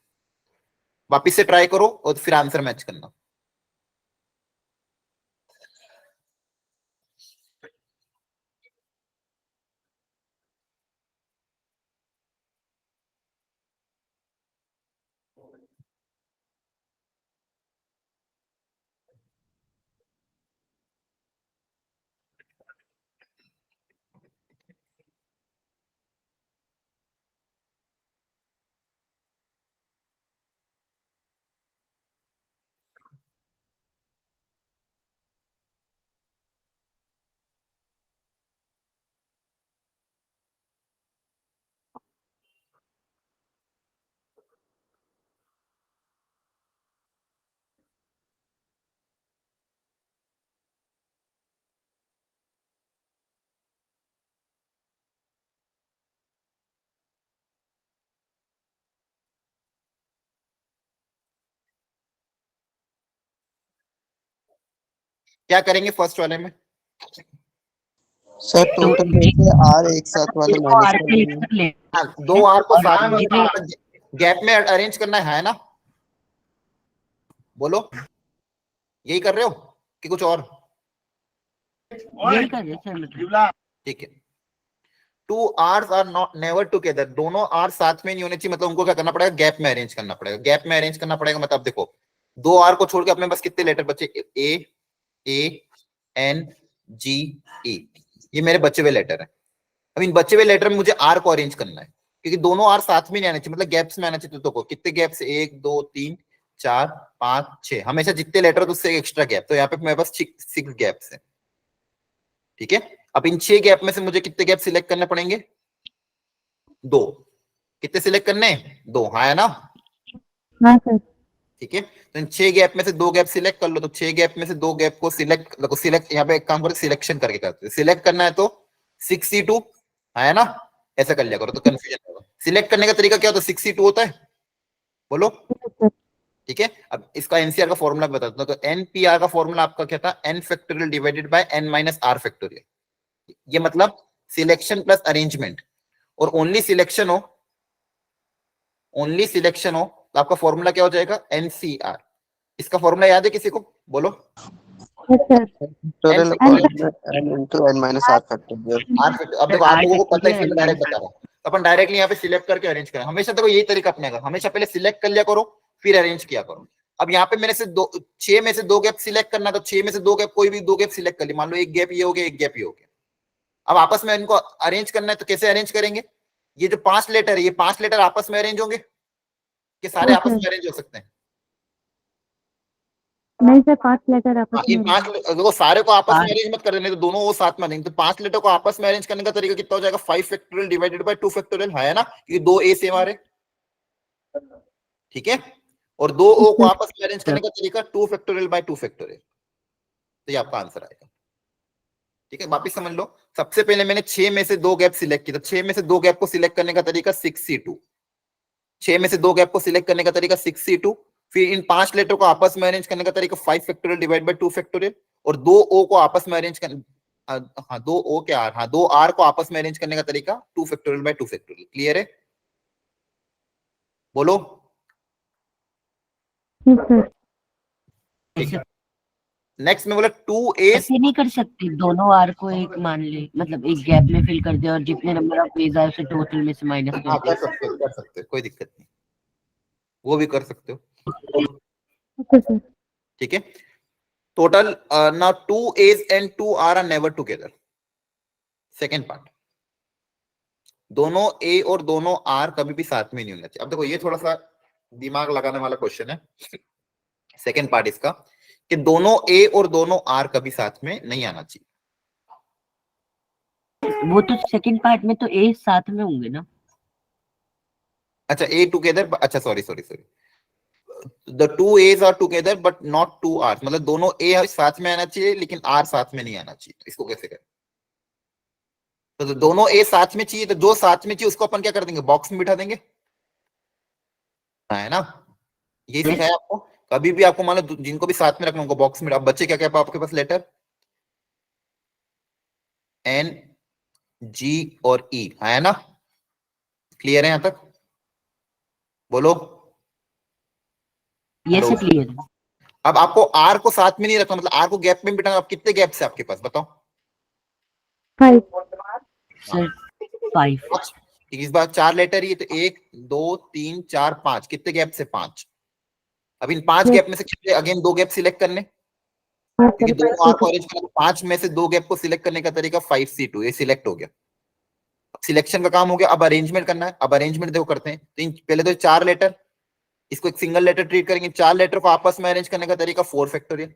वापिस से ट्राई करो और फिर आंसर मैच करना। क्या करेंगे फर्स्ट वाले में? सर टोटल वैसे आर एक साथ वाले इसको माइनस आर कर के एक देंगे। साथ ले हाँ, 2 आर को और साथ में जितने गैप में अरेंज करना है ना? बोलो, यही कर रहे हो कि कुछ और? यही कर रहे सर मतलब। ठीक है, 2 R's are not never together. दोनों आर साथ में नहीं होने चाहिए, मतलब उनको क्या करना पड़ेगा? गैप में अरेंज करना पड़ेगा। गैप में अरेंज करना पड़ेगा मतलब देखो, 2 आर को छोड़ के अपने पास कितने लेटर बचे? ए एन जी ई, ये मेरे बचे हुए लेटर है। अब इन बचे हुए लेटर में मुझे आर को अरेंज करना है, क्योंकि दोनों आर साथ में नहीं आने चाहिए, मतलब गैप्स में आना चाहिए। तो देखो कितने गैप्स? 1 2 3 4 5 6, हमेशा जितने लेटर तो उससे एक्स्ट्रा गैप। तो यहाँ पे मेरे पास 6 गैप्स है। ठीक है, अब इन 6 गैप में से मुझे कितने गैप सिलेक्ट करने पड़ेंगे? 2। कितने सिलेक्ट करने? 2, हाँ है ना? हाँ सर ठीक है, तो इन 6 गैप में से 2 गैप सिलेक्ट कर लो। तो 6 गैप में से 2 गैप को सिलेक्ट यहाँ पे एक काम करो, सिलेक्शन करके करते हैं। सिलेक्ट करना है तो 6C2 है ना? ऐसा कर लिया करो तो कंफ्यूजन होगा। सिलेक्ट करने का तरीका क्या होता है? 6C2 होता है, बोलो। ठीक है, अब इसका एनसीआर का फॉर्मूला बताता हूं। तो एनपीआर का फॉर्मूला आपका क्या था? N factorial divided by N minus R factorial. ये मतलब सिलेक्शन प्लस अरेंजमेंट। और ओनली सिलेक्शन हो तो आपका फॉर्मूला क्या हो जाएगा? एनसीआर। इसका फॉर्मूला याद है किसी को? बोलो। Yes sir total column n into n minus r factorial. अब देखो आप लोगों को पता है, इसलिए मैं डायरेक्ट बता रहा हूँ। अपन डायरेक्टली यहाँ पे सिलेक्ट करके अरेंज करें। हमेशा देखो यही तरीका अपनेगा, हमेशा पहले सिलेक्ट कर लिया करो फिर अरेंज किया करो। अब यहाँ पे मैंने से 6 में से 2 गैप सिलेक्ट करना, तो 6 में से 2 गैप, कोई भी 2 गैप सिलेक्ट कर ली। मान लो एक गैप ये हो गया, एक गैप ये हो गया। अब आपस में इनको अरेंज करना है तो कैसे अरेंज करेंगे? ये जो 5 लेटर है, ये 5 लेटर आपस में अरेंज होंगे कि सारे आपस में अरेंज हो सकते हैं? नहीं सर 5 लेटर आपस इन में 5 देखो, सारे को आपस में अरेंज मत कर देने, तो दोनों वो साथ में नहीं। तो 5 लेटर को आपस में अरेंज करने का तरीका कितना हो जाएगा? 5 फैक्टोरियल डिवाइडेड बाय 2 फैक्टोरियल, है ना? क्योंकि 2 ए सेम आ रहे। ठीक है, और 2 ओ को आपस में अरेंज करने का तरीका 2 फैक्टोरियल बाय 2 फैक्टोरियल। तो ये आपका आंसर आएगा। ठीक है, वापिस समझ लो। सबसे पहले मैंने 6 में से 2 गैप सिलेक्ट किया, तो 6 में से 2 गैप को सिलेक्ट करने का तरीका 6C2। 6 में से 2 गैप को सिलेक्ट करने का तरीका 6C2। फिर इन 5 लेटर को आपस में अरेंज करने का तरीका 5 फैक्टोरियल डिवाइड बाय 2 फैक्टोरियल। और 2 ओ को आपस में अरेंज करने, हाँ 2 ओ क्या आर, हाँ 2 आर को आपस में अरेंज करने का तरीका 2 फैक्टोरियल बाय 2 फैक्टोरियल। क्लियर है? बोलो। यस सर ठीक है, नेक्स्ट में बोला 2A। ऐसे नहीं कर सकते, दोनों आर को एक मान ले, मतलब एक गैप में फिल कर दे और जितने नंबर ऑफ वेज आए उसे टोटल में से माइनस हाँ कर दे। कर सकते, कोई दिक्कत नहीं। वो भी कर सकते हो। Okay sir. ठीक है, total now 2 A's and 2 R are never together। Second part, दोनों ए और दोनों आर कभी भी साथ में नहीं होना चाहिए। अब देखो ये थोड़ा सा दिमाग लगाने वाला क्वेश्चन है। सेकेंड पार्ट इसका कि दोनों ए और दोनों आर कभी साथ में नहीं आना चाहिए। वो तो सेकंड पार्ट में तो ए साथ में होंगे ना। अच्छा ए टुगेदर, अच्छा sorry sorry sorry, the 2 A's are together but not 2 R's, मतलब दोनों ए साथ में आना चाहिए लेकिन आर साथ में नहीं आना चाहिए। इसको कैसे करें? तो दोनों ए साथ में चाहिए, तो जो साथ में चाहिए उसको अपन क्या कर देंगे, बॉक्स में बिठा देंगे, है ना। ये सिखाया आपको। कभी भी आपको मान लो जिनको भी साथ में रखना उनको बॉक्स में। अब बच्चे क्या क्या आपके पास लेटर एन जी और ई है ना, क्लियर है यहां तक? बोलो ये से हेलो। क्लियर है। अब आपको आर को साथ में नहीं रखना, मतलब आर को गैप में बिठाना। अब कितने गैप्स है आपके पास बताओ? 5। सर 5। इस बार 4 लेटर ही तो 1 2 3 4 5, कितने गैप से? 5। अब इन 5 गैप में से कितने, अगेन 2 गैप सिलेक्ट करने, हाँ क्योंकि सर, दोनों आर को अरेंज करना। 5 में से 2 गैप को सिलेक्ट करने का तरीका 5C2, ये सिलेक्ट हो गया। अब सिलेक्शन का काम हो गया, अब अरेंजमेंट करना है। अब अरेंजमेंट देखो करते हैं। तो पहले तो 4 लेटर, इसको एक सिंगल लेटर ट्रीट करेंगे। 4 लेटर को आपस में अरेंज करने का तरीका 4 फैक्टोरियल।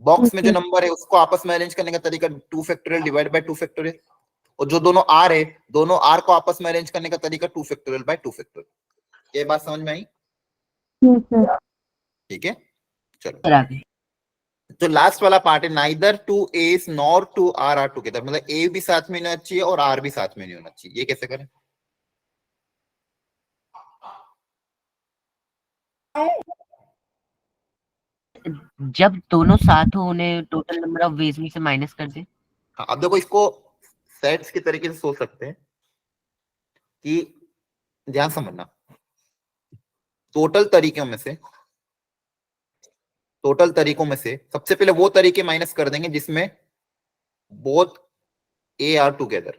बॉक्स में जो नंबर है उसको आपस में अरेंज करने का तरीका 2 फैक्टोरियल डिवाइड बाय 2 फैक्टोरियल। और जो दोनों आर है, दोनों आर को आपस में अरेंज करने का तरीका 2 फैक्टोरियल बाय 2 फैक्टोरियल। ये बात समझ में आई? Yes sir. ठीक है, चलो। सर आगे। तो लास्ट वाला पार्ट है, neither 2 A's nor 2 R are together, मतलब ए भी साथ में नहीं होना चाहिए और आर भी साथ में नहीं होना चाहिए। ये कैसे करें? जब दोनों साथ हो उन्हें टोटल नंबर ऑफ वेज में से माइनस कर दे। हाँ, अब देखो इसको सेट्स के तरीके से सोच सकते हैं कि ध्यान समझना, टोटल तरीकों में से सबसे पहले वो तरीके माइनस कर देंगे जिसमें बोथ ए आर टुगेदर।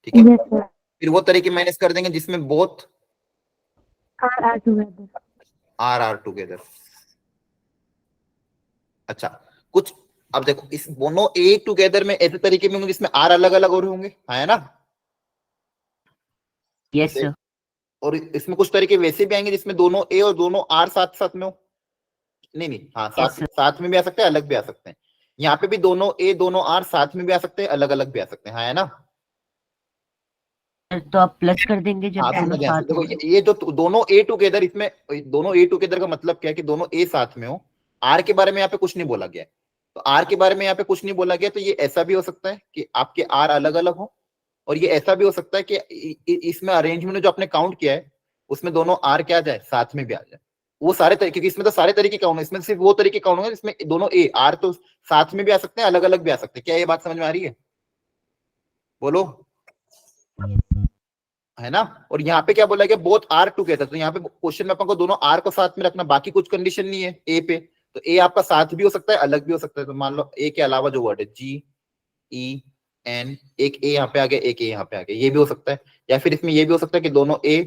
ठीक है, यस सर। फिर वो तरीके माइनस कर देंगे जिसमें both are together. R are together. अच्छा, कुछ अब देखो इस दोनों ए टुगेदर में ऐसे तरीके में होंगे जिसमें आर अलग अलग हो रहे होंगे, है ना। Yes sir. और इसमें कुछ तरीके वैसे भी आएंगे जिसमें दोनों ए और दोनों आर साथ साथ में हो। नहीं हाँ, साथ में भी आ सकते हैं, अलग भी आ सकते हैं। यहाँ पे भी दोनों ए दोनों आर साथ में भी आ सकते हैं, अलग अलग भी आ सकते हैं, है ना। तो आप प्लस कर देंगे जब हाँ, दोनों साथ देखो हो। ये जो दोनों ए टुगेदर, इसमें दोनों ए टुगेदर का मतलब क्या है कि दोनों ए साथ में हो। आर के बारे में यहाँ पे कुछ नहीं बोला गया है, तो आर के बारे में यहाँ पे कुछ नहीं बोला गया, तो ये ऐसा भी हो सकता है कि आपके आर अलग अलग हो, और ये ऐसा भी हो सकता है कि इसमें अरेंजमेंट में जो आपने काउंट किया है उसमें दोनों आर क्या आ जाए, साथ में भी आ जाए। वो सारे तरीके, क्योंकि इसमें तो सारे तरीके काउंट है, इसमें सिर्फ वो तरीके काउंट होंगे जिसमें दोनों ए आर तो साथ में भी आ सकते हैं, अलग अलग भी आ सकते हैं। क्या ये बात समझ में आ रही है? बोलो, है ना। और यहाँ पे क्या बोला गया, बोथ आर टुगेदर। तो यहाँ पे क्वेश्चन में अपन को दोनों आर को साथ में रखना, बाकी कुछ कंडीशन नहीं है ए पे। तो ए आपका साथ भी हो सकता है, अलग भी हो सकता है। तो मान लो ए के अलावा जो वर्ड है जी ई एन, एक ए यहाँ पे आ गया, एक ए यहाँ पे आ गया, ये भी हो सकता है। या फिर इसमें ये भी हो सकता है कि दोनों ए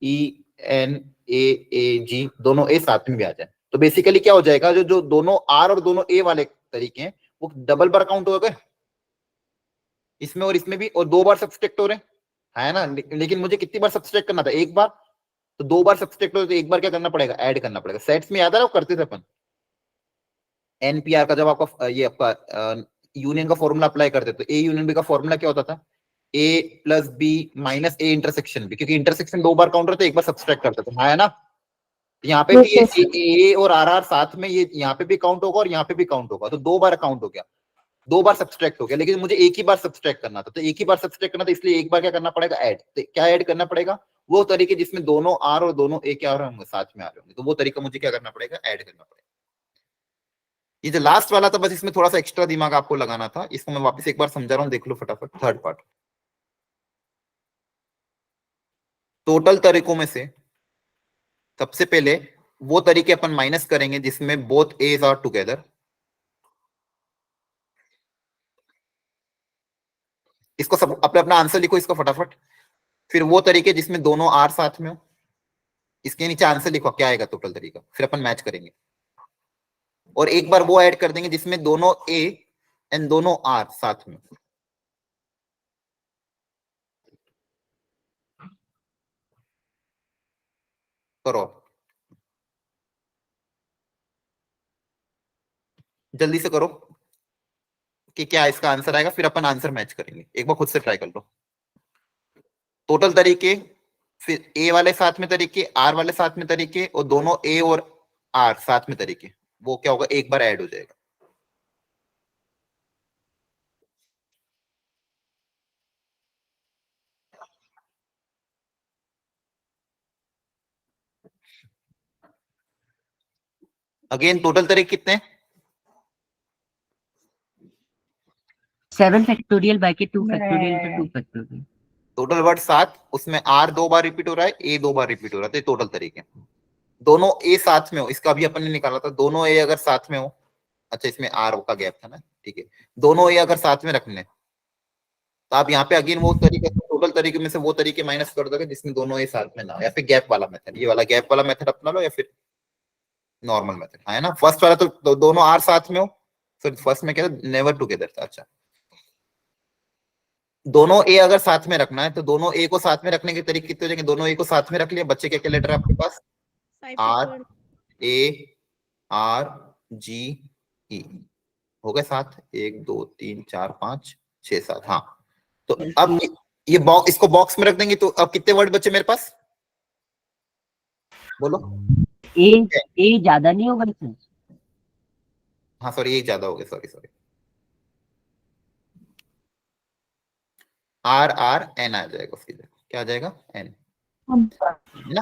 ई एन ए जी दोनों ए साथ में भी आ जाए। तो बेसिकली क्या हो जाएगा, जो जो दोनों आर और दोनों ए वाले तरीके हैं वो डबल बार काउंट हो गए इसमें और इसमें भी, और 2 बार सब्सट्रैक्ट हो रहे हैं, है ना। लेकिन मुझे कितनी बार सब्सट्रैक्ट करना था? 1 बार। तो 2 बार सब्सट्रैक्ट हो तो 1 बार क्या करना पड़ेगा, ऐड करना पड़ेगा। सेट्स में याद आ रहा है वो करते थे अपन एनपीआर का, जब आपका ये आपका यूनियन का फॉर्मूला अप्लाई करते तो ए यूनियन बी का फॉर्मूला क्या होता था, A plus B minus A intersection B, क्योंकि इंटरसेक्शन 2 बार काउंट होता है, 1 बार सब्सट्रैक्ट करते थे, है ना। यहाँ पे भी ए और आर आर साथ में, ये यहाँ पे भी काउंट होगा और यहाँ पे भी काउंट होगा, तो 2 बार काउंट हो गया, 2 बार सब्सट्रैक्ट हो गया। लेकिन मुझे एक ही बार सब्सट्रैक्ट करना था, तो एक ही बार सब्सट्रैक्ट करना था, इसलिए एक बार क्या करना पड़ेगा, ऐड। तो क्या ऐड करना पड़ेगा, वो तरीके जिसमें दोनों आर और दोनों ए क्या हो रहे होंगे, साथ में आ रहे होंगे, तो वो तरीका मुझे क्या करना पड़ेगा, ऐड करना पड़ेगा। ये जो लास्ट वाला था बस इसमें थोड़ा सा एक्स्ट्रा दिमाग आपको लगाना था, इसको मैं वापस एक बार समझा रहा हूं, देख लो फटाफट। थर्ड पार्ट, टोटल तरीकों में से सबसे पहले वो तरीके अपन माइनस करेंगे जिसमें बोथ एज आर टुगेदर। इसको सब अपना अपना आंसर लिखो इसको फटाफट। फिर वो तरीके जिसमें दोनों आर साथ में हो, इसके नीचे आंसर लिखो क्या आएगा टोटल तरीका, फिर अपन मैच करेंगे। और एक बार वो ऐड कर देंगे जिसमें दोनों ए एंड दोनों आर साथ में। करो जल्दी से करो कि क्या इसका आंसर आएगा, फिर अपन आंसर मैच करेंगे। एक बार खुद से ट्राई कर लो। टोटल तरीके, फिर ए वाले साथ में तरीके, आर वाले साथ में तरीके, और दोनों ए और आर साथ में तरीके, वो क्या होगा एक बार ऐड हो जाएगा। अगेन टोटल तरीके कितने हैं? 7 फैक्टोरियल बाय के 2 factorial into 2 factorial. Total word 7, उसमें आर 2 बार रिपीट हो रहा है, ए 2 बार रिपीट हो रहा है, तो टोटल तरीके। दोनों ए साथ में हो, इसका भी अपन ने निकाला था, दोनों ए अगर साथ में हो, अच्छा इसमें आर का गैप था ना, ठीक है, दोनों ए अगर साथ में रखने तो आप यहाँ पे अगेन वो तरीके, टोटल तरीके में से वो तरीके माइनस कर दोगे जिसमें दोनों ए साथ में ना, या फिर गैप वाला मेथड, ये वाला गैप वाला मेथड अपना लो, या फिर नॉर्मल मेथड, है ना। फर्स्ट वाला तो दोनों आर साथ में हो, फिर फर्स्ट में क्या था, नेवर टुगेदर था। अच्छा, दोनों ए अगर साथ में रखना है तो दोनों ए को साथ में रखने के तरीके कितने हो जाएंगे? दोनों ए को साथ में रख लिया, बच्चे क्या क्या लेटर है आपके पास? 5 R factorial A R G E, हो गए 7, 1 2 3 4 5 6 7। हाँ, तो अब ये बॉक्स, इसको बॉक्स में रख देंगे, तो अब कितने वर्ड बचे मेरे पास, बोलो। ए ज्यादा नहीं होगा इसमें? हाँ सॉरी, एक ज्यादा हो गया, sorry sorry, R R N आ जाएगा उसकी जगह, क्या आ जाएगा? एन, है ना।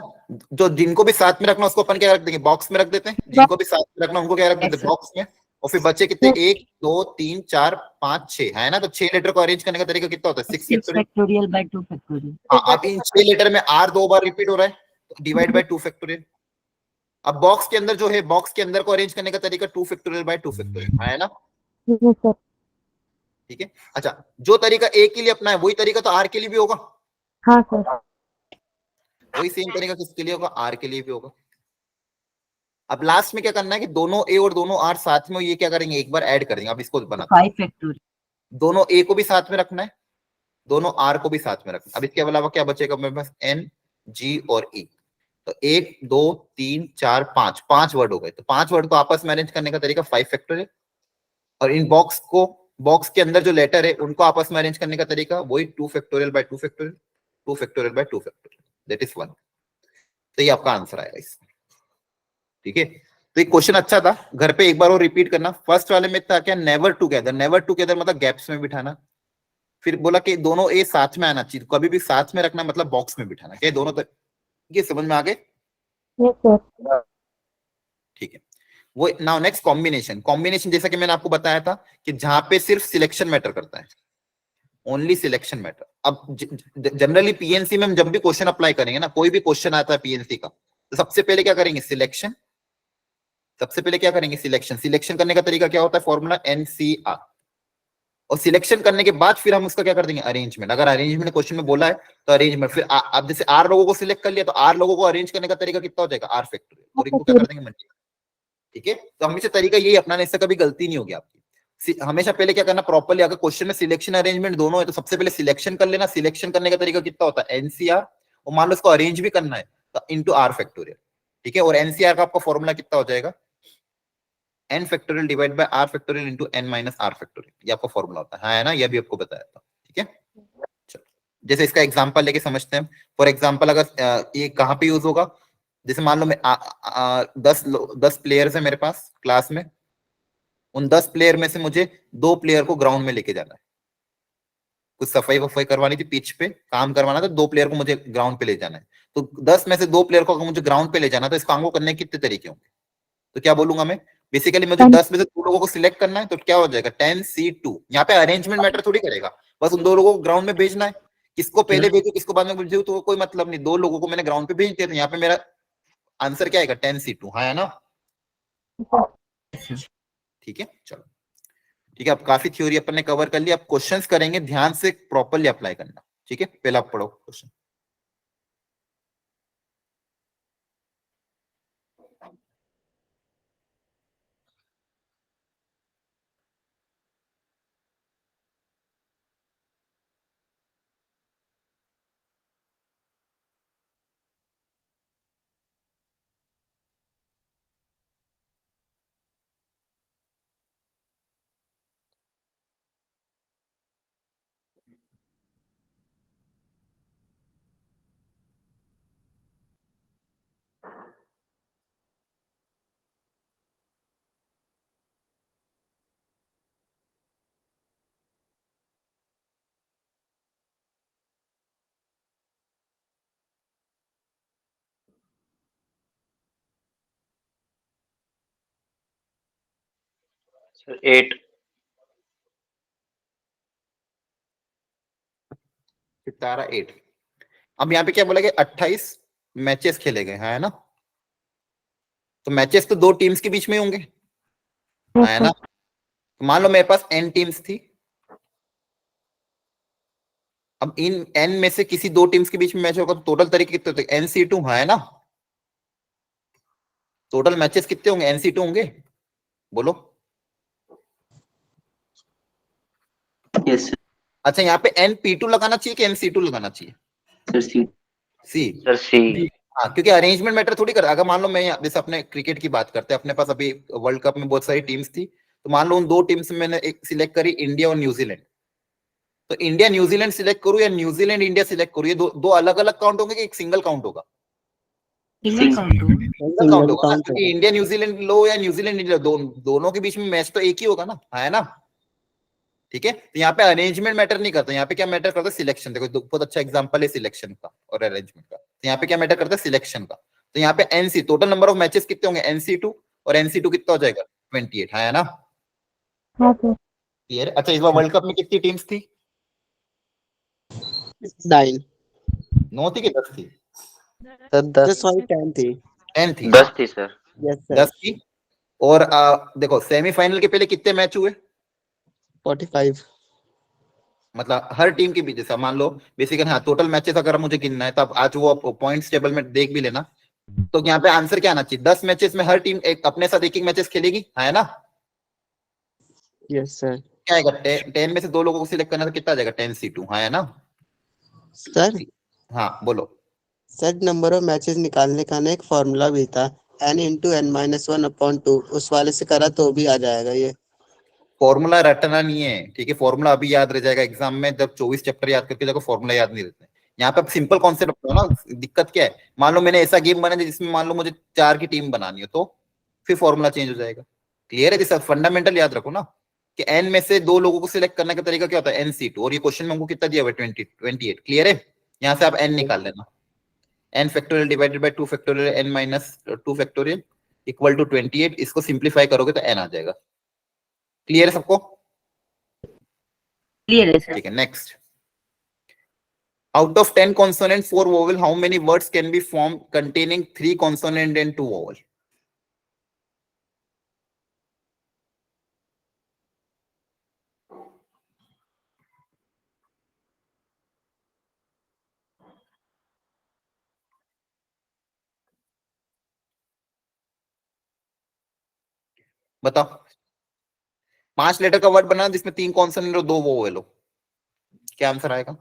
जो जिनको भी साथ में रखना उसको अपन क्या रख देंगे? बॉक्स में रख देते हैं। जिनको भी साथ में रखना उनको क्या रख देते हैं? बॉक्स में। और फिर बच्चे कितने? 1 2 3 4 5 6, है ना। तो 6 लेटर को अरेंज करने का तरीका कितना होता है? 6 फैक्टोरियल बाय 2 फैक्टोरियल। हाँ, अब इन 6 लेटर में आर 2 बार रिपीट हो रहा है, तो डिवाइड बाय 2 फैक्टोरियल। अब बॉक्स के अंदर जो है, बॉक्स के अंदर को अरेंज करने का तरीका 2 फैक्टोरियल बाय 2 फैक्टोरियल, है ना। सर। ठीक है। अच्छा, जो तरीका ए के लिए अपना है वही तरीका तो आर के लिए भी होगा। हाँ सर। वही सेम तरीका किसके लिए होगा? आर के लिए भी होगा। अब लास्ट में क्या करना है कि दोनों ए और दोनों आर साथ में, ये क्या करेंगे? एक बार ऐड कर देंगे। अब इसको बना 5 फैक्टोरियल। दोनों ए को भी साथ में रखना है, दोनों आर को भी साथ में रखना है। अब इसके अलावा क्या बचेगा मेरे पास? एन जी और ई। तो 1 2 3 4 5, 5 वर्ड हो गए। तो 5 वर्ड को आपस में अरेंज करने का तरीका 5 फैक्टोरियल। और इन बॉक्स को, बॉक्स के अंदर जो लेटर है उनको आपस में अरेंज करने का तरीका वही 2 factorial by 2 factorial, 2 factorial by 2 factorial, that is 1। तो ये आपका आंसर आएगा इसका। ठीक है। तो ये क्वेश्चन अच्छा था, घर पे एक बार और रिपीट करना। फर्स्ट वाले में था क्या? Never together. नेवर टुगेदर मतलब गैप्स में बिठाना। फिर बोला कि दोनों ए साथ में आना चाहिए, कभी भी साथ में रखना मतलब बॉक्स में बिठाना। क्या दोनों तक ये समझ में आ गए? Yes sir. ठीक है। वो नाउ नेक्स्ट कॉम्बिनेशन। कॉम्बिनेशन जैसा कि मैंने आपको बताया था कि जहां पे सिर्फ सिलेक्शन मैटर करता है, ओनली सिलेक्शन मैटर। अब जनरली पीएनसी में हम जब भी क्वेश्चन अप्लाई करेंगे ना, कोई भी क्वेश्चन आता है पीएनसी का, तो सबसे पहले क्या करेंगे? सिलेक्शन। सबसे पहले क्या करेंगे? सिलेक्शन। सिलेक्शन करने का तरीका क्या होता है? Formula NCR. और सिलेक्शन करने के बाद फिर हम उसका क्या कर देंगे? अरेंजमेंट। अगर अरेंजमेंट क्वेश्चन में बोला है तो अरेंजमेंट। फिर आप जैसे आर लोगों को सिलेक्ट कर लिया तो आर लोगों को अरेंज करने का तरीका कितना हो जाएगा? R factorial. और इनको क्या कर देंगे? मल्टीप्लाई। ठीक है। तो हमेशा तरीका यही अपनाने, इससे कभी गलती नहीं होगी आपकी। हमेशा पहले क्या करना? प्रॉपर्ली अगर क्वेश्चन में सिलेक्शन अरेंजमेंट दोनों है तो सबसे पहले सिलेक्शन कर लेना। सिलेक्शन करने का तरीका कितना होता है? एनसीआर। और मान लो इसको अरेंज भी करना है तो इंटू आर फैक्टोरियल। ठीक है। और एनसीआर का आपका फॉर्मूला कितना हो जाएगा? N factorial divide by R factorial into N minus R factorial, ये आपका फॉर्मूला होता है ना। ये भी आपको बताया था। ठीक है। चलो, जैसे इसका एग्जांपल लेके समझते हैं। फॉर एग्जांपल अगर ये कहाँ पे यूज होगा? जैसे मान लो मैं 10 प्लेयर्स है मेरे पास क्लास में। उन 10 प्लेयर में से मुझे 2 प्लेयर को ग्राउंड में लेके जाना है। कुछ सफाई वफाई करवानी थी, पिच पे काम करवाना था, 2 प्लेयर को मुझे ग्राउंड पे ले जाना है। तो 10 में से 2 प्लेयर को अगर मुझे ग्राउंड पे ले जाना तो इस काम को करने के कितने तरीके होंगे? तो क्या बोलूंगा मैं? बेसिकली मुझे 10 में से 2 लोगों को सिलेक्ट करना है, तो क्या हो जाएगा? 10C2। यहाँ पे अरेंजमेंट मैटर थोड़ी करेगा, बस उन 2 लोगों को ग्राउंड में भेजना है। किसको पहले भेजू किसको बाद में भेजू तो कोई मतलब नहीं, 2 लोगों को मैंने ग्राउंड पे भेज दिया। तो यहाँ पे मेरा आंसर क्या आएगा? 10C2, हाँ है ना। ठीक है। चलो ठीक है। अब काफी थ्योरी अपन ने कवर कर ली। अब क्वेश्चंस करेंगे, ध्यान से प्रॉपर्ली अप्लाई करना। ठीक है। पहला आप पढ़ो क्वेश्चन। 8। सितारा 8। अब यहाँ पे क्या बोला गया, 28 मैचेस खेले गए है ना, तो मैचेस तो दो टीम्स के बीच में होंगे Yes, है sir. ना। तो मान लो मेरे पास n टीम्स थी, अब इन n में से किसी दो टीम्स के बीच में मैच होगा तो टोटल तरीके कितने होते हैं, NC2 है ना, टोटल मैचेस कितने होंगे, NC2 होंगे, बोलो। यस अच्छा यहाँ पे NP2 लगाना चाहिए कि NC2 लगाना चाहिए, सर सी सी। सर सी। हाँ, क्योंकि अरेंजमेंट मैटर थोड़ी कर, अगर मान लो मैं जैसे अपने क्रिकेट की बात करते हैं, अपने पास अभी वर्ल्ड कप में बहुत सारी टीम्स थी, तो मान लो उन दो टीम्स में मैंने एक सिलेक्ट करी, इंडिया और न्यूजीलैंड, तो इंडिया न्यूजीलैंड सिलेक्ट करूँ या न्यूजीलैंड इंडिया सिलेक्ट करूँ, ये दो अलग अलग काउंट होंगे कि एक सिंगल काउंट होगा, सिंगल काउंट हो। सिंगल काउंट होगा ना, क्योंकि इंडिया न्यूजीलैंड लो या न्यूजीलैंड इंडिया दोनों के बीच में मैच तो एक ही होगा ना, है ना। ठीक है, तो यहाँ पे अरेंजमेंट मैटर नहीं करता, यहाँ पे क्या मैटर करता है, सिलेक्शन। देखो बहुत अच्छा एग्जांपल है सिलेक्शन का और अरेंजमेंट का। तो यहाँ पे क्या मैटर करता है, सिलेक्शन का। तो यहाँ पे NC, total number of matches कितने होंगे, NC2, और NC2 कितना हो जाएगा, 28 है ना। हाँ सर. क्लियर। अच्छा इस बार वर्ल्ड कप में कितनी टीम्स थी, 9 9 थी कि 10 थी, सर 10 सॉरी 10 थी. 10 थी, 10 थी सर। यस सर 10 थी। और देखो सेमीफाइनल के पहले कितने मैच हुए, 45. मतलब हर टीम के बीच, जैसा मान लो बेसिकली, हाँ टोटल मैचेस अगर मुझे गिनना है तो आज वो पॉइंट्स टेबल में देख भी लेना, तो यहाँ पे आंसर क्या आना चाहिए, 10 मैचेस में हर टीम एक अपने साथ एक मैचेस खेलेगी, है ना। Yes sir. क्या आएगा, 10 में से दो लोगों को सिलेक्ट करना तो कितना आ जाएगा, 10C2, है ना। सर हाँ बोलो। सर नंबर ऑफ मैचेस निकालने का ना एक फॉर्मूला भी था, n×n-1/2. उस वाले से करा तो भी आ जाएगा ये. फॉर्मूला रटना नहीं है, ठीक है, फॉर्मूला अभी याद रह जाएगा एग्जाम में, जब 24 चैप्टर याद करके जाओ फॉर्मूला याद नहीं रहते। यहाँ पे सिंपल कॉन्सेप्ट रखो ना, दिक्कत क्या है, मान लो मैंने ऐसा गेम बना जिसमें मान लो मुझे 4 की टीम बनानी हो, तो फिर फॉर्मूला चेंज हो जाएगा। क्लियर है, जैसा फंडामेंटल याद रखो ना, कि n में से दो लोगों को सिलेक्ट करने का तरीका क्या होता है, NC2, और ये क्वेश्चन में हमको कितना दिया हुआ है, 28। क्लियर है, यहाँ से आप n निकाल लेना, n factorial divided by 2 factorial n minus 2 factorial equal to 28, इसको सिंप्लीफाई करोगे तो n आ जाएगा। क्लियर है सबको, क्लियर है सर। ठीक है। Next, out of 10 consonants 4 vowel, how many words can be formed containing 3 consonant and 2 vowel? बताओ, 5 लेटर का वर्ड बनाना जिसमें 3 कॉन्सोनेंट और 2 वोवेल हो, क्या आंसर आएगा।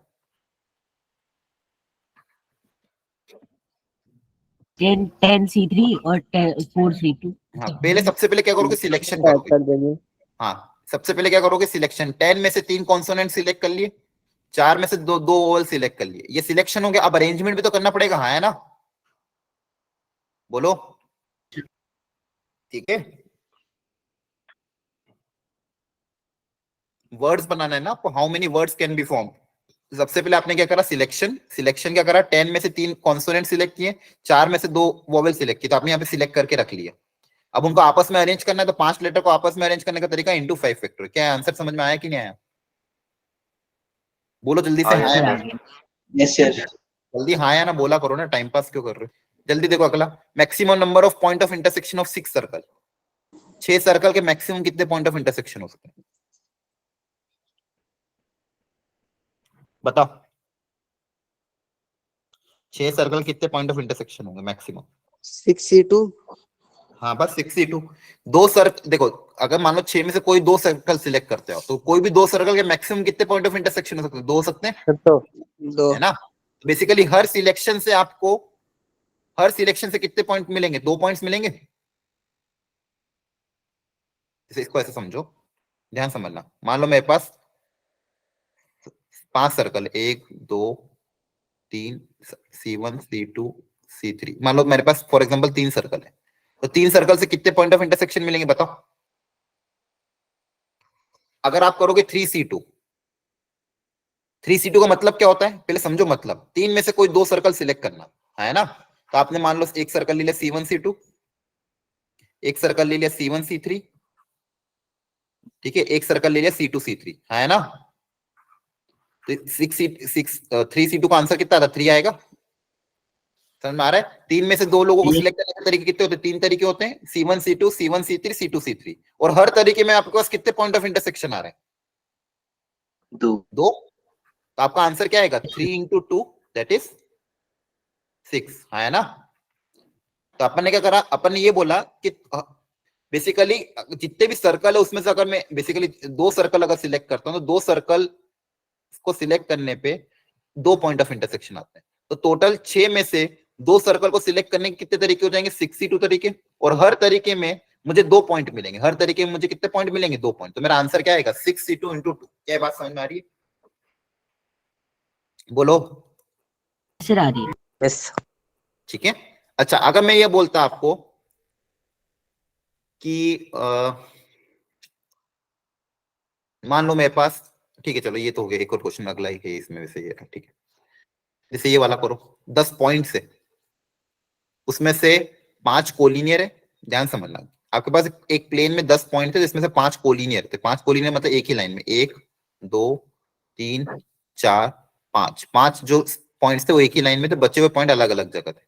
10C3 और 4C2। हाँ, पहले सबसे पहले क्या करोगे, सिलेक्शन ऐड करोगे। कर देंगे. हाँ, सबसे पहले क्या करोगे, सिलेक्शन। 10 में से 3 कॉन्सोनेंट सिलेक्ट कर लिए, 4 में से दो वोवेल सिलेक्ट कर लिए, ये सिलेक्शन हो गया। अब अरेंजमेंट भी तो करना पड़ेगा, हाँ है ना, बोलो। ठीक है, वर्ड्स बनाना है ना आपको, how many words can be form. सबसे पहले आपने क्या करा, सिलेक्शन। सिलेक्शन क्या करा, 10 में से 3 कॉन्सोनेंट सिलेक्ट किए, 4 में से 2 वोवेल सिलेक्ट किए, तो आपने यहाँ पे सिलेक्ट करके रख लिया। अब उनको आपस में अरेंज करना है, तो 5 लेटर को आपस में अरेंज करने का तरीका इंटू 5 फैक्टर। क्या आंसर समझ में आया कि नहीं आया, बोलो जल्दी से। आगे हाँ सर। या ना, यस सर. जल्दी हाँ या ना बोला करो ना, टाइम पास क्यों कर रहे हो। जल्दी देखो अगला, maximum number of point of intersection of 6 circle. 6 circle के मैक्सिमम कितने पॉइंट ऑफ इंटरसेक्शन हो सकते हैं, बताओ। 6 सर्कल कितने पॉइंट ऑफ इंटरसेक्शन होंगे मैक्सिमम। 6C2. हाँ बस 6C2। दो सर्कल देखो, अगर मान लो 6 में से कोई 2 सर्कल सिलेक्ट करते हो, तो कोई भी 2 सर्कल के मैक्सिमम कितने पॉइंट ऑफ इंटरसेक्शन हो सकते हैं, 2 हो सकते हैं, तो 2. है ना। बेसिकली हर सिलेक्शन से आपको, हर सिलेक्शन से कितने पॉइंट मिलेंगे, 2 पॉइंट्स मिलेंगे। इसको ऐसे समझो, ध्यान समझना। मान लो मेरे पास 5 सर्कल, 1 2 3, C1 C2 C3, मान लो मेरे पास फॉर एग्जांपल 3 सर्कल है, तो 3 सर्कल से कितने पॉइंट ऑफ इंटरसेक्शन मिलेंगे बताओ। अगर आप करोगे 3C2, 3C2 का मतलब क्या होता है, पहले समझो मतलब। 3 में से कोई 2 सर्कल सिलेक्ट करना, है ना। तो आपने मान लो एक सर्कल ले लिया C1 C2, एक सर्कल ले लिया C1 C3, ठीक है, एक सर्कल ले लिया C2 C3, है ना। तो 3C2 का आंसर कितना था, 3 आएगा। समझ में आ रहा है। 3 में से 2 लोगों को सिलेक्ट करने के तरीके कितने होते हैं, 3 तरीके होते हैं, C1 C2 C1 C3 C2 C3। और हर तरीके में आपके पास कितने पॉइंट ऑफ इंटरसेक्शन आ रहे हैं, 2। तो आपका आंसर क्या आएगा, 3 × 2 दैट इज 6, है ना। तो अपन ने क्या करा, अपन ने ये बोला कि बेसिकली जितने भी सर्कल है उसमें से अगर मैं बेसिकली 2 सर्कल अगर सिलेक्ट करता हूं तो 2 सर्कल को सिलेक्ट करने पे 2 पॉइंट ऑफ इंटरसेक्शन आते हैं। तो टोटल 6 में से 2 सर्कल को सिलेक्ट करने के कितने तरीके हो जाएंगे, 62 तरीके। और हर तरीके में मुझे 2 पॉइंट मिलेंगे, हर तरीके में मुझे कितने पॉइंट मिलेंगे, 2 पॉइंट। तो मेरा आंसर क्या आएगा, 62 × 2। क्या बात समझ में आ रही है, बोलो। सर आ रही है। यस ठीक है। अच्छा, अगर मैं ये बोलता आपको कि मान लो मेरे पास, ठीक है चलो ये तो हो गया, एक और क्वेश्चन अगला ही है इसमें वैसे ये है, ठीक है। जैसे ये वाला करो, 10 पॉइंट से, उसमें से 5 कोलिनियर है। ध्यान समझना, आपके पास एक प्लेन में 10 पॉइंट थे जिसमें से 5 कोलिनियर थे। 5 कोलिनियर मतलब एक ही लाइन में, 1 2 3 4 5, 5 जो पॉइंट्स थे वो एक ही लाइन में थे, बचे हुए पॉइंट अलग अलग जगह थे।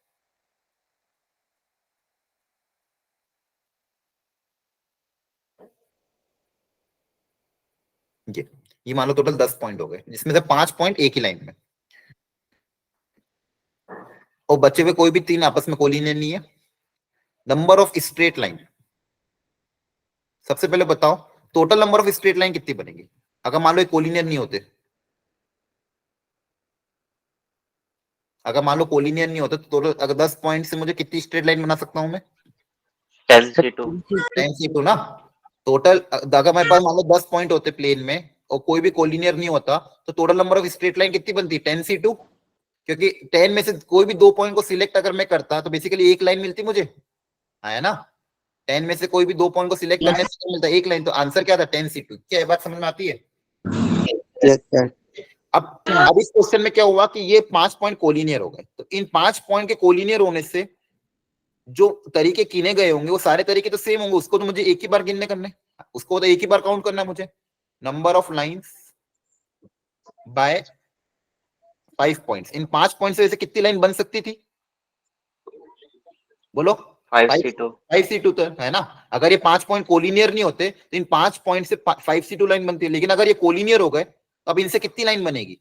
ये मान लो टोटल 10 पॉइंट हो गए जिसमें से 5 पॉइंट एक ही लाइन में, और बचे हुए कोई भी 3 आपस में कोलिनियर नहीं है। नंबर ऑफ स्ट्रेट लाइन, सबसे पहले बताओ total number of straight line कितनी बनेगी अगर मान लो कोलिनियर नहीं होते। अगर मान लो कोलिनियर नहीं होते तो टोटल अगर 10 पॉइंट से मुझे कितनी स्ट्रेट लाइन बना सकता हूं मैं, 10C2 ना। टोटल अगर मेरे पास मान लो 10 पॉइंट होते प्लेन में और कोई भी कोलिनियर नहीं होता तो total number of straight line कितनी बनती, 10C2। क्योंकि 10 में से कोई भी 2 पॉइंट को सिलेक्ट अगर मैं करता तो बेसिकली एक लाइन मिलती मुझे, है ना। 10 में से कोई भी 2 पॉइंट को सिलेक्ट करने से क्या मिलता है, एक लाइन। तो आंसर क्या था, 10C2। क्या ये बात समझ में आती है। Yes sir. अब इस क्वेश्चन में क्या हुआ कि ये 5 पॉइंट कोलिनियर हो गए, तो इन 5 पॉइंट के कोलिनियर होने से जो तरीके गिने गए होंगे वो सारे तरीके तो सेम होंगे, उसको तो मुझे एक ही बार गिनने करने, उसको तो एक ही बार काउंट करना है मुझे। Number of lines by 5 points, इन 5 पॉइंट से वैसे कितनी लाइन बन सकती थी, बोलो। 5C2 तो है ना। अगर ये 5 पॉइंट कोलिनियर नहीं होते तो इन 5 पॉइंट से 5C2 लाइन बनती है, लेकिन अगर ये कोलिनियर हो गए तो अब इनसे कितनी लाइन बनेगी,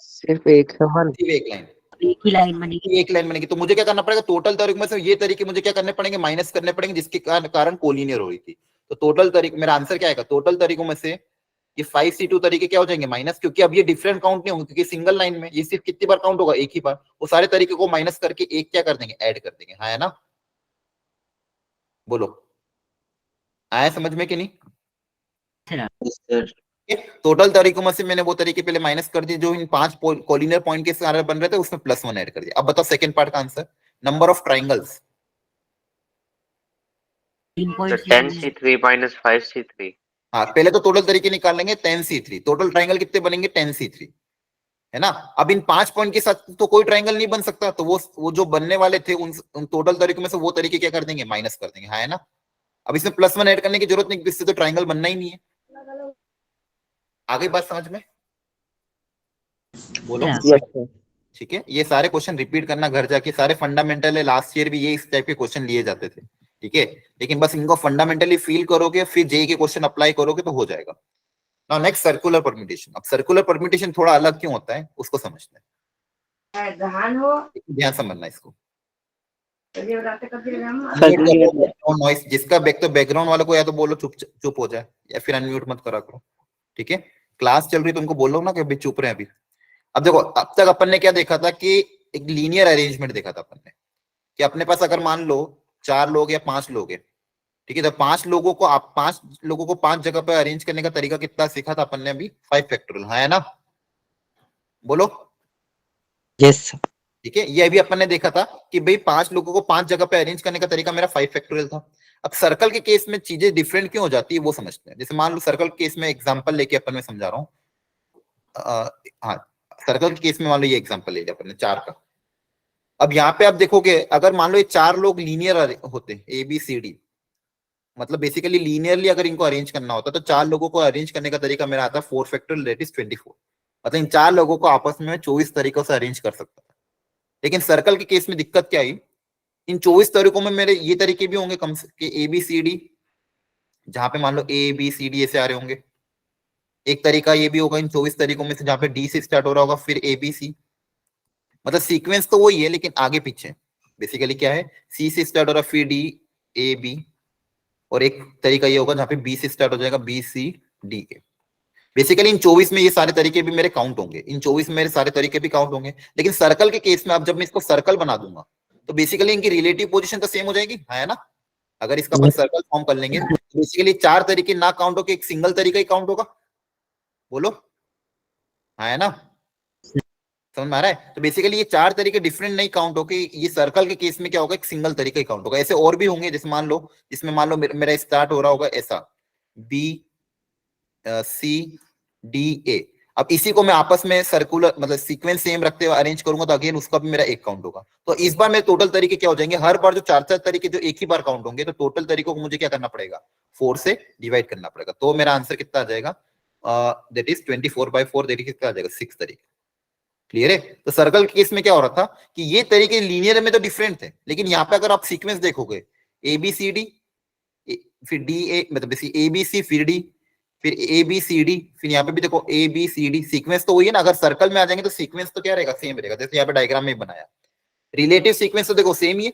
सिर्फ एक समान, एक लाइन, एक ही लाइन बनेगी, एक लाइन बनेगी। तो मुझे क्या करना पड़ेगा, टोटल तरीके में से ये तरीके मुझे क्या करने पड़ेंगे, माइनस करने पड़ेंगे, जिसके कारण कोलिनियर हो रही थी। तो टोटल तरीके, मेरा आंसर क्या आएगा, टोटल तरीकों में से ये 5C2 तरीके क्या हो जाएंगे, माइनस, क्योंकि अब ये डिफरेंट काउंट नहीं होंगे, क्योंकि सिंगल लाइन में ये सिर्फ कितनी बार काउंट होगा, एक ही बार। वो सारे तरीके को माइनस करके एक क्या कर देंगे, ऐड कर देंगे, है ना। बोलो, आया समझ में कि नहीं। टोटल तरीकों में से मैंने वो तरीके पहले माइनस कर दिए जो इन 5 कोलिनियर पॉइंट के सारे बन रहे थे, उसमें +1 ऐड कर दिया। अब बताओ सेकंड पार्ट का answer, number of triangles. 10C3 - 5C3। हाँ, पहले तो टोटल तरीके निकाल लेंगे, 10C3 टोटल ट्राइंगल कितने बनेंगे, 10C3, है ना। अब इन 5 पॉइंट के साथ तो कोई ट्राइंगल नहीं बन सकता, तो वो जो बनने वाले थे उन टोटल तरीकों में से वो तरीके क्या कर देंगे, माइनस कर देंगे, है ना। अब इसमें +1 ऐड करने की जरूरत नहीं, इससे तो ट्राइंगल बनना ही नहीं है। आगे बात समझ में, बोलो। ठीक है, ये सारे क्वेश्चन रिपीट करना घर जाके, सारे फंडामेंटल है, लास्ट ईयर भी ये इस टाइप के क्वेश्चन लिए जाते थे, ठीक है। लेकिन बस इनको फंडामेंटली फील करोगे, फिर जेई के क्वेश्चन अप्लाई करोगे तो हो जाएगा। Now next, circular permutation. अब सर्कुलर परम्यूटेशन थोड़ा अलग क्यों होता है उसको समझते हैं, ध्यान समझना इसको। नॉइस, जिसका बैकग्राउंड वालों को या तो बोलो चुप हो जाए, या फिर अनम्यूट मत करा करो, ठीक है। क्लास चल रही तो उनको बोलो ना कि अभी चुप रहे अभी। अब देखो, अब तक अपन ने क्या देखा था कि एक लीनियर अरेंजमेंट देखा था अपन ने, कि अपने पास अगर मान लो 4 लोग या 5 लोग है, ठीक है, तो 5 लोगों को 5 जगह पे अरेंज करने का तरीका कितना सीखा था अपन ने अभी, 5 फैक्टोरियल, है ना, बोलो। यस ठीक है, ये अभी अपन ने देखा था कि भाई 5 लोगों को 5 जगह पे अरेंज करने का तरीका मेरा 5 फैक्टोरियल था। अब सर्कल के केस में चीजें डिफरेंट क्यों हो जाती है वो समझते हैं। जैसे मान लो सर्कल के केस में एग्जांपल लेके अपन में समझा रहा हूँ, हाँ, सर्कल के केस में मान लो ये एग्जांपल ले लिया अपन ने 4 का। अब यहाँ पे आप देखोगे, अगर मान लो ये 4 लोग लीनियर होते, ABCD, मतलब बेसिकली लीनियरली अगर इनको अरेंज करना होता तो 4 लोगों को अरेंज करने का तरीका मेरा आता है 4 फैक्टोरियल दैट इज 24। मतलब इन 4 लोगों को आपस में 24 तरीकों से अरेंज कर सकता था। लेकिन सर्कल के केस में दिक्कत क्या आई, इन 24 तरीकों में मेरे ये तरीके भी होंगे कम से ए बी सी डी, जहां पे मान लो ए बी सी डी ऐसे आ रहे होंगे। एक तरीका ये भी होगा इन 24 तरीकों में से जहां पे डी से स्टार्ट हो रहा होगा, फिर ए बी सी। मतलब सीक्वेंस तो वही है लेकिन आगे पीछे। बेसिकली क्या है, सी से स्टार्ट हो रहा फिर डी ए बी, और एक तरीका ये होगा जहां पे बी से स्टार्ट हो जाएगा B C D A. Basically इन 24 में ये सारे तरीके भी मेरे काउंट होंगे, इन 24 में मेरे सारे तरीके भी काउंट होंगे। लेकिन सर्कल के केस में अब जब मैं इसको सर्कल बना दूंगा तो बेसिकली इनकी रिलेटिव पोजीशन तो सेम हो जाएगी, है ना। अगर इसका अपन सर्कल फॉर्म कर लेंगे तो बेसिकली 4 तरीके ना काउंट होकर एक सिंगल तरीका ही काउंट होगा। बोलो, है ना, समझ में आ रहा है। तो बेसिकली ये 4 तरीके डिफरेंट नहीं काउंट होके ये सर्कल के केस में क्या होगा, एक सिंगल तरीका ही काउंट होगा। ऐसे और भी होंगे जैसे मान लो जिसमें मान लो मेरा स्टार्ट हो रहा होगा ऐसा बी सी डी ए। अब इसी को मैं आपस में सर्कुलर मतलब सीक्वेंस सेम रखते हुए अरेंज करूंगा तो अगेन उसका भी मेरा एक काउंट होगा। तो इस बार मेरे टोटल तरीके क्या हो जाएंगे, हर बार जो 4 तरीके जो एक ही बार काउंट होंगे तो टोटल तरीकों को मुझे क्या करना पड़ेगा, 4 से डिवाइड करना पड़ेगा। तो मेरा आंसर कितना आ जाएगा, दैट इज 24/4, दैट इज कितना आ जाएगा 6 तरीके। क्लियर है। तो सर्कल के केस में क्या हो रहा था कि ये तरीके लीनियर में तो डिफरेंट थे, लेकिन यहाँ पे अगर आप सीक्वेंस देखोगे ए बी सी डी फिर डी ए, मतलब ए बी सी फिर डी फिर ए बी सी डी, फिर यहाँ पे भी देखो A B C D, sequence तो वही है ना। अगर सर्कल में आ जाएंगे तो सीक्वेंस तो क्या रहेगा, सेम रहेगा। जैसे यहाँ पे डायग्राम में बनाया रिलेटिव सीक्वेंस तो देखो सेम ही है,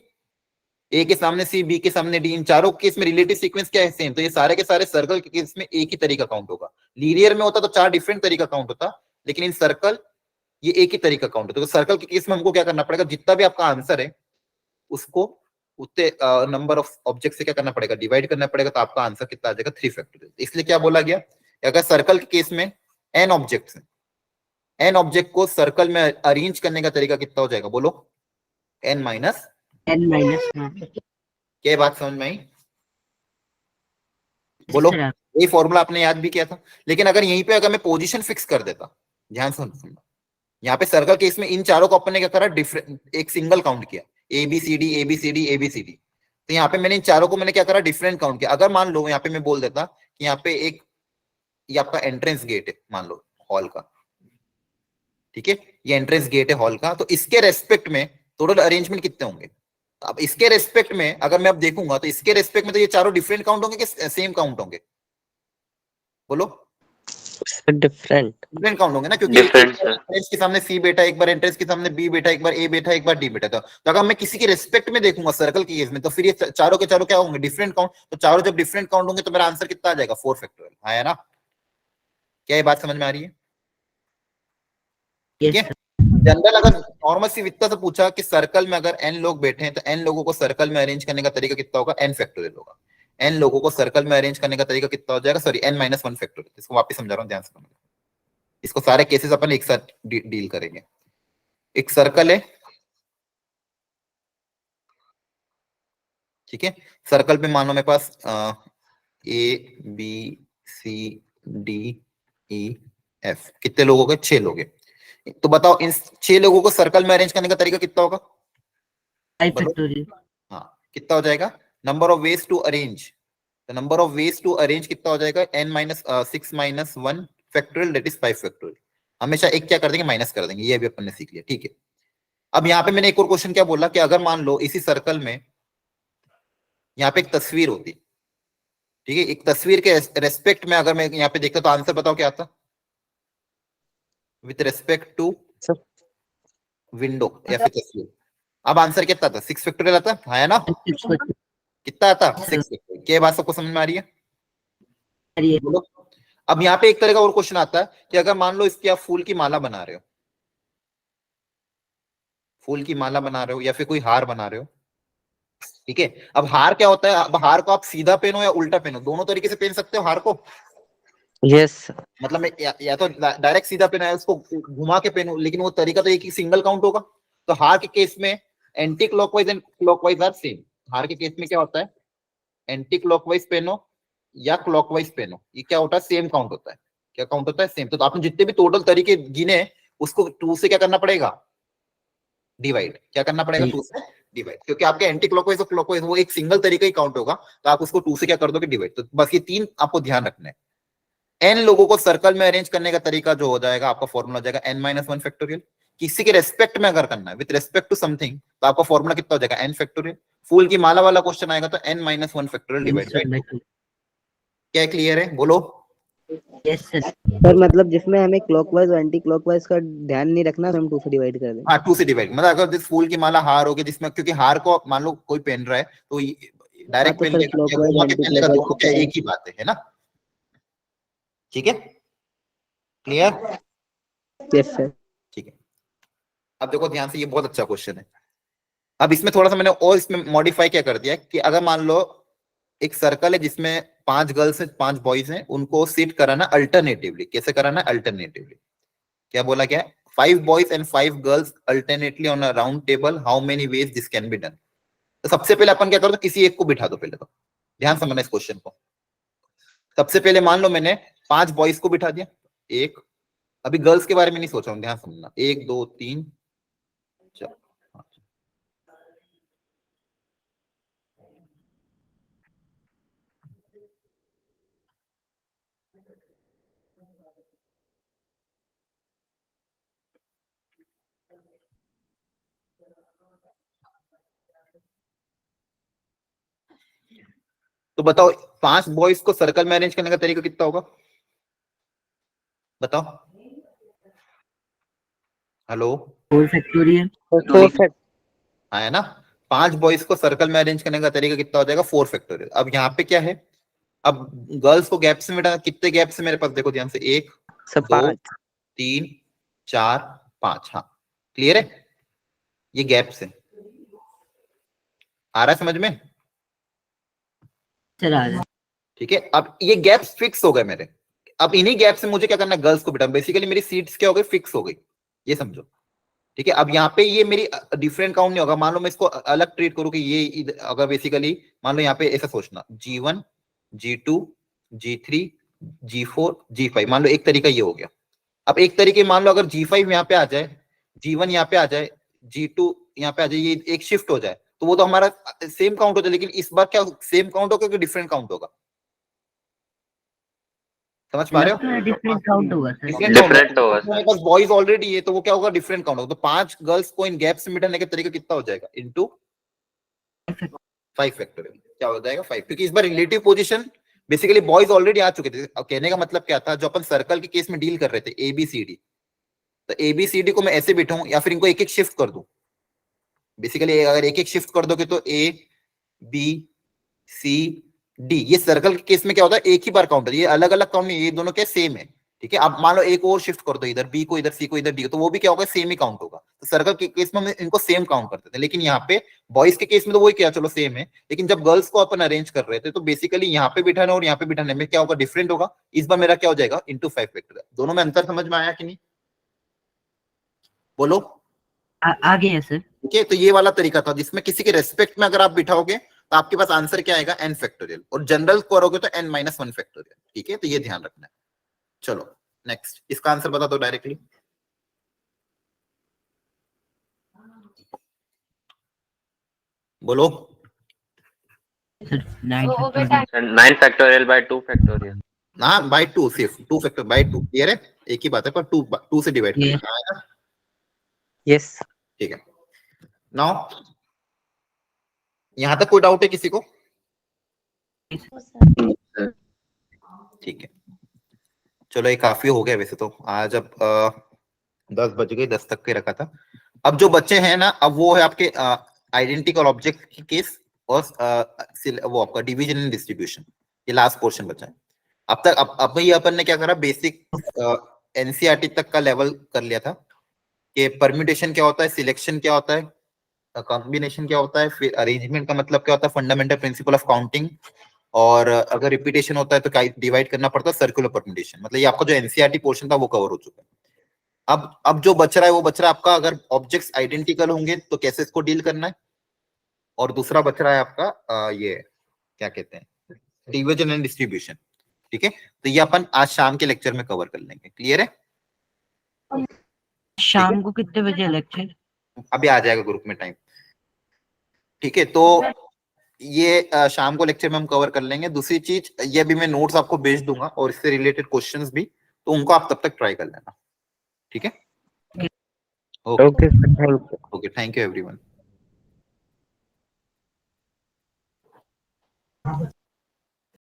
ए के सामने सी बी के सामने डी, इन चारों केस में रिलेटिव सीक्वेंस क्या है, सेम। तो ये सारे के सारे सर्कल के केस में एक ही तरीका काउंट होगा। लीनियर में होता तो 4 डिफरेंट तरीका काउंट होता, लेकिन इन सर्कल ये एक ही तरीका काउंट होता है। तो सर्कल के केस में हमको क्या करना पड़ेगा, जितना भी आपका आंसर है उसको उतने नंबर ऑफ ऑब्जेक्ट से क्या करना पड़ेगा, डिवाइड करना पड़ेगा। तो आपका आंसर कितना आ जाएगा 3 फैक्टोरियल। इसलिए क्या बोला गया, अगर सर्कल के केस में n ऑब्जेक्ट्स हैं, n ऑब्जेक्ट को सर्कल में अरेंज करने का तरीका कितना हो जाएगा, बोलो n माइनस क्या बात समझ में आई, बोलो। ये फॉर्मूला आपने याद भी किया था। लेकिन अगर यहीं पे अगर मैं पोजीशन फिक्स कर देता, ध्यान से सुनना, यहाँ पे सर्कल केस में इन चारों को अपन ने क्या करा, डिफरेंट एक सिंगल काउंट किया, A B C D A B C D A B C D. तो यहाँ पे मैंने इन चारों को मैंने क्या करा, डिफरेंट काउंट किया। अगर मान लो यहाँ पे मैं बोल देता कि यहाँ पे एक ये आपका एंट्रेंस गेट है, मान लो हॉल का, ठीक है, ये एंट्रेंस गेट है हॉल का। तो इसके रेस्पेक्ट में टोटल अरेंजमेंट कितने होंगे। अब इसके रेस्पेक्ट में अगर मैं अब देखूंगा तो इसके रेस्पेक्ट में तो ये चारों डिफरेंट काउंट होंगे कि सेम काउंट होंगे, बोलो। डिफरेंट काउंट होंगे ना, क्योंकि एंट्रेंस के सामने सी बैठा, एक बार एंट्रेंस के सामने बी बैठा, एक बार ए बैठा, एक बार डी बैठा था। तो अगर मैं किसी के रेस्पेक्ट में देखूंगा सर्कल के केस में तो फिर ये चारों के चारों क्या होंगे, डिफरेंट काउंट। तो चारों जब डिफरेंट काउंट होंगे तो मेरा आंसर कितना आ जाएगा, 4 फैक्टोरियल, है ना। क्या ये बात समझ में आ रही है, ठीक है। जनरल अगर नॉर्मल सी वित्ता से पूछा कि सर्कल में अगर n लोग बैठे हैं तो n लोगों को सर्कल में अरेंज करने का तरीका कितना होगा, n फैक्टोरियल होगा। n लोगों को सर्कल में अरेंज करने का तरीका कितना हो जाएगा, सॉरी n-1 फैक्टोरियल। इसको वापस समझा रहा हूँ, ध्यान से समझो। इसको सारे केसेस अपन एक साथ डील करेंगे। एक सर्कल है, ठीक है। सर्कल पे मान लो मेरे पास A B C D E F, कितने लोग हो गए, 6 लोग हैं। तो बताओ इन 6 लोगों को सर्कल में अरेंज करने का तरीका कितना होगा, हाँ कितना हो जाएगा, number of ways to arrange. तो number of ways to arrange कितना हो जाएगा, n-6-1 factorial, that is 5 factorial. हमेशा एक क्या कर देंगे, माइनस कर देंगे, ये भी अपन ने सीख लिया, ठीक है। अब यहाँ पे मैंने एक और क्वेश्चन क्या बोला कि अगर मान लो इसी सर्कल में यहाँ पे एक तस्वीर होती, ठीक है, एक तस्वीर के रेस्पेक्ट में अगर मैं यहाँ पे देखता तो आंसर बताओ क्या आता, विथ रेस्पेक्ट टू विंडो या फिर तस्वीर। अब आंसर कितना था, 6 फैक्टोरियल आता है ना, कितना आता, 6 फैक्टोरियल। क्या बात सबको समझ में आ रही है, बोलो। अब यहाँ पे एक तरह का और क्वेश्चन आता है कि अगर मान लो इसकी आप फूल की माला बना रहे हो, फूल की माला बना रहे हो या फिर कोई हार बना रहे हो, ठीक है। अब हार क्या होता है, अब हार को आप सीधा पहनो या उल्टा पहनो, दोनों तरीके से पहन सकते हो हार को। यस मतलब मैं या तो डायरेक्ट सीधा पहना है, उसको घुमा के पहनूं, लेकिन वो तरीका तो एक ही सिंगल काउंट होगा। तो हार के केस में anti clockwise and clockwise are same. हार के केस में क्या होता है, एंटी क्लॉकवाइज पहनो या क्लॉकवाइज पहनो, ये क्या होता है, सेम काउंट होता है। क्या काउंट होता है, सेम। तो आपने जितने भी टोटल तरीके गिने उसको 2 से क्या करना पड़ेगा, डिवाइड। क्या करना पड़ेगा, 2 से डिवाइड, क्योंकि आपके एंटी क्लॉकवाइज और क्लॉकवाइज वो एक सिंगल तरीका ही काउंट होगा, तो आप उसको 2 से क्या कर दोगे, डिवाइड। तो बस ये 3 आपको ध्यान रखना है। n लोगों को सर्कल में अरेंज करने का तरीका जो हो जाएगा, आपका फॉर्मूला हो जाएगा n-1 फैक्टोरियल। किसी के रेस्पेक्ट में अगर करना है, विद रेस्पेक्ट टू समथिंग, तो आपका फॉर्मूला कितना हो जाएगा, n फैक्टोरियल। फूल की माला वाला क्वेश्चन आएगा तो n-1 फैक्टोरियल डिवाइड बाय 2। क्या क्लियर है, बोलो। Yes sir. सर मतलब जिसमें हमें क्लॉकवाइज और एंटी क्लॉकवाइज का ध्यान नहीं रखना, हम 2 से डिवाइड कर दें। हाँ 2 से डिवाइड, मतलब अगर जिस फूल की माला हार होगी जिसमें, क्योंकि हार को मान लो कोई पहन रहा है तो डायरेक्ट तो पहन सर लेगा या clockwise, घुमा के पहन लेगा, दोनों क्या anti-clockwise एक ही बात है ना। ठीक है, क्लियर। Yes sir. ठीक है, अब देखो ध्यान से, ये बहुत अच्छा क्वेश्चन है। अब इसमें थोड़ा सा मैंने और इसमें मॉडिफाई क्या कर दिया है कि अगर मान लो एक सर्कल है जिसमें 5 गर्ल्स हैं 5 बॉयज हैं, उनको सीट कराना अल्टरनेटिवली। कैसे कराना, अल्टरनेटिवली। क्या बोला, क्या 5 boys and 5 girls alternately on a round table, how many ways this can be done। तो सबसे पहले अपन क्या करो, तो किसी एक को बिठा दो पहले। तो ध्यान समझना इस क्वेश्चन को। सबसे पहले मान लो मैंने 5 बॉयज को बिठा दिया, एक, अभी गर्ल्स के बारे में नहीं सोच रहा हूं, ध्यान समझना, 1 2 3 4 5। तो बताओ 5 बॉयज को सर्कल में अरेंज करने का तरीका कितना होगा, बताओ। Hello, 4 factorial. हाँ है ना। 5 बॉयज को सर्कल में अरेंज करने का तरीका कितना हो जाएगा, 4 फैक्टोरियल। अब यहाँ पे क्या है, अब गर्ल्स को गैप से मिटाना, कितने गैप से मेरे पास, देखो ध्यान से, 1 सब 2 5 3 4 5। हाँ क्लियर है, ये गैप से आ रहा है समझ में। सर आ रहा है। ठीक है, अब ये गैप्स फिक्स हो गए मेरे। अब इन्हीं गैप से मुझे क्या करना है, गर्ल्स को बिठाना। बेसिकली मेरी सीट्स क्या हो गई, फिक्स हो गई, ये समझो। ठीक है, अब यहाँ पे ये मेरी डिफरेंट काउंट नहीं होगा। मान लो मैं इसको अलग ट्रीट करूँ कि ये अगर बेसिकली मान लो यहाँ पे ऐसा सोचना, G1 G2 G3 G4 G5, मान लो एक तरीका ये हो गया। अब एक तरीके मान लो अगर G5 यहाँ पे आ जाए, G1 यहाँ पे आ जाए, G2 यहाँ पे आ जाए, ये एक शिफ्ट हो जाए, तो वो तो हमारा सेम काउंट हो जाए। लेकिन इस बार क्या सेम काउंट होगा कि डिफरेंट काउंट होगा, समझ पा रहे हो। डिफरेंट काउंट होगा सर। डिफरेंट होगा सर। मेरे पास बॉयज ऑलरेडी है तो वो क्या होगा, डिफरेंट काउंट होगा। तो 5 गर्ल्स को इन गैप से मिटाने का तरीका कितना हो जाएगा, इनटू 5 फैक्टोरियल। क्या हो जाएगा, 5, क्योंकि इस बार relative position basically boys already आ चुके थे। अब कहने का मतलब क्या था, जो अपन सर्कल के केस में डील कर रहे थे ABCD, तो ABCD को मैं ऐसे बिठाऊं या फिर इनको एक एक शिफ्ट कर दूं। बेसिकली अगर एक एक शिफ्ट कर दोगे तो ABCD, ये सर्कल के केस में क्या होता है, एक ही बार काउंट है, ये अलग अलग काउंट नहीं, ये दोनों क्या सेम है। ठीक है, अब मान लो एक और शिफ्ट कर दो, इधर B को इधर, C को इधर, D को, तो वो भी क्या होगा, सेम ही काउंट होगा। तो सर्कल के केस में हम इनको सेम काउंट करते थे। लेकिन यहाँ पे बॉयज के केस में तो वही क्या, चलो सेम है, लेकिन जब गर्ल्स को अपन अरेंज कर रहे थे तो बेसिकली यहाँ पे बिठाने और यहाँ पे बिठाने में क्या होगा, डिफरेंट होगा। इस बार मेरा क्या हो जाएगा, इंटू 5 फैक्टर। दोनों में अंतर समझ में आया कि नहीं, बोलो। आ गया सर। ठीक है, तो ये वाला तरीका था जिसमें किसी के रेस्पेक्ट में अगर आप बिठाओगे तो आपके पास आंसर क्या आएगा, n फैक्टोरियल, और जनरल करोगे तो n-1 फैक्टोरियल। ठीक है, तो ये ध्यान रखना है। चलो नेक्स्ट, इसका आंसर बता दो डायरेक्टली, बोलो। Sir 9 9 factorial by 2 factorial. हाँ बाय 2, सिर्फ 2 फैक्टर बाय 2, क्लियर है, एक ही बात है, पर 2 से डिवाइड Yes. करना है ना। यस। ठीक है, नाउ यहां तक कोई डाउट है किसी को, ठीक है। चलो ये काफी हो गया वैसे तो, आज अब 10 बज गए, 10 तक के रखा था। अब जो बच्चे हैं ना, अब वो है आपके आइडेंटिकल ऑब्जेक्ट की केस और वो आपका डिवीजन एंड डिस्ट्रीब्यूशन, ये लास्ट पोर्शन बचा है। अब तक अब ये अपन ने क्या करा, बेसिक एनसीईआरटी तक का लेवल कर लिया था कि परम्यूटेशन क्या होता है, सिलेक्शन क्या होता है, कॉम्बिनेशन क्या होता है, फिर अरेंजमेंट का मतलब क्या होता है, फंडामेंटल प्रिंसिपल ऑफ काउंटिंग, और अगर रिपीटेशन होता है तो डिवाइड करना पड़ता है सर्कुलर परम्यूटेशन। मतलब ये आपका जो एनसीईआरटी पोर्शन था वो कवर हो चुका है। अब जो बच रहा है वो बच रहा है आपका, अगर ऑब्जेक्ट्स आइडेंटिकल होंगे तो कैसे इसको डील करना है, और दूसरा बच रहा है आपका ये क्या कहते हैं, डिवीजन एंड डिस्ट्रीब्यूशन। ठीक है, तो ये अपन आज शाम के लेक्चर में कवर कर लेंगे, क्लियर है। शाम को कितने बजे लेक्चर? अभी आ जाएगा ग्रुप में टाइम। ठीक है, तो ये शाम को लेक्चर में हम कवर कर लेंगे। दूसरी चीज, ये भी मैं नोट्स आपको भेज दूंगा और इससे रिलेटेड क्वेश्चंस भी, तो उनको आप तब तक ट्राई कर लेना। ठीक है, okay sir, thank you. Okay, thank you everyone.